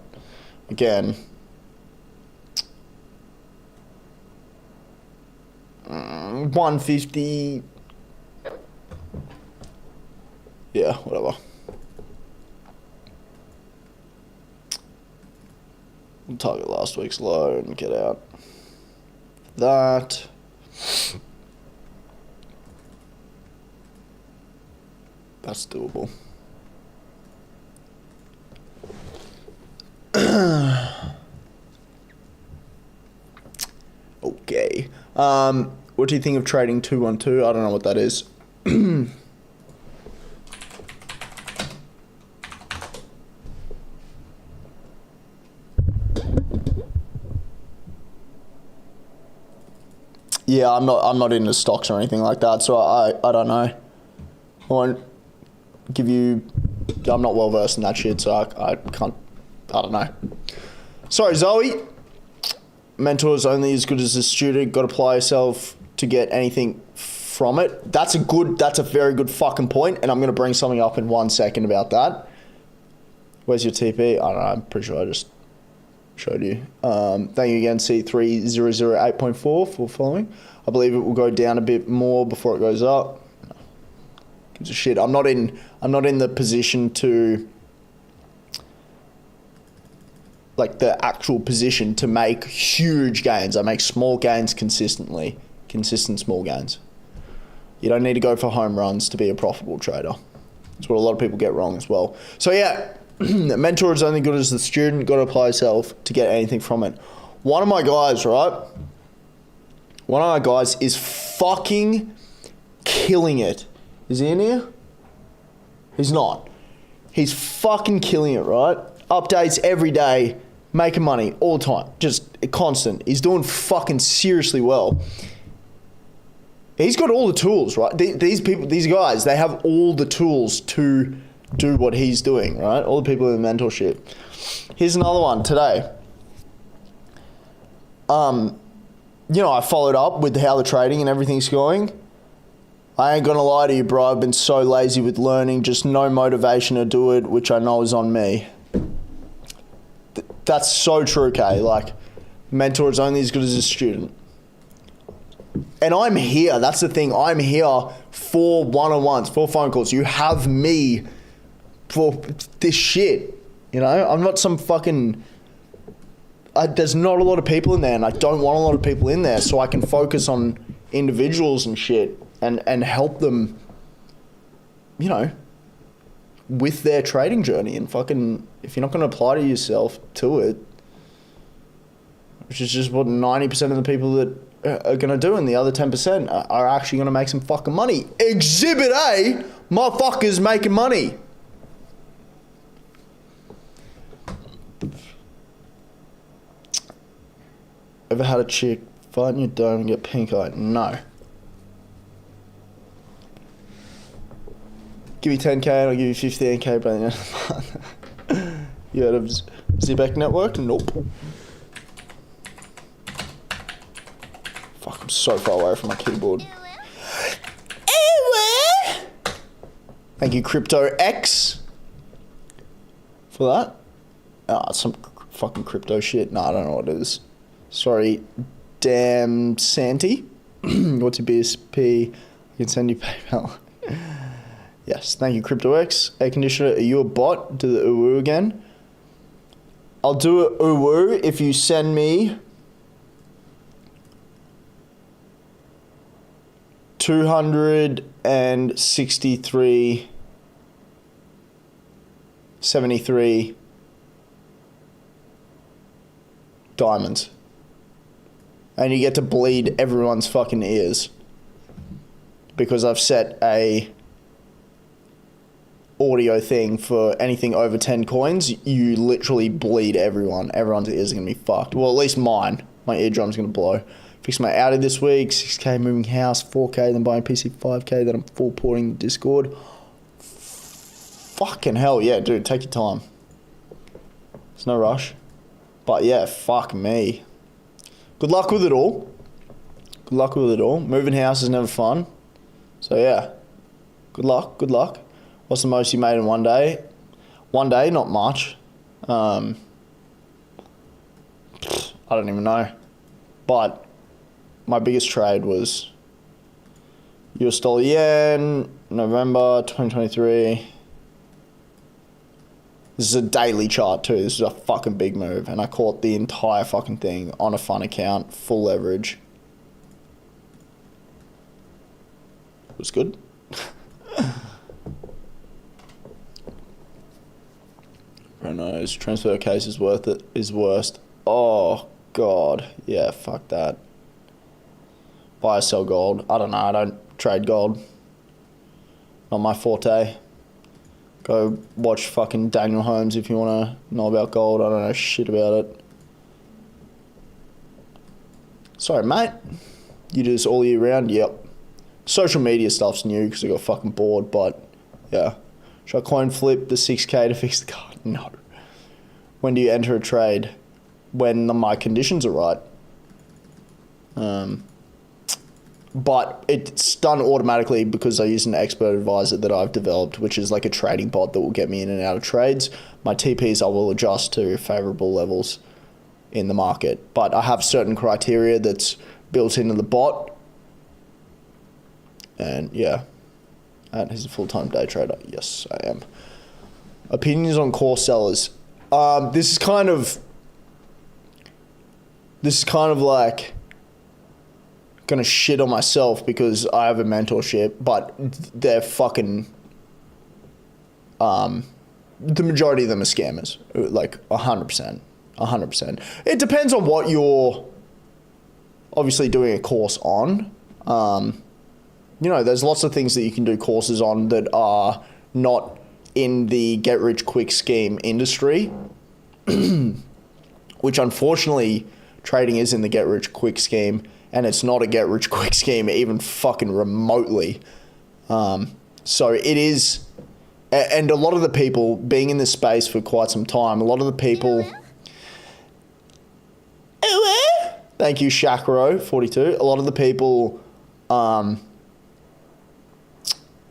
S1: again, 150. Yeah, whatever. We'll target last week's low and get out that. That's doable. Okay. What do you think of trading 212? I don't know what that is. Yeah, I'm not into stocks or anything like that, so I don't know. I won't give you. I'm not well versed in that shit, so I can't. I don't know. Sorry, Zoe. Mentor is only as good as a student. Got to apply yourself to get anything from it. That's a very good fucking point, and I'm gonna bring something up in 1 second about that. Where's your TP? I don't know. I'm pretty sure I just showed you. Thank you again, C3008.4 for following. I believe it will go down a bit more before it goes up. Gives a shit. I'm not in the position to, like, the actual position to make huge gains. I make small gains consistently. Consistent small gains. You don't need to go for home runs to be a profitable trader. That's what a lot of people get wrong as well. So yeah, mentor is only good as the student. Got to apply yourself to get anything from it. One of my guys, right? One of my guys is fucking killing it. Is he in here? He's not. He's fucking killing it, right? Updates every day, making money all the time, just constant. He's doing fucking seriously well. He's got all the tools, right? These people, these guys, they have all the tools to do what he's doing, right? All the people in mentorship. Here's another one today. You know, I followed up with how the trading and everything's going. I ain't gonna lie to you, bro. I've been so lazy with learning, just no motivation to do it, which I know is on me. That's so true, Kay. Like, mentor is only as good as a student. And I'm here. That's the thing. I'm here for one-on-ones, for phone calls. You have me for this shit. You know, I'm not some fucking... there's not a lot of people in there, and I don't want a lot of people in there, so I can focus on individuals and shit and help them, you know, with their trading journey. And fucking, if you're not going to apply to yourself to it, which is just what 90% of the people that are going to do, and the other 10% are actually going to make some fucking money. Exhibit A, motherfuckers making money. Ever had a chick fight in your dome and get pink eye? No. Give me 10k and I'll give you 15k by the end of the month. You heard of Zebek Network? Nope. Fuck, I'm so far away from my keyboard. Thank you, Crypto X, for that. Ah, some fucking crypto shit. No, I don't know what it is. Sorry, damn Santi. What's your BSP? I can send you PayPal. Yes, thank you, CryptoX. Air conditioner, are you a bot? Do the uwu again. I'll do a uwu if you send me 263.73 diamonds. And you get to bleed everyone's fucking ears. Because I've set a audio thing for anything over 10 coins, you literally bleed everyone. Everyone's ears are going to be fucked. Well, at least mine. My eardrum's going to blow. Fixed my Audi this week, 6k moving house, 4k, then buying PC 5k, then I'm full porting the Discord. Fucking hell, yeah, dude, take your time. There's no rush. But yeah, fuck me. Good luck with it all. Good luck with it all. Moving house is never fun. So yeah, good luck, good luck. What's the most you made in one day? One day, not much. I don't even know. But my biggest trade was US dollar yen, November 2023. This is a daily chart too. This is a fucking big move. And I caught the entire fucking thing on a fun account, full leverage. It was good. Who knows? Transfer case is worth it. Is worst. Oh god. Yeah, fuck that. Buy or sell gold. I don't know. I don't trade gold. Not my forte. Go watch fucking Daniel Holmes if you want to know about gold. I don't know shit about it. Sorry, mate. You do this all year round? Yep. Social media stuff's new because I got fucking bored, but yeah. Should I coin flip the 6k to fix the card? No. When do you enter a trade? When my conditions are right. But it's done automatically because I use an expert advisor that I've developed, which is like a trading bot that will get me in and out of trades. My TPs I will adjust to favorable levels in the market. But I have certain criteria that's built into the bot. And yeah. And he's a full-time day trader. Yes, I am. Opinions on core sellers. This is kind of like gonna shit on myself because I have a mentorship, but they're fucking the majority of them are scammers. Like 100%. It depends on what you're obviously doing a course on. You know, there's lots of things that you can do courses on that are not in the get-rich-quick scheme industry, which unfortunately trading is in the get-rich-quick scheme, and it's not a get-rich-quick scheme even fucking remotely. So it is, and a lot of the people, being in this space for quite some time, a lot of the people... Thank you, Shakro42. A lot of the people...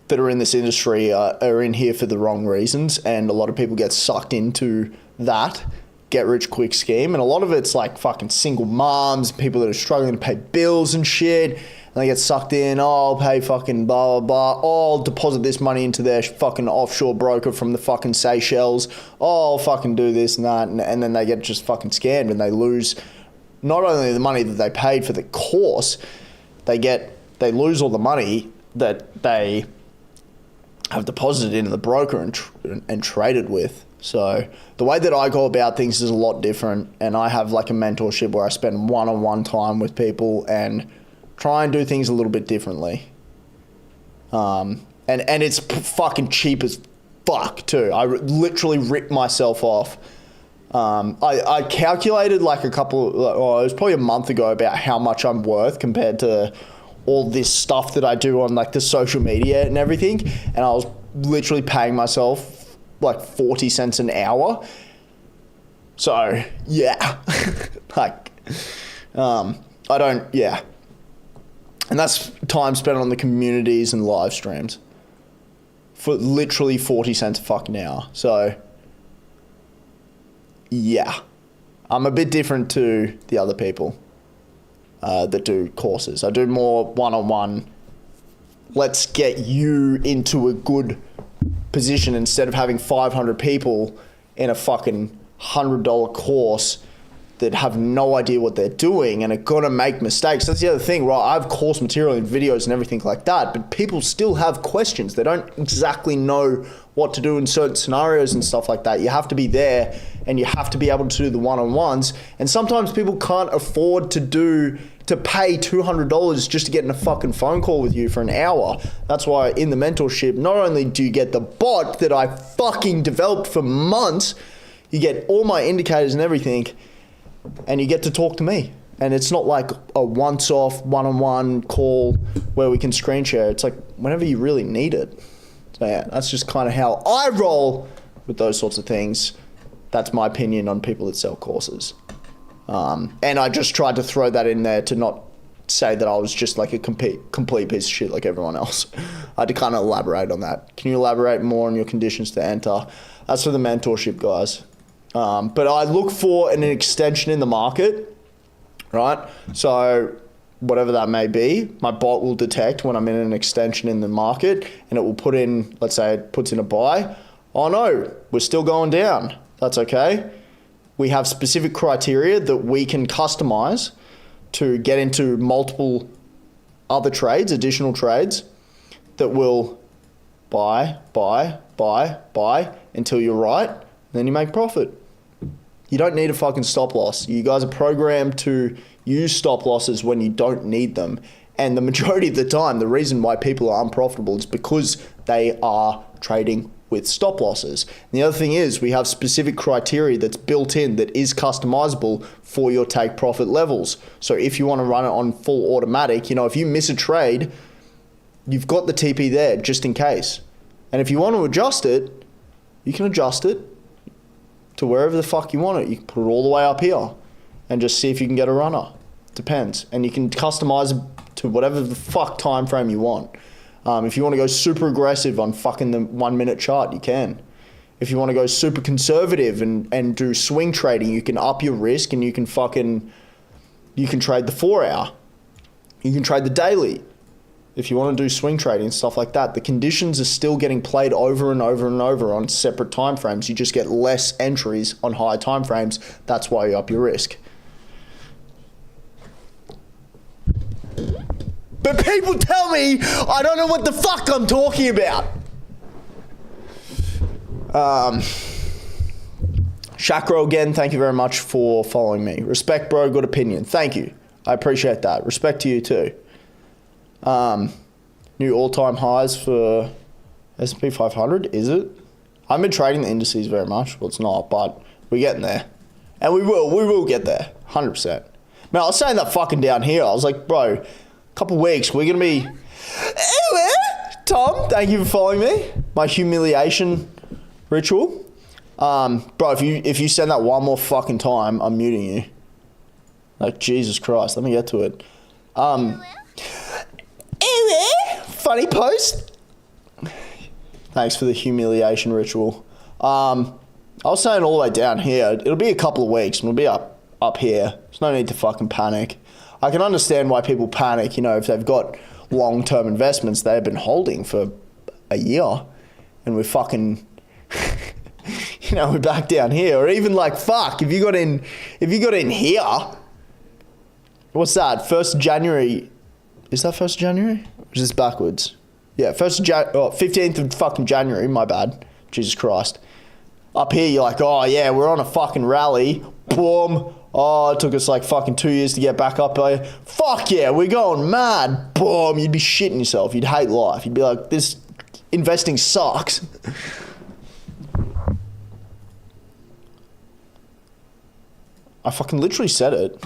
S1: that are in this industry are in here for the wrong reasons, and a lot of people get sucked into that get-rich-quick scheme, and a lot of it's like fucking single moms, people that are struggling to pay bills and shit, and they get sucked in, oh, I'll pay fucking blah, blah, blah, oh, I'll deposit this money into their fucking offshore broker from the fucking Seychelles, oh, I'll fucking do this and that, and then they get just fucking scammed, and they lose not only the money that they paid for the course, they lose all the money that they have deposited into the broker and traded with. So the way that I go about things is a lot different, and I have like a mentorship where I spend one-on-one time with people and try and do things a little bit differently. And it's fucking cheap as fuck too. I literally ripped myself off. I calculated like it was probably a month ago about how much I'm worth compared to all this stuff that I do on like the social media and everything, and I was literally paying myself like 40 cents an hour. So yeah, like yeah, and that's time spent on the communities and live streams for literally 40 cents a fucking hour. So yeah, I'm a bit different to the other people that do courses. I do more one-on-one let's get you into a good position instead of having 500 people in a fucking $100 course that have no idea what they're doing and are gonna make mistakes. That's the other thing, right? I have course material and videos and everything like that, but people still have questions. They don't exactly know what to do in certain scenarios and stuff like that. You have to be there and you have to be able to do the one-on-ones. And sometimes people can't afford to pay $200 just to get in a fucking phone call with you for an hour. That's why in the mentorship, not only do you get the bot that I fucking developed for months, you get all my indicators and everything, and you get to talk to me. And it's not like a once-off, one-on-one call where we can screen share. It's like whenever you really need it. So yeah, that's just kind of how I roll with those sorts of things. That's my opinion on people that sell courses. And I just tried to throw that in there to not say that I was just like a complete piece of shit like everyone else. I had to kind of elaborate on that. Can you elaborate more on your conditions to enter? That's for the mentorship, guys. But I look for an extension in the market, right? So whatever that may be, my bot will detect when I'm in an extension in the market, and it will put in, let's say it puts in a buy. Oh no, we're still going down. That's okay. We have specific criteria that we can customize to get into multiple other trades, additional trades that will buy until you're right. Then you make profit. You don't need a fucking stop loss. You guys are programmed to use stop losses when you don't need them. And the majority of the time, the reason why people are unprofitable is because they are trading with stop losses. And the other thing is we have specific criteria that's built in that is customizable for your take profit levels. So if you want to run it on full automatic, if you miss a trade, you've got the TP there just in case. And if you want to adjust it, you can adjust it to wherever the fuck you want it. You can put it all the way up here and just see if you can get a runner. Depends. And you can customize it to whatever the fuck time frame you want. If you want to go super aggressive on fucking the 1 minute chart, you can. If you want to go super conservative and do swing trading, you can up your risk and you can trade the 4 hour. You can trade the daily. If you want to do swing trading and stuff like that, the conditions are still getting played over and over and over on separate time frames. You just get less entries on higher time frames. That's why you up your risk. But people tell me I don't know what the fuck I'm talking about. Shakro again, thank you very much for following me. Respect, bro, good opinion. Thank you. I appreciate that. Respect to you too. New all-time highs for S&P 500, is it? I haven't been trading the indices very much. Well, it's not, but we're getting there. And we will get there, 100%. Man, I was saying that fucking down here. I was like, bro, couple weeks, we're gonna be. Tom, thank you for following me. My humiliation ritual, bro. If you send that one more fucking time, I'm muting you. Like Jesus Christ, let me get to it. Funny post. Thanks for the humiliation ritual. I was saying all the way down here. It'll be a couple of weeks, and we'll be up here. There's no need to fucking panic. I can understand why people panic, if they've got long-term investments they've been holding for a year and we're fucking, we're back down here. Or even like, fuck, if you got in here, what's that, 1st of January, is that 1st of January? Or is this backwards? Yeah, 15th of fucking January, my bad, Jesus Christ. Up here, you're like, oh yeah, we're on a fucking rally, boom. Oh, it took us like fucking 2 years to get back up there. Fuck yeah, we're going mad. Boom, you'd be shitting yourself. You'd hate life. You'd be like, this investing sucks. I fucking literally said it.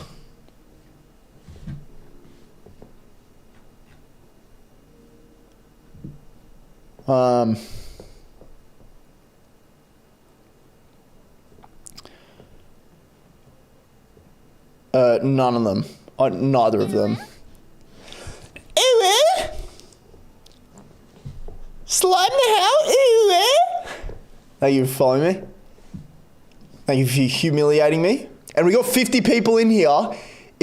S1: None of them. Neither of them. Slide me out. Thank you for following me. Thank you for humiliating me. And we got 50 people in here.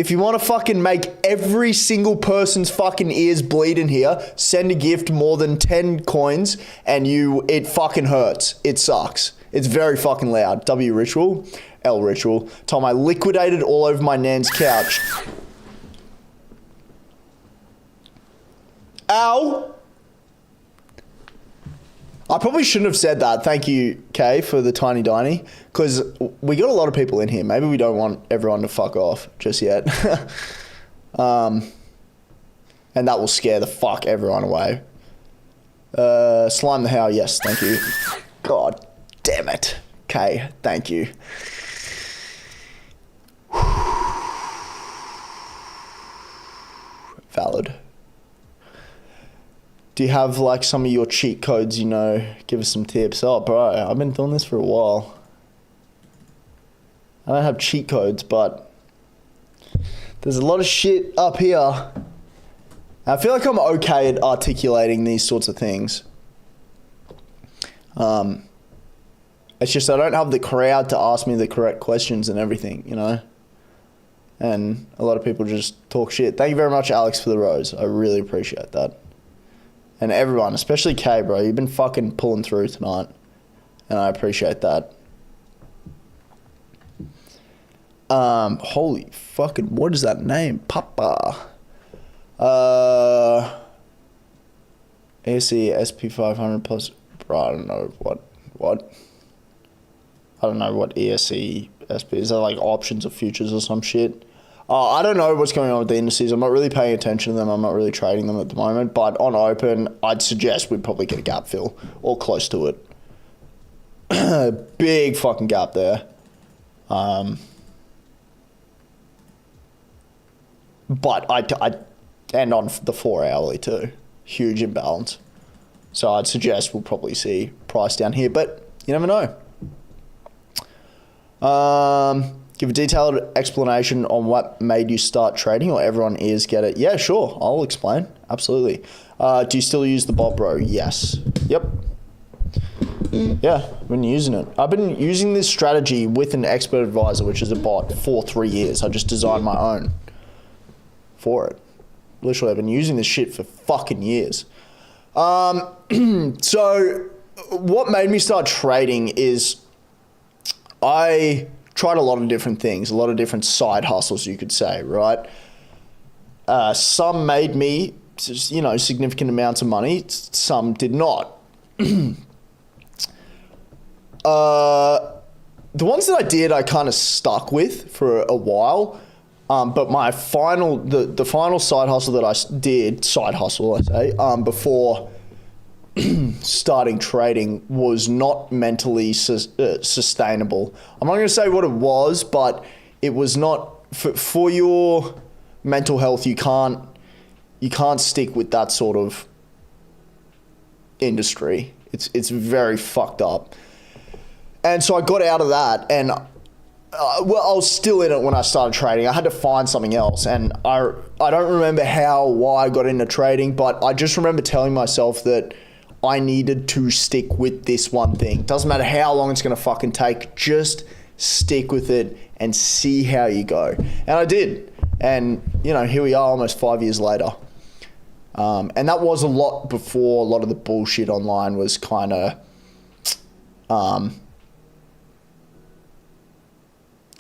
S1: if you want to fucking make every single person's fucking ears bleed in here, send a gift more than 10 coins and it fucking hurts. It sucks. It's very fucking loud. W Ritual. L Ritual. Tom, I liquidated all over my nan's couch. Ow! I probably shouldn't have said that. Thank you, Kay, for the tiny diny. Because we got a lot of people in here. Maybe we don't want everyone to fuck off just yet. And that will scare the fuck everyone away. Slime the How, yes, thank you. God damn it. Kay, thank you. Valid. Do you have like some of your cheat codes, you know, give us some tips? Oh, bro, I've been doing this for a while. I don't have cheat codes, but there's a lot of shit up here. I feel like I'm okay at articulating these sorts of things. It's just I don't have the crowd to ask me the correct questions and everything, you know? And a lot of people just talk shit. Thank you very much, Alex, for the rose. I really appreciate that. And everyone, especially Kay, bro, you've been fucking pulling through tonight. And I appreciate that. Holy fucking, what is that name? Papa. ASC SP500 plus, bro, I don't know what? I don't know what ESC SP is. That like options or futures or some shit? I don't know what's going on with the indices. I'm not really paying attention to them. I'm not really trading them at the moment. But on open, I'd suggest we'd probably get a gap fill or close to it. Big fucking gap there. But and on the 4 hourly too. Huge imbalance. So I'd suggest we'll probably see price down here. But you never know. Give a detailed explanation on what made you start trading, or everyone ears get it. Yeah, sure. I'll explain. Absolutely. Do you still use the bot, bro? Yes. Yep. Yeah, I've been using it. I've been using this strategy with an expert advisor, which is a bot, for 3 years. I just designed my own for it. Literally, I've been using this shit for fucking years. So what made me start trading is I tried a lot of different things, a lot of different side hustles, you could say, right? Some made me, you know, significant amounts of money. Some did not. The ones that I did, I kind of stuck with for a while. But my final, the final side hustle that I did, before starting trading was not mentally sustainable. I'm not going to say what it was, but it was not for your mental health. You can't stick with that sort of industry. It's very fucked up. And so I got out of that, and I was still in it when I started trading. I had to find something else, and I don't remember why I got into trading, but I just remember telling myself that I needed to stick with this one thing. Doesn't matter how long it's going to fucking take, just stick with it and see how you go. And I did. And, you know, here we are almost 5 years later. And that was a lot before a lot of the bullshit online was kind of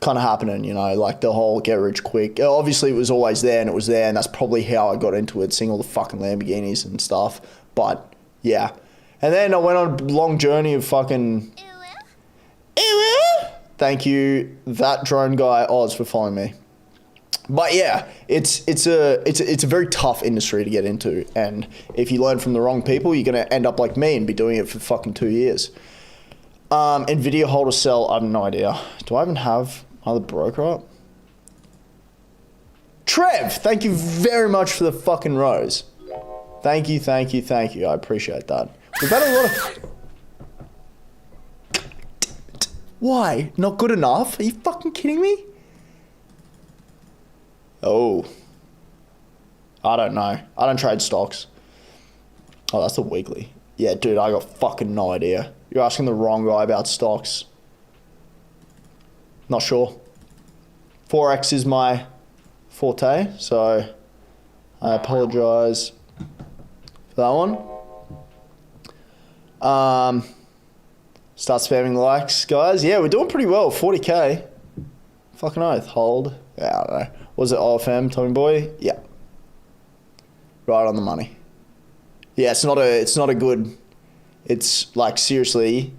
S1: happening, you know, like the whole get rich quick. Obviously, it was always there, and that's probably how I got into it, seeing all the fucking Lamborghinis and stuff. But yeah. And then I went on a long journey of fucking... Thank you, that drone guy, Oz, for following me. But yeah, it's a very tough industry to get into. And if you learn from the wrong people, you're going to end up like me and be doing it for fucking 2 years. Nvidia hold or sell, I have no idea. Do I even have my other broker up? Trev, thank you very much for the fucking rose. Thank you. I appreciate that. We've had a lot of... Why? Not good enough? Are you fucking kidding me? Oh. I don't know. I don't trade stocks. Oh, that's the weekly. Yeah, dude, I got fucking no idea. You're asking the wrong guy about stocks. Not sure. Forex is my forte, so I apologize for that one. Start spamming likes, guys. Yeah, we're doing pretty well. 40k. Fucking oath. Hold. Yeah, I don't know. Was it OFM, Tommy Boy? Yeah. Right on the money. Yeah, it's not a good. It's like, seriously,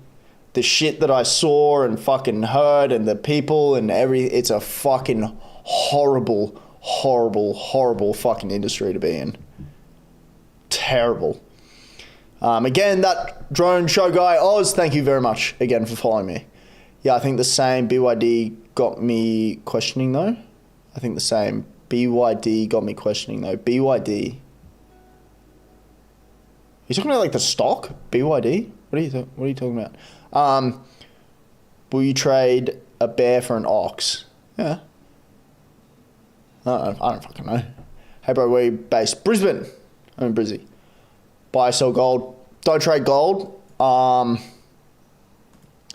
S1: the shit that I saw and fucking heard and the people and it's a fucking horrible fucking industry to be in. Terrible. Again, that drone show guy, Oz, thank you very much again for following me. Yeah, I think the same BYD got me questioning though. I think the same BYD got me questioning though. BYD. You talking about like the stock? BYD? What are you talking about? Will you trade a bear for an ox? Yeah. I don't fucking know. Hey bro, where are you based? Brisbane. I'm in Brizzy. Buy, sell gold. Don't trade gold.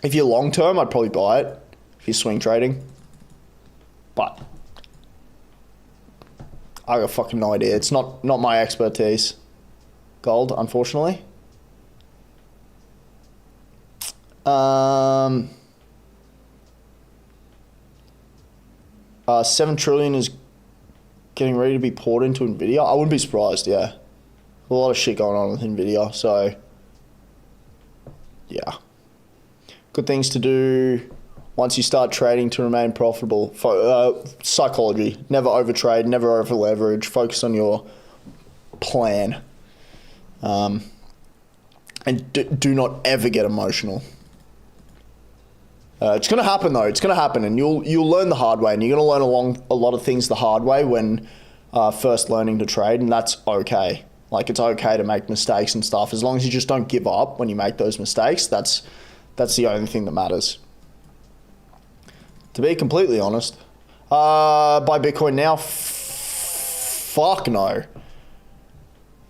S1: If you're long term, I'd probably buy it. If you're swing trading. But I got fucking no idea. It's not my expertise. Gold, unfortunately. 7 trillion is getting ready to be poured into Nvidia. I wouldn't be surprised, yeah. A lot of shit going on with Nvidia, so yeah. Good things to do once you start trading to remain profitable. Psychology. Never overtrade, never over leverage. Focus on your plan. And do not ever get emotional. It's going to happen though. It's going to happen, and you'll learn the hard way, and you're going to learn a lot of things the hard way when first learning to trade, and that's okay. Like, it's okay to make mistakes and stuff, as long as you just don't give up when you make those mistakes. That's the only thing that matters. To be completely honest, buy Bitcoin now? Fuck no.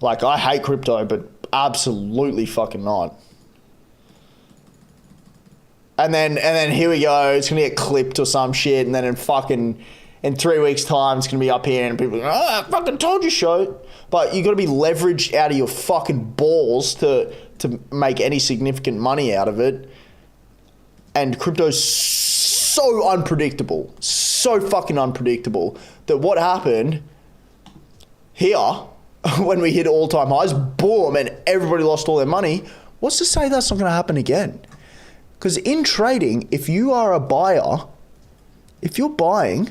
S1: Like, I hate crypto, but absolutely fucking not. And then here we go. It's gonna get clipped or some shit, and then in 3 weeks' time, it's gonna be up here, and people are like, I fucking told you so. But you got to be leveraged out of your fucking balls to make any significant money out of it. And crypto's so unpredictable, so fucking unpredictable, that what happened here when we hit all-time highs, boom, and everybody lost all their money. What's to say that's not going to happen again? Because in trading, if you are a buyer, if you're buying,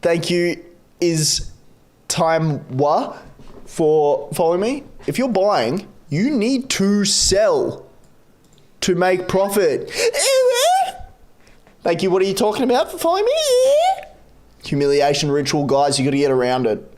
S1: thank you, is time for following me. If you're buying, you need to sell to make profit. Thank you. What are you talking about for following me? Humiliation ritual, guys. You got to get around it.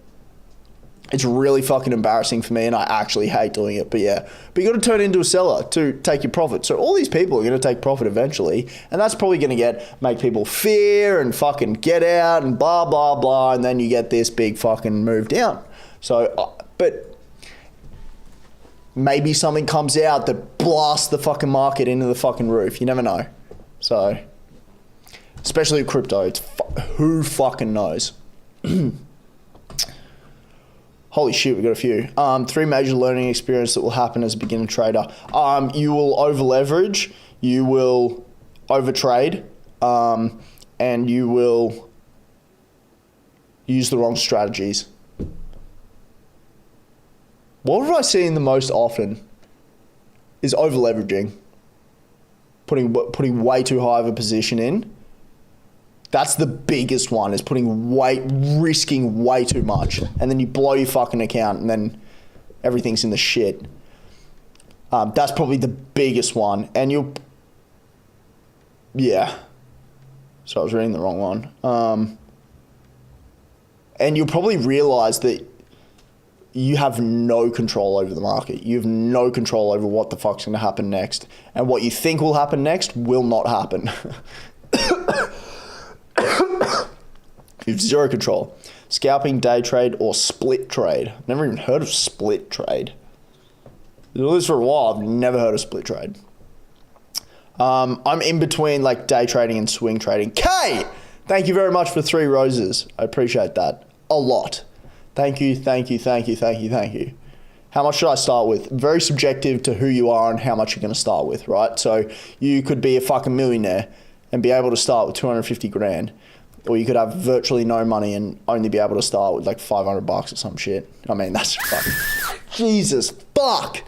S1: It's really fucking embarrassing for me, and I actually hate doing it. But yeah, but you got to turn into a seller to take your profit. So all these people are going to take profit eventually, and that's probably going to make people fear and fucking get out and blah blah blah, and then you get this big fucking move down. So, but maybe something comes out that blasts the fucking market into the fucking roof. You never know. So, especially with crypto, it's who fucking knows. Holy shit, we got a few. 3 major learning experiences that will happen as a beginner trader. You will over leverage, you will overtrade, and you will use the wrong strategies. What have I seen the most often is over leveraging, putting way too high of a position in. That's the biggest one, is risking way too much. And then you blow your fucking account, and then everything's in the shit. That's probably the biggest one. And yeah. So I was reading the wrong one. And you'll probably realize that you have no control over the market. You have no control over what the fuck's going to happen next. And what you think will happen next will not happen. You have zero control. Scalping, day trade, or split trade. I've never even heard of split trade. I've done this for a while. I've never heard of split trade. I'm in between like day trading and swing trading. K! Thank you very much for 3 roses. I appreciate that a lot. Thank you, thank you, thank you, thank you, thank you. How much should I start with? Very subjective to who you are and how much you're going to start with, right? So you could be a fucking millionaire and be able to start with 250 grand. Or you could have virtually no money and only be able to start with like 500 bucks or some shit. I mean, that's fucking... Jesus, fuck!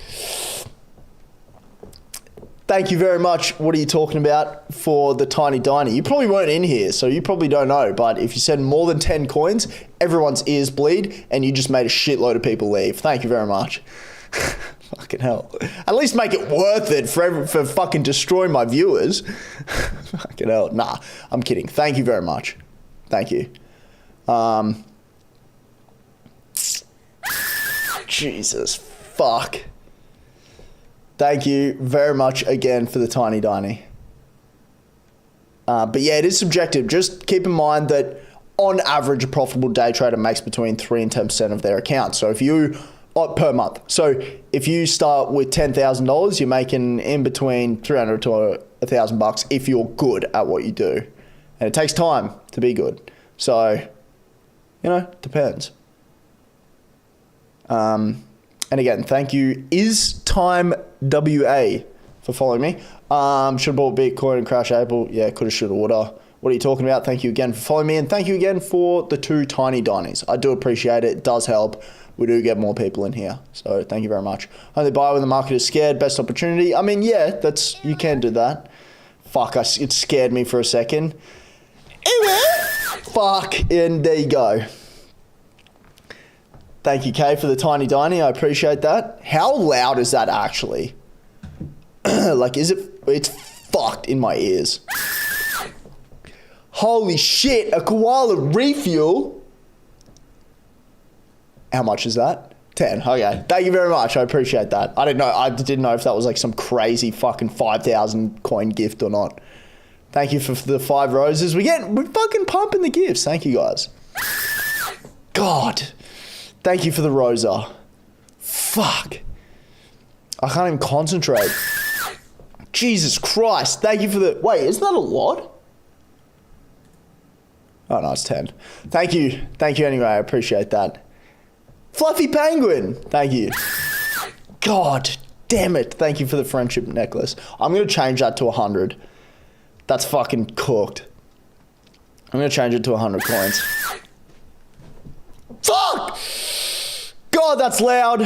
S1: Thank you very much. What are you talking about for the Tiny Diny? You probably weren't in here, so you probably don't know. But if you said more than 10 coins, everyone's ears bleed, and you just made a shitload of people leave. Thank you very much. Fucking hell. At least make it worth it for fucking destroying my viewers. Fucking hell. Nah, I'm kidding. Thank you very much. Thank you. Jesus, fuck. Thank you very much again for the Tiny Diny. But yeah, it is subjective. Just keep in mind that on average, a profitable day trader makes between 3 and 10% of their account. So if you, per month. So if you start with $10,000, you're making in between 300 to 1,000 bucks if you're good at what you do. And it takes time to be good. So, you know, depends. And again, thank you, Is Time WA, for following me. Should have bought Bitcoin and crash April. Yeah, coulda, shoulda, woulda. What are you talking about? Thank you again for following me. And thank you again for the 2 Tiny Dinies. I do appreciate it. It does help. We do get more people in here. So thank you very much. Only buy when the market is scared. Best opportunity. I mean, yeah, you can do that. Fuck, it scared me for a second. Fuck, and there you go. Thank you, Kay, for the Tiny Diny. I appreciate that. How loud is that actually? Like, it's fucked in my ears. Holy shit, a koala refuel. How much is that? 10, okay. Thank you very much, I appreciate that. I didn't know if that was like some crazy fucking 5,000 coin gift or not. Thank you for the 5 roses. We're fucking pumping the gifts. Thank you, guys. God. Thank you for the rosa. Fuck. I can't even concentrate. Jesus Christ. Thank you for the... Wait, isn't that a lot? Oh, no, it's 10. Thank you. Thank you anyway. I appreciate that. Fluffy Penguin. Thank you. God damn it. Thank you for the friendship necklace. I'm going to change that to 100. That's fucking cooked. I'm going to change it to 100 coins. Fuck! God, that's loud.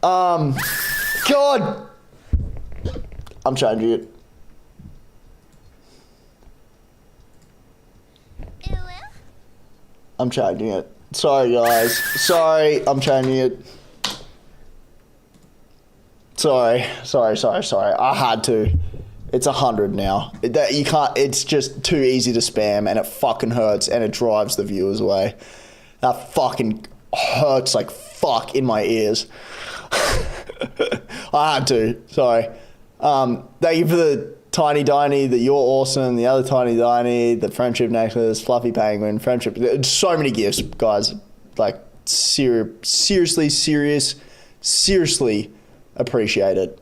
S1: God. I'm changing it. I'm changing it. Sorry, guys. Sorry, I'm changing it. Sorry. I had to. It's 100 now. You can't. It's just too easy to spam, and it fucking hurts, and it drives the viewers away. That fucking hurts like fuck in my ears. I had to. Sorry. Thank you for the Tiny Diny, the You're Awesome, the other Tiny Diny, the Friendship Necklace, Fluffy Penguin, Friendship. So many gifts, guys. Like, seriously appreciate it.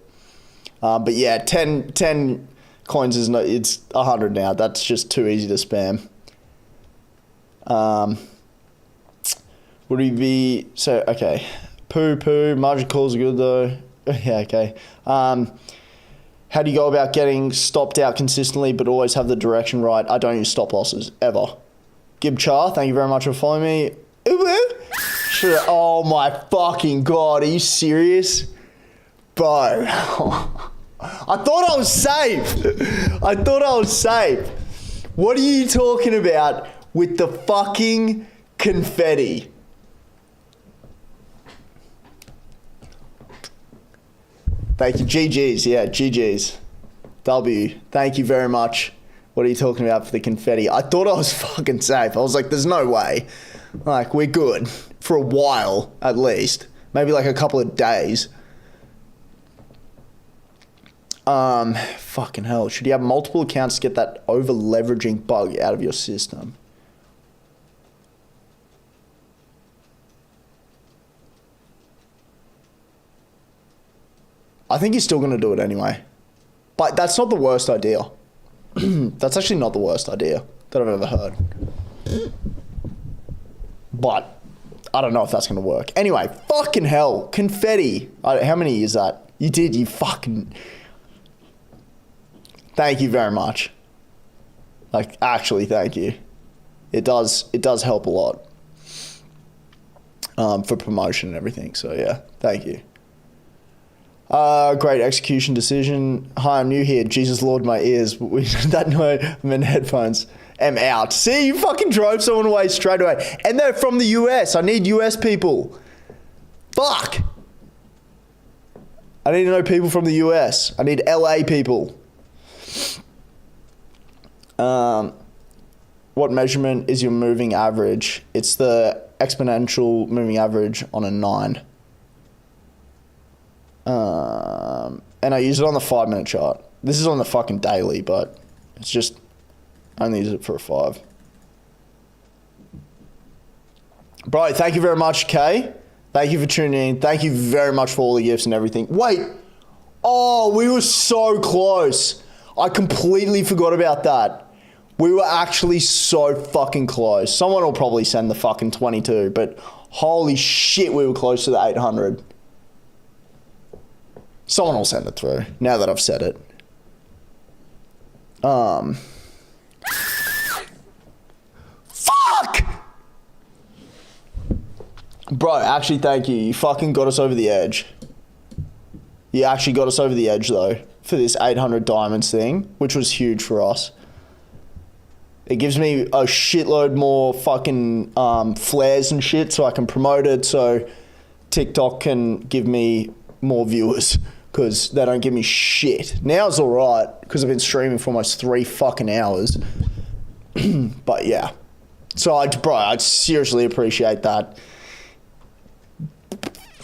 S1: But yeah, 10 coins is it's 100 now. That's just too easy to spam. Would we be, so, okay. Margin calls are good though. Yeah, okay. How do you go about getting stopped out consistently but always have the direction right? I don't use stop losses, ever. Gib Char, thank you very much for following me. Oh my fucking God, are you serious? Bro. I thought I was safe. What are you talking about with the fucking confetti? Thank you. GG's. Yeah, GG's. W. Thank you very much. What are you talking about for the confetti? I thought I was fucking safe. I was like, there's no way. Like, we're good. For a while, at least. Maybe like a couple of days. Fucking hell. Should you have multiple accounts to get that over-leveraging bug out of your system? I think you're still going to do it anyway. But that's not the worst idea. That's actually not the worst idea that I've ever heard. But I don't know if that's going to work. Anyway, fucking hell. Confetti. How many is that? You did, you fucking... Thank you very much. Like, actually, thank you. It does help a lot. For promotion and everything. So, yeah, thank you. Great execution decision. Hi, I'm new here. Jesus Lord, my ears. That note, I'm in headphones. I'm out. See, you fucking drove someone away straight away. And they're from the US. I need US people. Fuck. I need to know people from the US. I need LA people. What measurement is your moving average? It's the exponential moving average on a 9. And I use it on the 5-minute chart. This is on the fucking daily, but it's just, I only use it for a 5. Bro, thank you very much, Kay. Thank you for tuning in. Thank you very much for all the gifts and everything. Wait. Oh, we were so close. I completely forgot about that. We were actually so fucking close. Someone will probably send the fucking 22, but holy shit, we were close to the 800. Someone will send it through, now that I've said it. Fuck! Bro, actually, thank you. You fucking got us over the edge. You actually got us over the edge, though, for this 800 diamonds thing, which was huge for us. It gives me a shitload more fucking flares and shit so I can promote it, so TikTok can give me more viewers. Because they don't give me shit. Now it's alright, because I've been streaming for almost 3 fucking hours. But yeah. So, I'd seriously appreciate that.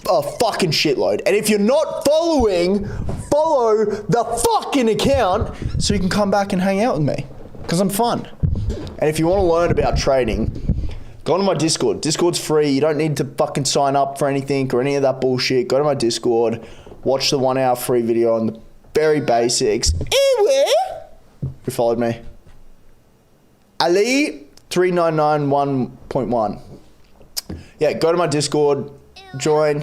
S1: A fucking shitload. And if you're not following, follow the fucking account so you can come back and hang out with me. Because I'm fun. And if you want to learn about trading, go to my Discord. Discord's free. You don't need to fucking sign up for anything or any of that bullshit. Go to my Discord. Watch the 1 hour free video on the very basics. Who followed me? Ali 3991.1. Yeah, go to my Discord, join.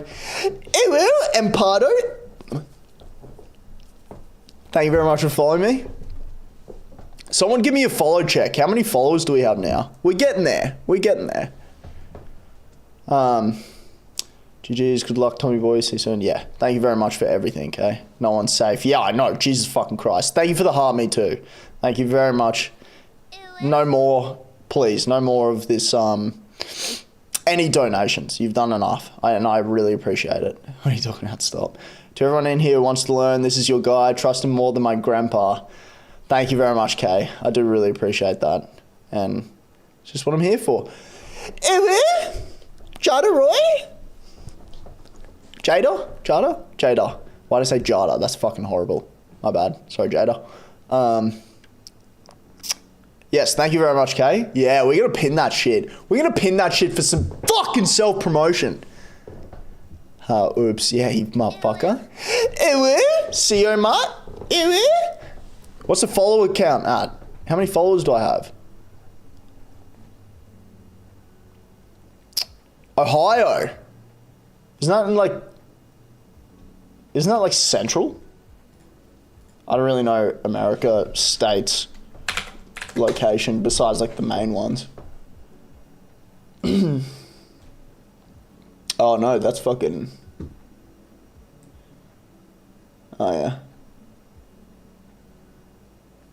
S1: Empardo. Thank you very much for following me. Someone give me a follow check. How many followers do we have now? We're getting there. GG's, good luck, Tommy boy. See you soon. Yeah, thank you very much for everything, okay? No one's safe. Yeah, I know. Jesus fucking Christ. Thank you for the heart, me too. Thank you very much. No more, please, no more of this, any donations. You've done enough, and I really appreciate it. What are you talking about? Stop. To everyone in here who wants to learn, this is your guide. Trust him more than my grandpa. Thank you very much, Kay. I do really appreciate that. And it's just what I'm here for. Jada Roy? Jada? Why did I say Jada? That's fucking horrible. My bad. Sorry, Jada. Yes, thank you very much, Kay. Yeah, we're going to pin that shit. We're going to pin that shit for some fucking self-promotion. Oops. Yeah, you motherfucker. See you, mate. What's the follower count at? How many followers do I have? Ohio. Isn't that like central? I don't really know America states location besides like the main ones. Oh no, that's fucking... Oh yeah.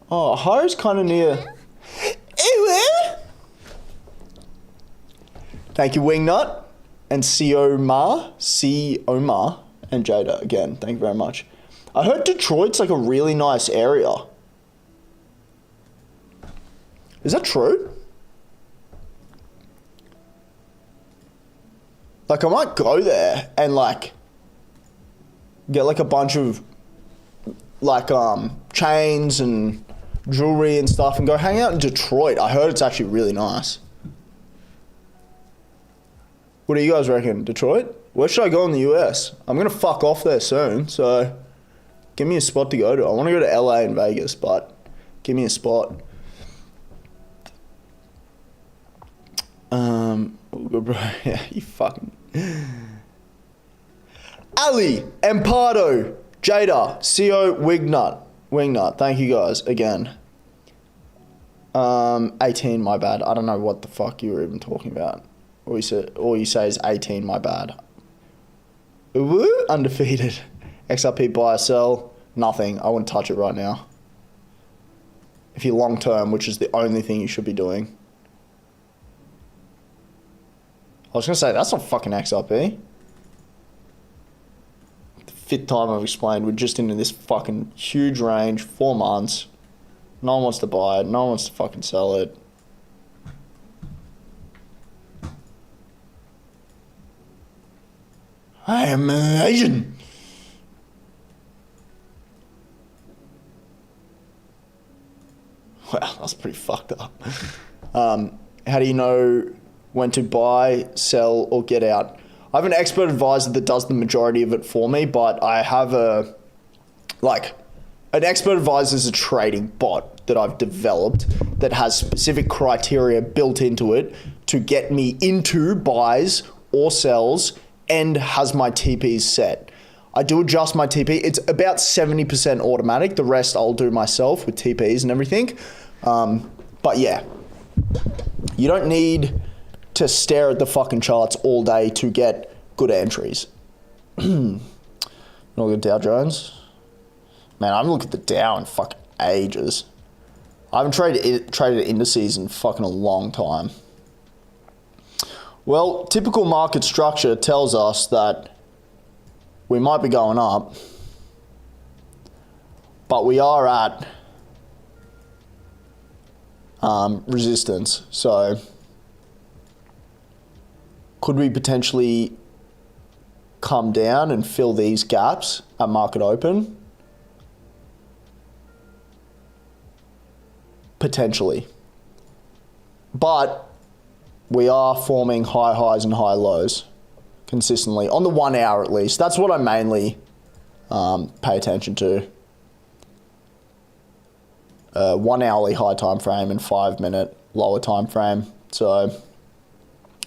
S1: Oh, Ohio's kind of near... Thank you, Wingnut. And C-Omar and Jada again. Thank you very much. I heard Detroit's like a really nice area. Is that true? Like I might go there and like get like a bunch of like chains and jewelry and stuff and go hang out in Detroit. I heard it's actually really nice. What do you guys reckon? Detroit? Where should I go in the US? I'm going to fuck off there soon, so give me a spot to go to. I want to go to LA and Vegas, but Give me a spot. Bro, yeah, you fucking... Ali, Empardo, Jada, CO, Wingnut. Thank you guys again. 18, my bad. I don't know what the fuck you were even talking about. All you say is 18, my bad. Woo, undefeated. XRP buy or sell, nothing. I wouldn't touch it right now. If you're long term, which is the only thing you should be doing. I was gonna say, that's not fucking XRP. The fifth time I've explained, we're just into this fucking huge range, 4 months. No one wants to buy it, no one wants to fucking sell it. I am Asian. Wow, that's pretty fucked up. How do you know when to buy, sell, or get out? I have an expert advisor that does the majority of it for me, but I have an expert advisor is a trading bot that I've developed that has specific criteria built into it to get me into buys or sells and has my TPs set. I do adjust my TP. It's about 70% automatic. The rest I'll do myself with TPs and everything. But yeah, you don't need to stare at the fucking charts all day to get good entries. Look at Dow Jones. Man, I haven't looked at the Dow in fucking ages. I haven't traded indices in fucking a long time. Well, typical market structure tells us that we might be going up, but we are at resistance. So could we potentially come down and fill these gaps at market open? Potentially. But we are forming high highs and high lows consistently, on the 1 hour at least. That's what I mainly pay attention to. 1 hourly high time frame and 5 minute lower time frame. So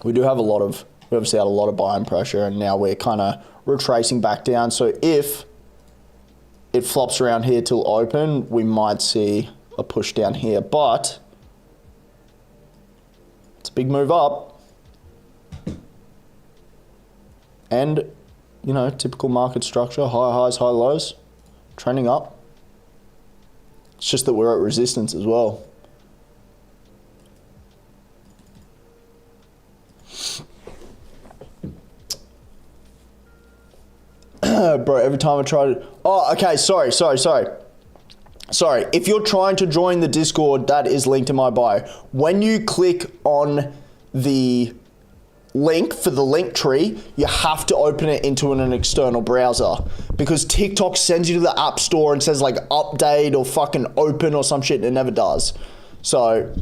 S1: we do have we obviously had a lot of buying pressure, and now we're kind of retracing back down. So if it flops around here till open, we might see a push down here, but it's a big move up. And, you know, typical market structure, high highs, high lows, trending up. It's just that we're at resistance as well. Bro, every time I try to... Oh, okay, sorry. If you're trying to join the Discord, that is linked in my bio. When you click on the link for the link tree, you have to open it into an external browser, because TikTok sends you to the app store and says like update or fucking open or some shit, and it never does. So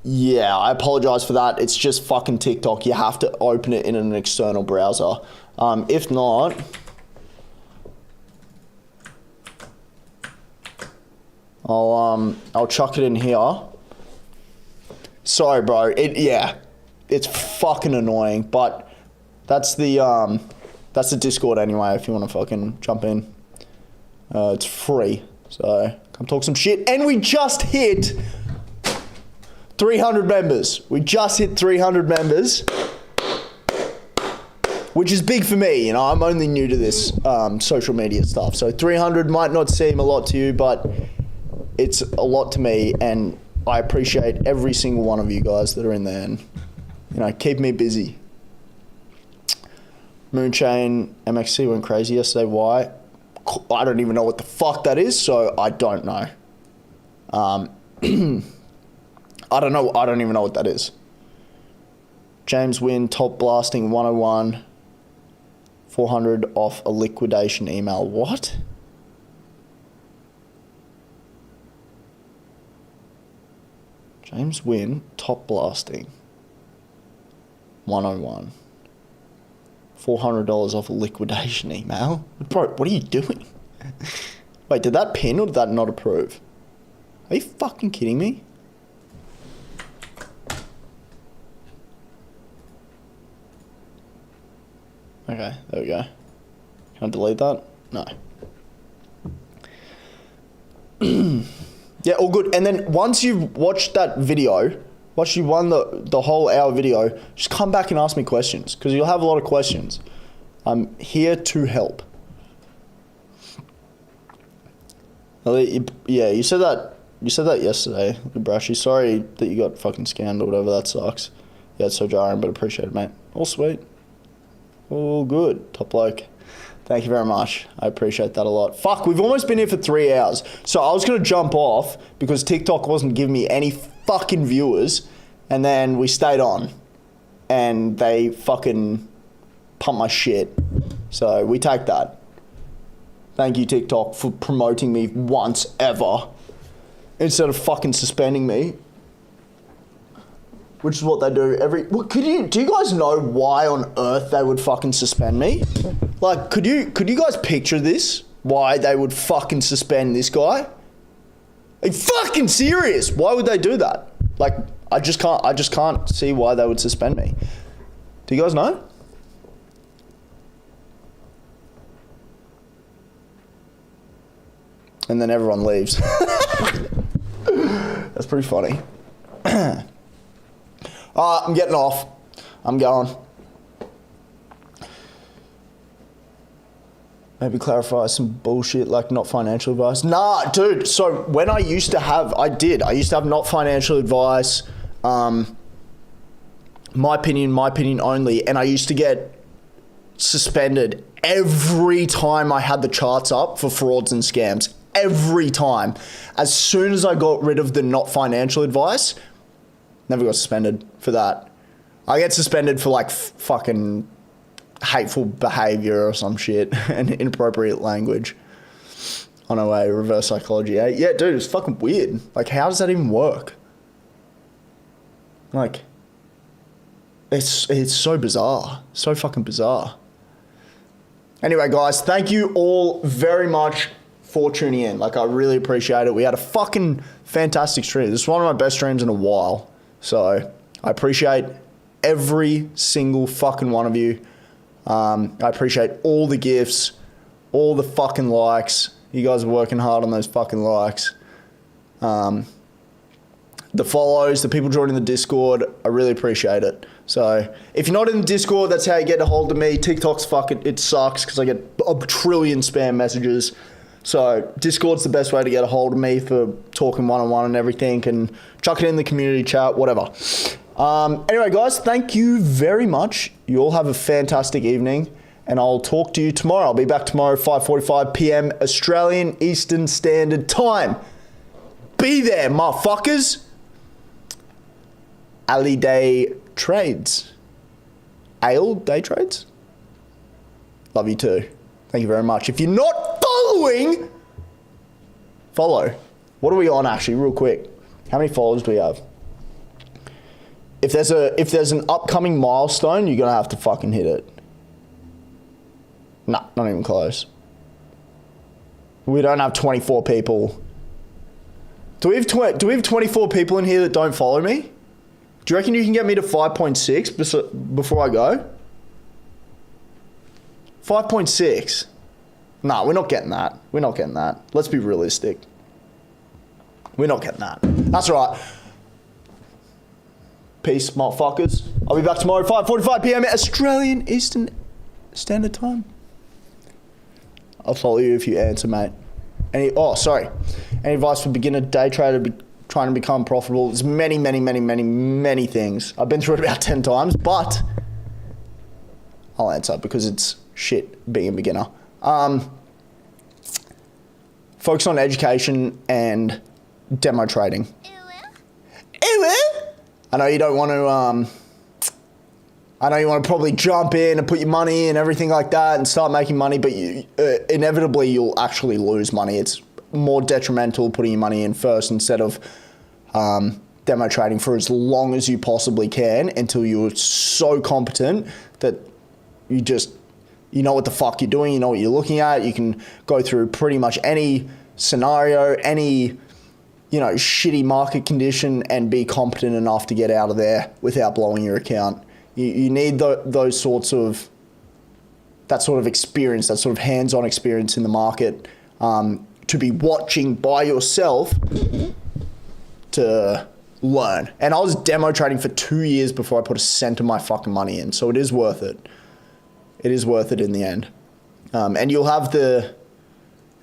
S1: yeah, I apologize for that. It's just fucking TikTok. You have to open it in an external browser. If not, I'll chuck it in here. Sorry, bro. It's fucking annoying, but that's the Discord anyway. If you want to fucking jump in, it's free. So come talk some shit. And we just hit 300 members. We just hit 300 members, which is big for me. You know, I'm only new to this social media stuff, so 300 might not seem a lot to you, but it's a lot to me, and I appreciate every single one of you guys that are in there, and you know, keep me busy. Moonchain MXC went crazy yesterday. Why? I don't even know what the fuck that is, so I don't know. I don't know. I don't even know what that is. James Wynn, top blasting 101, 400 off a liquidation email. What? James Wynn, top blasting 101, $400 off a liquidation email. Bro, what are you doing? Wait, did that pin or did that not approve? Are you fucking kidding me? Okay, there we go. Can I delete that? No. Yeah, all good. And then once you've watched that video, once you've won the whole hour video, just come back and ask me questions, because you'll have a lot of questions. I'm here to help. Yeah, you said that yesterday, Brashy. Sorry that you got fucking scammed or whatever. That sucks. Yeah, it's so jarring, but appreciate it, mate. All sweet. All good. Top bloke. Thank you very much. I appreciate that a lot. Fuck, we've almost been here for 3 hours. So I was going to jump off because TikTok wasn't giving me any fucking viewers. And then we stayed on. And they fucking pumped my shit. So we take that. Thank you, TikTok, for promoting me once ever. Instead of fucking suspending me. Which is what they do every... do you guys know why on earth they would fucking suspend me? Like, could you guys picture this? Why they would fucking suspend this guy? Are you fucking serious? Why would they do that? Like, I just can't see why they would suspend me. Do you guys know? And then everyone leaves. That's pretty funny. I'm getting off. I'm going. Maybe clarify some bullshit like not financial advice. Nah, dude. So when I used to have not financial advice. My opinion only. And I used to get suspended every time I had the charts up for frauds and scams. Every time. As soon as I got rid of the not financial advice, never got suspended for that. I get suspended for like fucking hateful behavior or some shit and inappropriate language. On our way, reverse psychology, eh? Yeah, dude, it's fucking weird. Like, how does that even work? Like, it's so bizarre. So fucking bizarre. Anyway, guys, thank you all very much for tuning in. Like, I really appreciate it. We had a fucking fantastic stream. This is one of my best streams in a while. So I appreciate every single fucking one of you. I appreciate all the gifts, all the fucking likes. You guys are working hard on those fucking likes. The follows, the people joining the Discord, I really appreciate it. So if you're not in the Discord, that's how you get a hold of me. TikTok's fucking, it sucks because I get a trillion spam messages. So Discord's the best way to get a hold of me for talking one-on-one and everything, and chuck it in the community chat, whatever. Anyway, guys, thank you very much. You all have a fantastic evening, and I'll talk to you tomorrow. I'll be back tomorrow, 5:45 p.m. Australian Eastern Standard Time. Be there, motherfuckers. Ali Day Trades. Ale Day Trades? Love you too. Thank you very much. If you're not following, follow. What are we on actually, real quick? How many followers do we have? If there's an upcoming milestone, you're gonna have to fucking hit it. Nah, not even close. We don't have 24 people. Do we have 24 people in here that don't follow me? Do you reckon you can get me to 5.6 before I go? 5.6. Nah, we're not getting that. We're not getting that. Let's be realistic. We're not getting that. That's right. Peace, motherfuckers. I'll be back tomorrow at 5:45 p.m. Australian Eastern Standard Time. I'll follow you if you answer, mate. Any advice for beginner day trader trying to become profitable? There's many things. I've been through it about 10 times, but I'll answer because it's shit being a beginner. Focus on education and demo trading. I know you don't want to, I know you want to probably jump in and put your money in and everything like that and start making money, but inevitably you'll actually lose money. It's more detrimental putting your money in first instead of demo trading for as long as you possibly can until you're so competent that you know what the fuck you're doing, you know what you're looking at, you can go through pretty much any scenario, any you know, shitty market condition and be competent enough to get out of there without blowing your account. You need those sorts of, that sort of experience, that sort of hands-on experience in the market to be watching by yourself to learn. And I was demo trading for 2 years before I put a cent of my fucking money in. So it is worth it. It is worth it in the end. And you'll have the...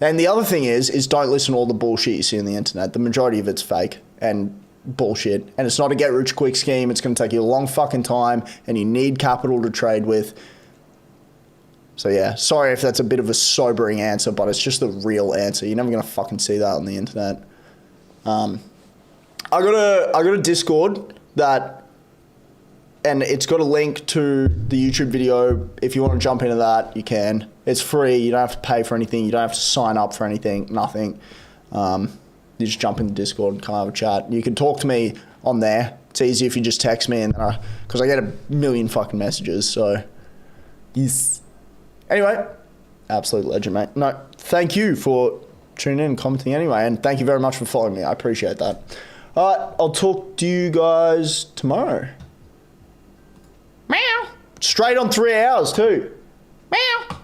S1: And the other thing is don't listen to all the bullshit you see on the internet. The majority of it's fake and bullshit. And it's not a get-rich-quick scheme. It's going to take you a long fucking time, and you need capital to trade with. So yeah, sorry if that's a bit of a sobering answer, but it's just the real answer. You're never going to fucking see that on the internet. I got a Discord that... And it's got a link to the YouTube video. If you want to jump into that, you can. It's free. You don't have to pay for anything. You don't have to sign up for anything. Nothing. You just jump in the Discord and come have a chat. You can talk to me on there. It's easy if you just text me, and because I get a million fucking messages. So, yes. Anyway, absolute legend, mate. No, thank you for tuning in and commenting anyway, and thank you very much for following me. I appreciate that. All right, I'll talk to you guys tomorrow. Meow. Straight on 3 hours too. Meow.